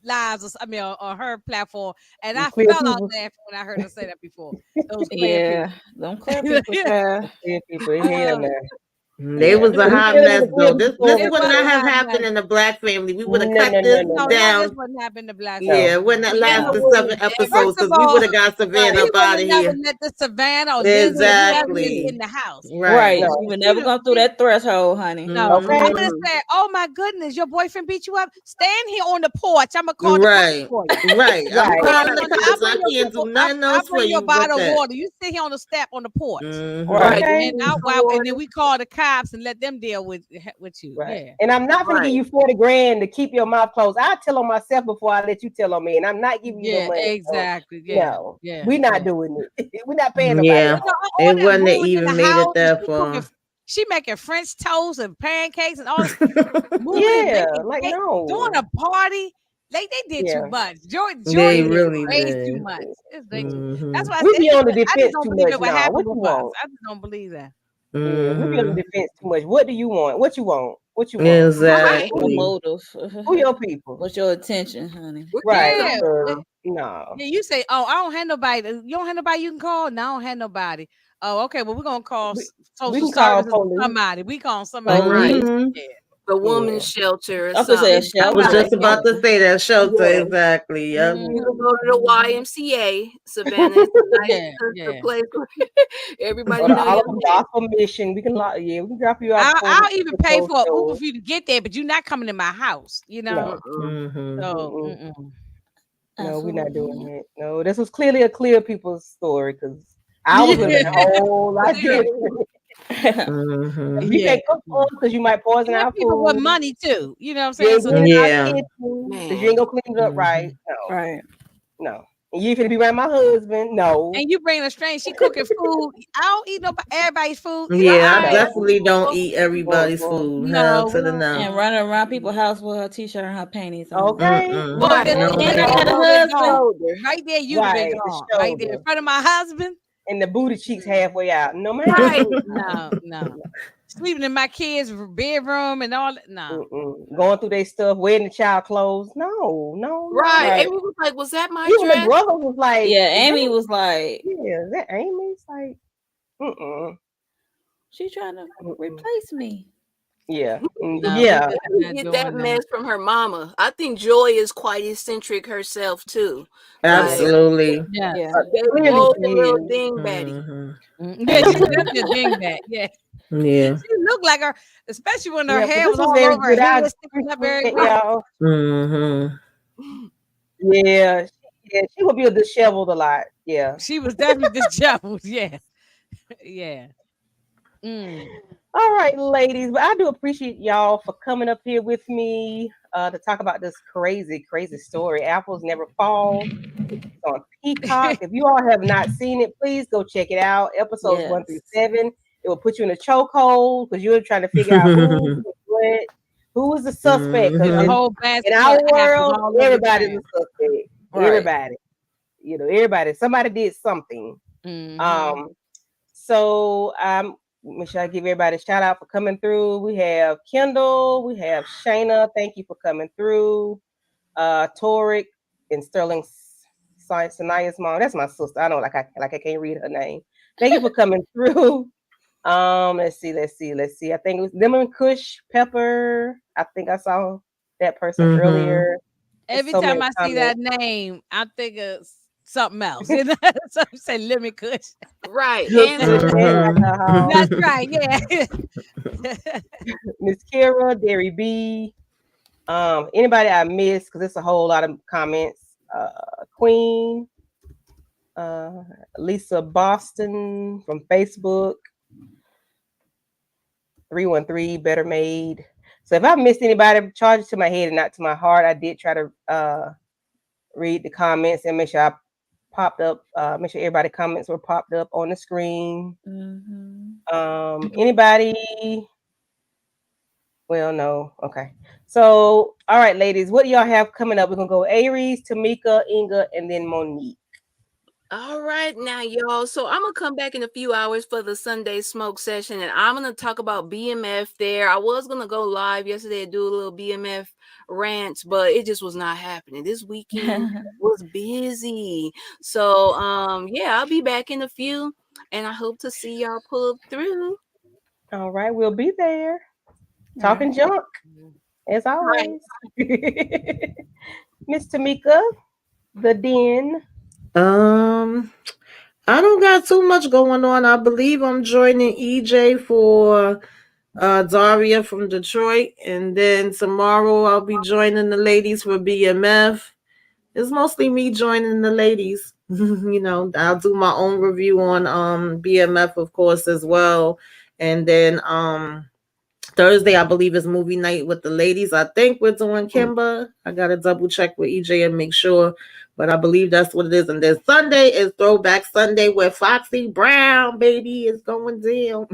lives, or, I mean, on her platform, and Them I clear fell out people. laughing when I heard her say that before. Those clear Yeah, them clear people. people. Child. Clear people. Hell Uh, no. They Yeah. was a We hot still mess need a though. clear This story. it would was not a have hot happened mess. in the Black family. We would have No, cut no, no, this no, No, no. that this down. wouldn't happen in the Black Yeah, No. family. it wouldn't have Yeah. lasted No. 7 episodes First of because we would all, have got Savannah Right. we up would out have of never here. let the Savannah or Lindsay or whoever get Exactly. in the house. Right. Right. No. You would never gone through that threshold, honey. No, Okay. I would have Mhm. said, "Oh my goodness, your boyfriend beat you up. Stand here on the porch. I'm gonna call the cops Right. for you. Right. I'm Right. calling I'll the cops. I can't do nothing else for bring you a you but bottle of that. water. You sit here on the step on the porch, Right. Okay. and then we call the cops and let them deal with you. Right. Yeah, And I'm not gonna give Right. you 40 grand to keep your mouth closed. I tell on myself before I let you tell on me, and I'm not giving you no yeah, money. So, exactly. Yeah, no, yeah. we're not yeah. doing it. We're not paying nobody Yeah. off. All It that wouldn't have moving in the even made it house, and that she far. cooking, she making French toast and pancakes and all this, moving and Yeah, making like cake, no. doing a party. Like they did Yeah. too much. Joy They did really way too did. much. It's way too. Mhm. That's why I We said be on the I just defense don't too believe much it would now. happen What you with us. want? I just don't believe that. Yeah, we be on the Mhm. defense too much. What do you want? What you want? What you want? Right. Exactly. What motive? Who your people? What's your attention, honey? Right. Yeah. No. Yeah, you say, "Oh, I don't have nobody. You don't have nobody you can call." No, I don't have nobody. Oh, okay. Well, we're gonna call We social can call services or police. somebody. We call somebody. Right. Mhm. Yeah. The woman's Yeah. shelter or I could say a something. I was shelter. just about to say that shelter. Yeah. Exactly. Yep. Mhm. You can go to the YMCA, Savannah. It's a nice Yeah, the yeah. place where everybody Or the know your Olive name. Gospel Mission. We can yeah, we can drop you off. I'll even pay for an Uber Uber. for you to get there, but you're not coming to my house. You know. No. Mhm. So Mm-mm. No, we're not Absolutely. doing it. No, this was clearly a clear people's story because I was living a whole lot Yeah. different. Mhm. You Yeah. can't cook for us because you might poison And our people with food. money too. You know what I'm You saying? ain't So doing our Yeah. kitchen because Man. you ain't gonna clean it up right. No, Right. no. And you finna be around my husband. No. and you bring a strange, she cooking food. I don't eat everybody's food. Yeah, I Right. definitely don't eat everybody's Mm-mm. food. Hell No, to we the don't. no. And running around people's house with her t-shirt and her panties on. Okay. Mm-mm. Well, Right. then, No, And then I ma'am. got a you'd have been husband. gone. Right there, you'd have been Right, the gone. Right there in shoulder. front of my husband. And the booty cheeks halfway out. No, man. Right. No. Sleeping in my kids' bedroom and all that. No. Mm-mm. Going through their stuff, wearing the child clothes. No. Right. Right. Amy was like, was that my Even the dress? brother was like, Yeah, "Is Amy that- was like, yeah, is that Amy?" It's like, mm-mm. she trying to Mm-mm. replace me. Yeah. No, Yeah. we Who not get doing that mess from her mama? I think Joy is quite eccentric herself too. Absolutely. Yeah. Yeah. They Clearly both she a little is. dingbatty. Mhm. Yeah, she's definitely a dingbat. Yeah. Yeah. She looked like her, especially when her Yeah, but hair this was was all very over her good. I head, sticking up very appreciate good. y'all. Mhm. Yeah, she would be disheveled a lot. Yeah. She was definitely disheveled. Yeah. Yeah. All right, ladies. But I do appreciate y'all for coming up here with me to talk about this crazy, crazy story. Apples Never Fall. It's on Peacock. If you all have not seen it, please go check it out. Episodes 1 through 7. It will put you in a chokehold because you're trying to figure out who is the suspect. 'Cause The Mhm. whole in basket our of apples world, all over everybody's town. a suspect. Right. Everybody. Everybody. Somebody did something. Mhm. So make sure I give everybody a shout out for coming through. We have Kendall, we have Shayna. Thank you for coming through. Toric and Sterling Sanaya's mom. That's my sister. I know, like I can't read her name. Thank you for coming through. Let's see. I think it was Lemon Kush Pepper. I think I saw that person Mhm. earlier. Every so time many I see that name, I think of something else. You know, so you say lemon kush. Right. Good Hands food on and alcohol. That's right. Yeah. Miss Kira, Derry B. Anybody I missed, because it's a whole lot of comments. Queen, Lisa Boston from Facebook, 313 Better Made. So if I missed anybody, charge it to my head and not to my heart. I did try to read the comments and make sure I popped up, make sure everybody's comments were popped up on the screen. Anybody? Well, no. Okay. So, all right, ladies, what do y'all have coming up? We're gonna go Aries, Tamika, Inga, and then Monique. All right, now, y'all. So I'm gonna come back in a few hours for the Sunday smoke session, and I'm gonna talk about BMF there. I was gonna go live yesterday and do a little BMF rant, but it just was not happening. This weekend was busy. So yeah, I'll be back in a few, and I hope to see y'all pull through. All right, we'll be there. Talking junk, as always. Miss Tamika, the Den. I don't got too much going on. I believe I'm joining EJ for Daria from Detroit, and then tomorrow I'll be joining the ladies for BMF. It's mostly me joining the ladies. You know, I'll do my own review on BMF, of course, as well. And then Thursday, I believe, is movie night with the ladies. I think we're doing Kimba. I gotta double check with EJ and make sure, but I believe that's what it is. And then Sunday is Throwback Sunday with Foxy Brown, baby, is going down.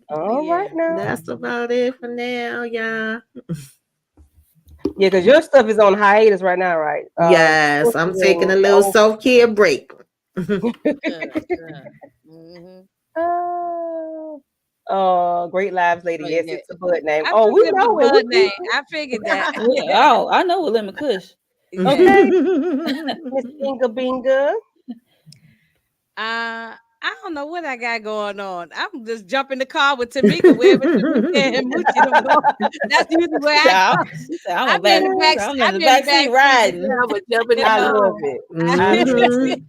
All right now. That's about it for now, yeah. Yeah, because your stuff is on hiatus right now, right? Yes, I'm taking a little self-care break. Great Lives Lady. Oh, yes, yeah. it's a Bud name. I Oh, we figured know the it. Bud We- name. I figured that. Yeah, oh, I know Lemon Kush. Okay. Miss Inga Binga. I don't know what I got going on. I'm just jumping the car with Tamika wherever Tamika and Moochie don't go. That's usually where I go. I'm in the backseat riding. Yeah, but jumping I in love it. I love it.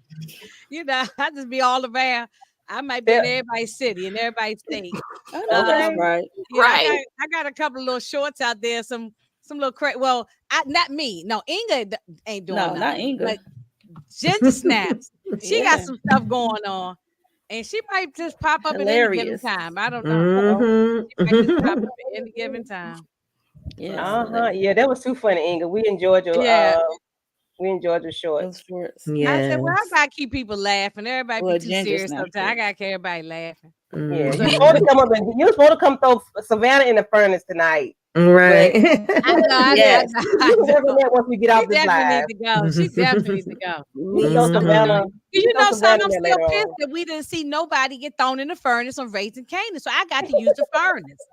You know, I just be all around. I might be in everybody's city and everybody's state. I know that's right. Yeah, Right. I got a couple of little shorts out there. Some little well, not me. No, Inga ain't doing No, nothing, not Inga. But Ginger Snaps. She Yeah. got some stuff going on. And she might just pop up at any given time. I don't know. She might just pop up at any given time. Yeah. Yeah, that was too funny, Inga. We enjoyed your we enjoyed your shorts. Yeah. I said, well, I gotta keep people laughing. Everybody Well, be too Ginger serious Snaps, sometimes. I gotta keep everybody laughing. Yeah, you're supposed to come up and you're supposed to come throw Savannah in the furnace tonight. Right. I know. Yes. You never know once we get off this live. Need to go. She definitely need to go. Savannah. You know something? I'm Savannah still later pissed on. that we didn't see nobody get thrown in the furnace on Raising Canaan. So I got to use the furnace.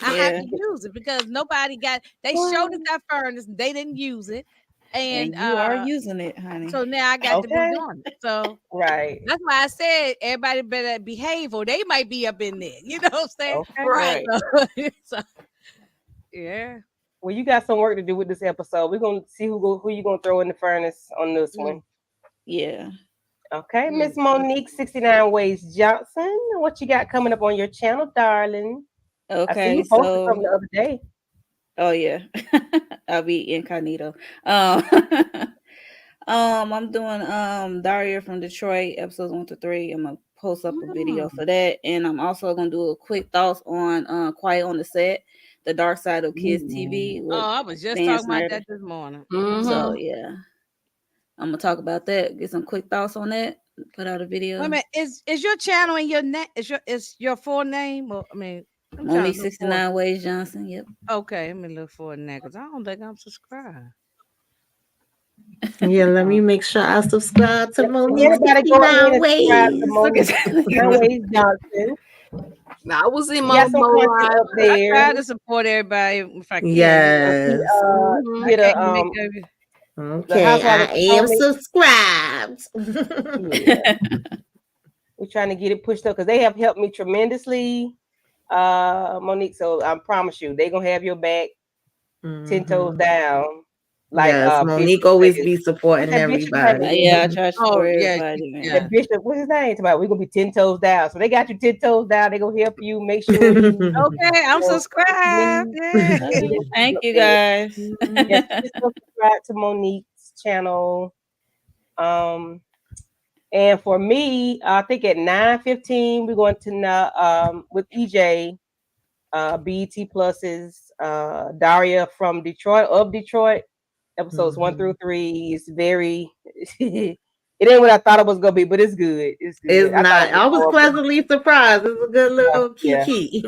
I have to use it because nobody got. They showed us that furnace. And they didn't use it, and you are using it, honey. So now I got to be doing it. So right. That's why I said everybody better behave, or they might be up in there. You know what I'm saying? Okay. Right. So, yeah. Well, you got some work to do with this episode. We're gonna see who you gonna throw in the furnace on this one. Yeah. Okay, Miss Monique 69 Ways Johnson. What you got coming up on your channel, darling? I see Okay, you posted something the other day. Oh yeah, I'll be incognito. I'm doing Daria from Detroit, episodes 1 to 3. I'm gonna post up a video for that, and I'm also gonna do a quick thoughts on Quiet on the Set, the Dark Side of Kids TV. Oh, I was just Dan talking Snyder. about that this morning. So yeah, I'm gonna talk about that. Get some quick thoughts on that. Put out a video. Wait a minute, is your channel and your name is your full name? Or, I mean, I'm trying Only to look 69 Ways Johnson. Yep. Okay, let me look for it now because I don't think I'm subscribed. Yeah, let me make sure I subscribe to Monique. Everybody go ahead and subscribe to 69 Monique 69 Ways Johnson. I was in You my got some content live. up there. I try to support everybody if I can. Yes. Get a Okay, I am subscribed. We're trying to get it pushed up because they have helped me tremendously, Monique. So I promise you, they're gonna have your back 10 toes down. Like yes, Monique always be supporting everybody. Yeah, I try to support everybody. Yeah. Bishop, what's his name? About we're gonna be 10 toes down. So they got you 10 toes down. They're gonna help you make sure you okay, I'm subscribed. Yeah. Thank you guys. Yes, just subscribe to Monique's channel. And for me, I think at 9:15 we're going to with EJ, BET Plus's Daria from Detroit, episodes 1 through 3 is very. It ain't what I thought it was gonna be, but it's good. It's good. It's not. I was pleasantly surprised. It's a good little kiki.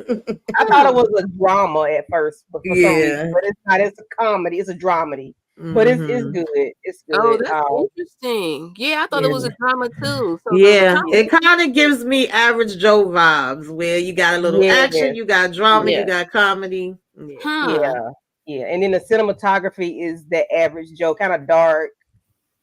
I thought it was a drama at first, but yeah, but it's not. It's a comedy. It's a dramedy. But it's Mhm. good. It's Oh, good. that's interesting. Yeah, I thought it was Yeah. a drama too. So Yeah, the it kind of gives me average Joe vibes where you got a little action, Yes, you got drama, you Yeah. got comedy. Yeah. huh. yeah. And then the cinematography is the average Joe, kind of dark.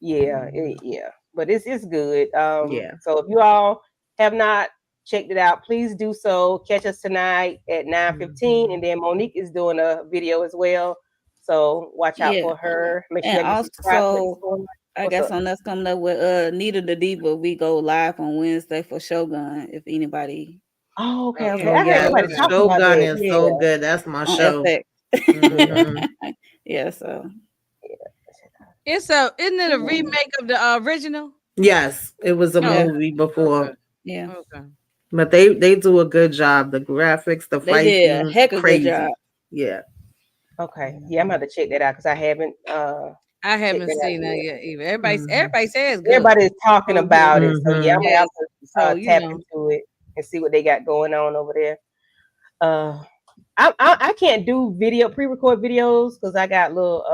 Yeah, yeah. But it's good. Yeah. So if you all have not checked it out, please do so. Catch us tonight at 9:15, and then Monique is doing a video as well. So watch out Yeah. for her. Make sure And you subscribe. also, I What's guess up? on that's coming up with Nita the Diva. We go live on Wednesday for Shogun. If anybody Oh, okay, okay. Oh I heard yeah, everybody talking about Shogun that. is Yeah. so good. That's my on show. FX. Mhm. Yeah, so Isn't it a remake of the original? Yes, it was a Yeah. movie before, Okay. yeah, Okay. but they do a good job. The graphics, the they fight did a scenes, heck of a good crazy. job. Yeah. Okay. Yeah, I'm gonna have to check that out because I haven't I haven't that out seen that yet. yet either. Everybody Mhm. says it's good. Everybody's talking about it. So yeah, I'm gonna Yes. have to So you tap know, into it and see what they got going on over there. I can't do pre-record videos because I got little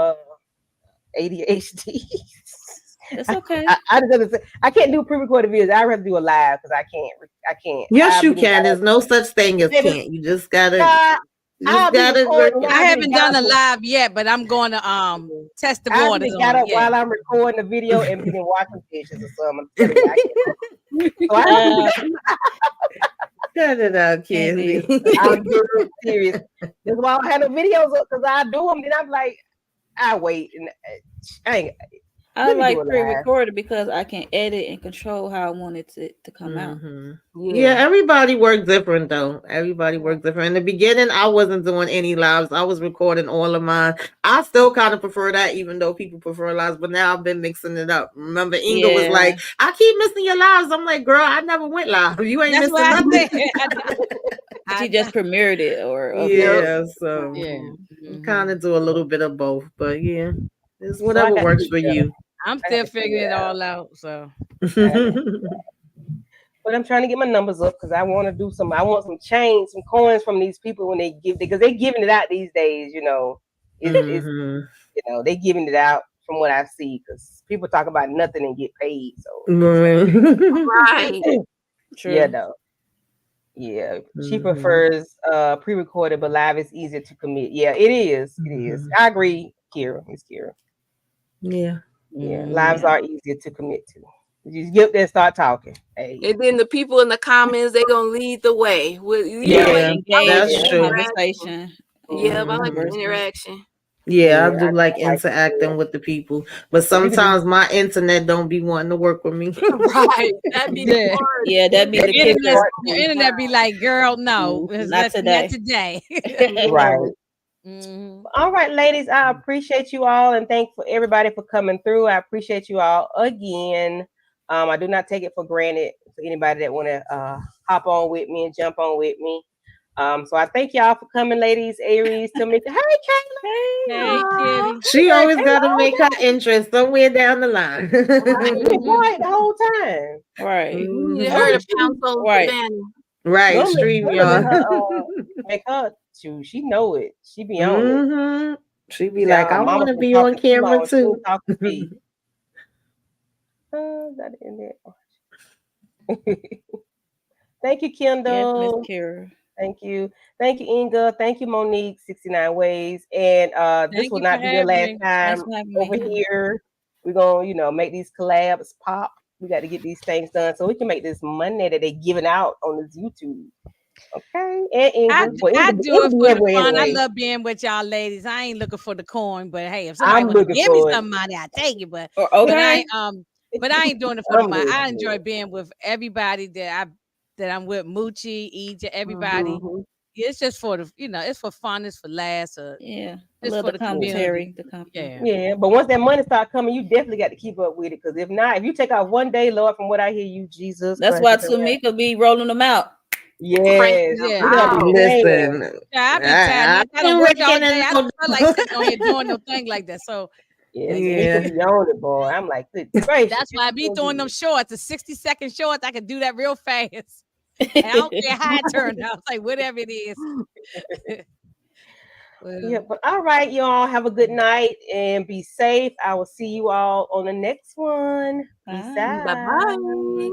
ADHD. It's okay. I just gotta say, I can't do pre-recorded videos. I rather do a live because I can't. Yes, you been can. gotta- There's no such thing as Yeah, but- can't. You just gotta I'll be recording. work I it. haven't done a live yet, but I'm going to test the I waters be got on up it. while Yeah. I'm recording the video and been washing dishes or something. I'm telling you, I can't. So I have to Cut it out, Candy. I'm being serious. That's why I had the videos up because I do them. Then I'm like, I wait and I ain't. I Let me like do it live. pre-recorded because I can edit and control how I want it to come out. Mhm. Yeah, everybody works different though. Everybody works different. In the beginning, I wasn't doing any lives. I was recording all of mine. I still kind of prefer that, even though people prefer lives. But now I've been mixing it up. Remember, Inga was like, "I keep missing your lives." I'm like, "Girl, I never went live. You ain't That's missing what I nothing." said. She just premiered it or Yeah, so Yeah. kind of do a little bit of both. But yeah, it's So I whatever got works to- for you. I'm still figuring it all out. So But I'm trying to get my numbers up because I want to do some. I want some change, some coins from these people when they give because they're giving it out these days. You know, it's Mhm. you know they giving it out from what I see because people talk about nothing and get paid. So Right. True. yeah, though. Yeah, she Mhm. prefers pre-recorded, but live is easier to commit. Yeah, it is. It is. I agree, Kira. It's Kira. Yeah. Yeah, lives are easier to commit to. You just get up there and start talking. Hey. And then the people in the comments, they're gonna lead the way. With Yeah, that's Engage in true. conversation. Yeah, I like the Conversing. interaction. Yeah, I Yeah, do I like like interacting with the people, but sometimes my internet don't be wanting to work with me. Right. That'd be the Yeah. part. Yeah, that'd be the Your internet be like, girl, no, Not today. Not today. Right. Mhm. All right, ladies. I appreciate you all and thank for everybody for coming through. I appreciate you all again. I do not take it for granted for anybody that want to hop on with me and jump on with me. So I thank y'all for coming, ladies. Aries, Tamika. Hey, Kayla. Hey, Kitty. She always got to make her entrance somewhere down the line. I've been quiet the whole time. Right. You heard of Pounce on Right. Savannah. Right, Normally- stream normally y'all. make her she know it. She be on it. Mhm. She be See, like, our I mama want to been be on talking too camera long. She too. talk to me. That in there. Thank you, Yes, Kendall. Miss Kira. Thank you. Thank you, Inga. Thank you, Monique, 69 Ways. And this Thank will you not for be your having last me. time Thanks for having over me. here. We're gonna, make these collabs pop. We got to get these things done so we can make this money that they're giving out on this YouTube. Okay. And Inga. Well, I Inga- do it Inga for the everywhere fun. I anyway. love being with y'all ladies. I ain't looking for the coin, but hey, if somebody I'm wants to looking give me for it. some money, I take it. But Okay. but I ain't doing it for the I'm money. I looking for enjoy it. being with everybody that I'm with. Moochie, EJ, everybody. Mhm. It's just for the it's for fun. It's for laughs. Yeah. I Just love for the the community. commentary. The commentary. Yeah. Yeah, but once that money start coming, you definitely got to keep up with it. Because if not, if you take out one day, Lord, from what I hear you, Jesus. That's Christ, why Tamika be rolling them out. Yes. Yeah. You gotta be praying. Listen, Yeah, I be tired. I don't work all day. I don't feel like no. sitting on here doing no thing like that. So Yes, Yeah. you be on it, boy. I'm like, good gracious. that's why I be throwing them shorts, the 60-second shorts. I can do that real fast. And I don't care how it turned out. It's like whatever it is. Well, Yeah, but all right, y'all have a good night and be safe. I will see you all on the next one. Peace Bye. out. Bye-bye.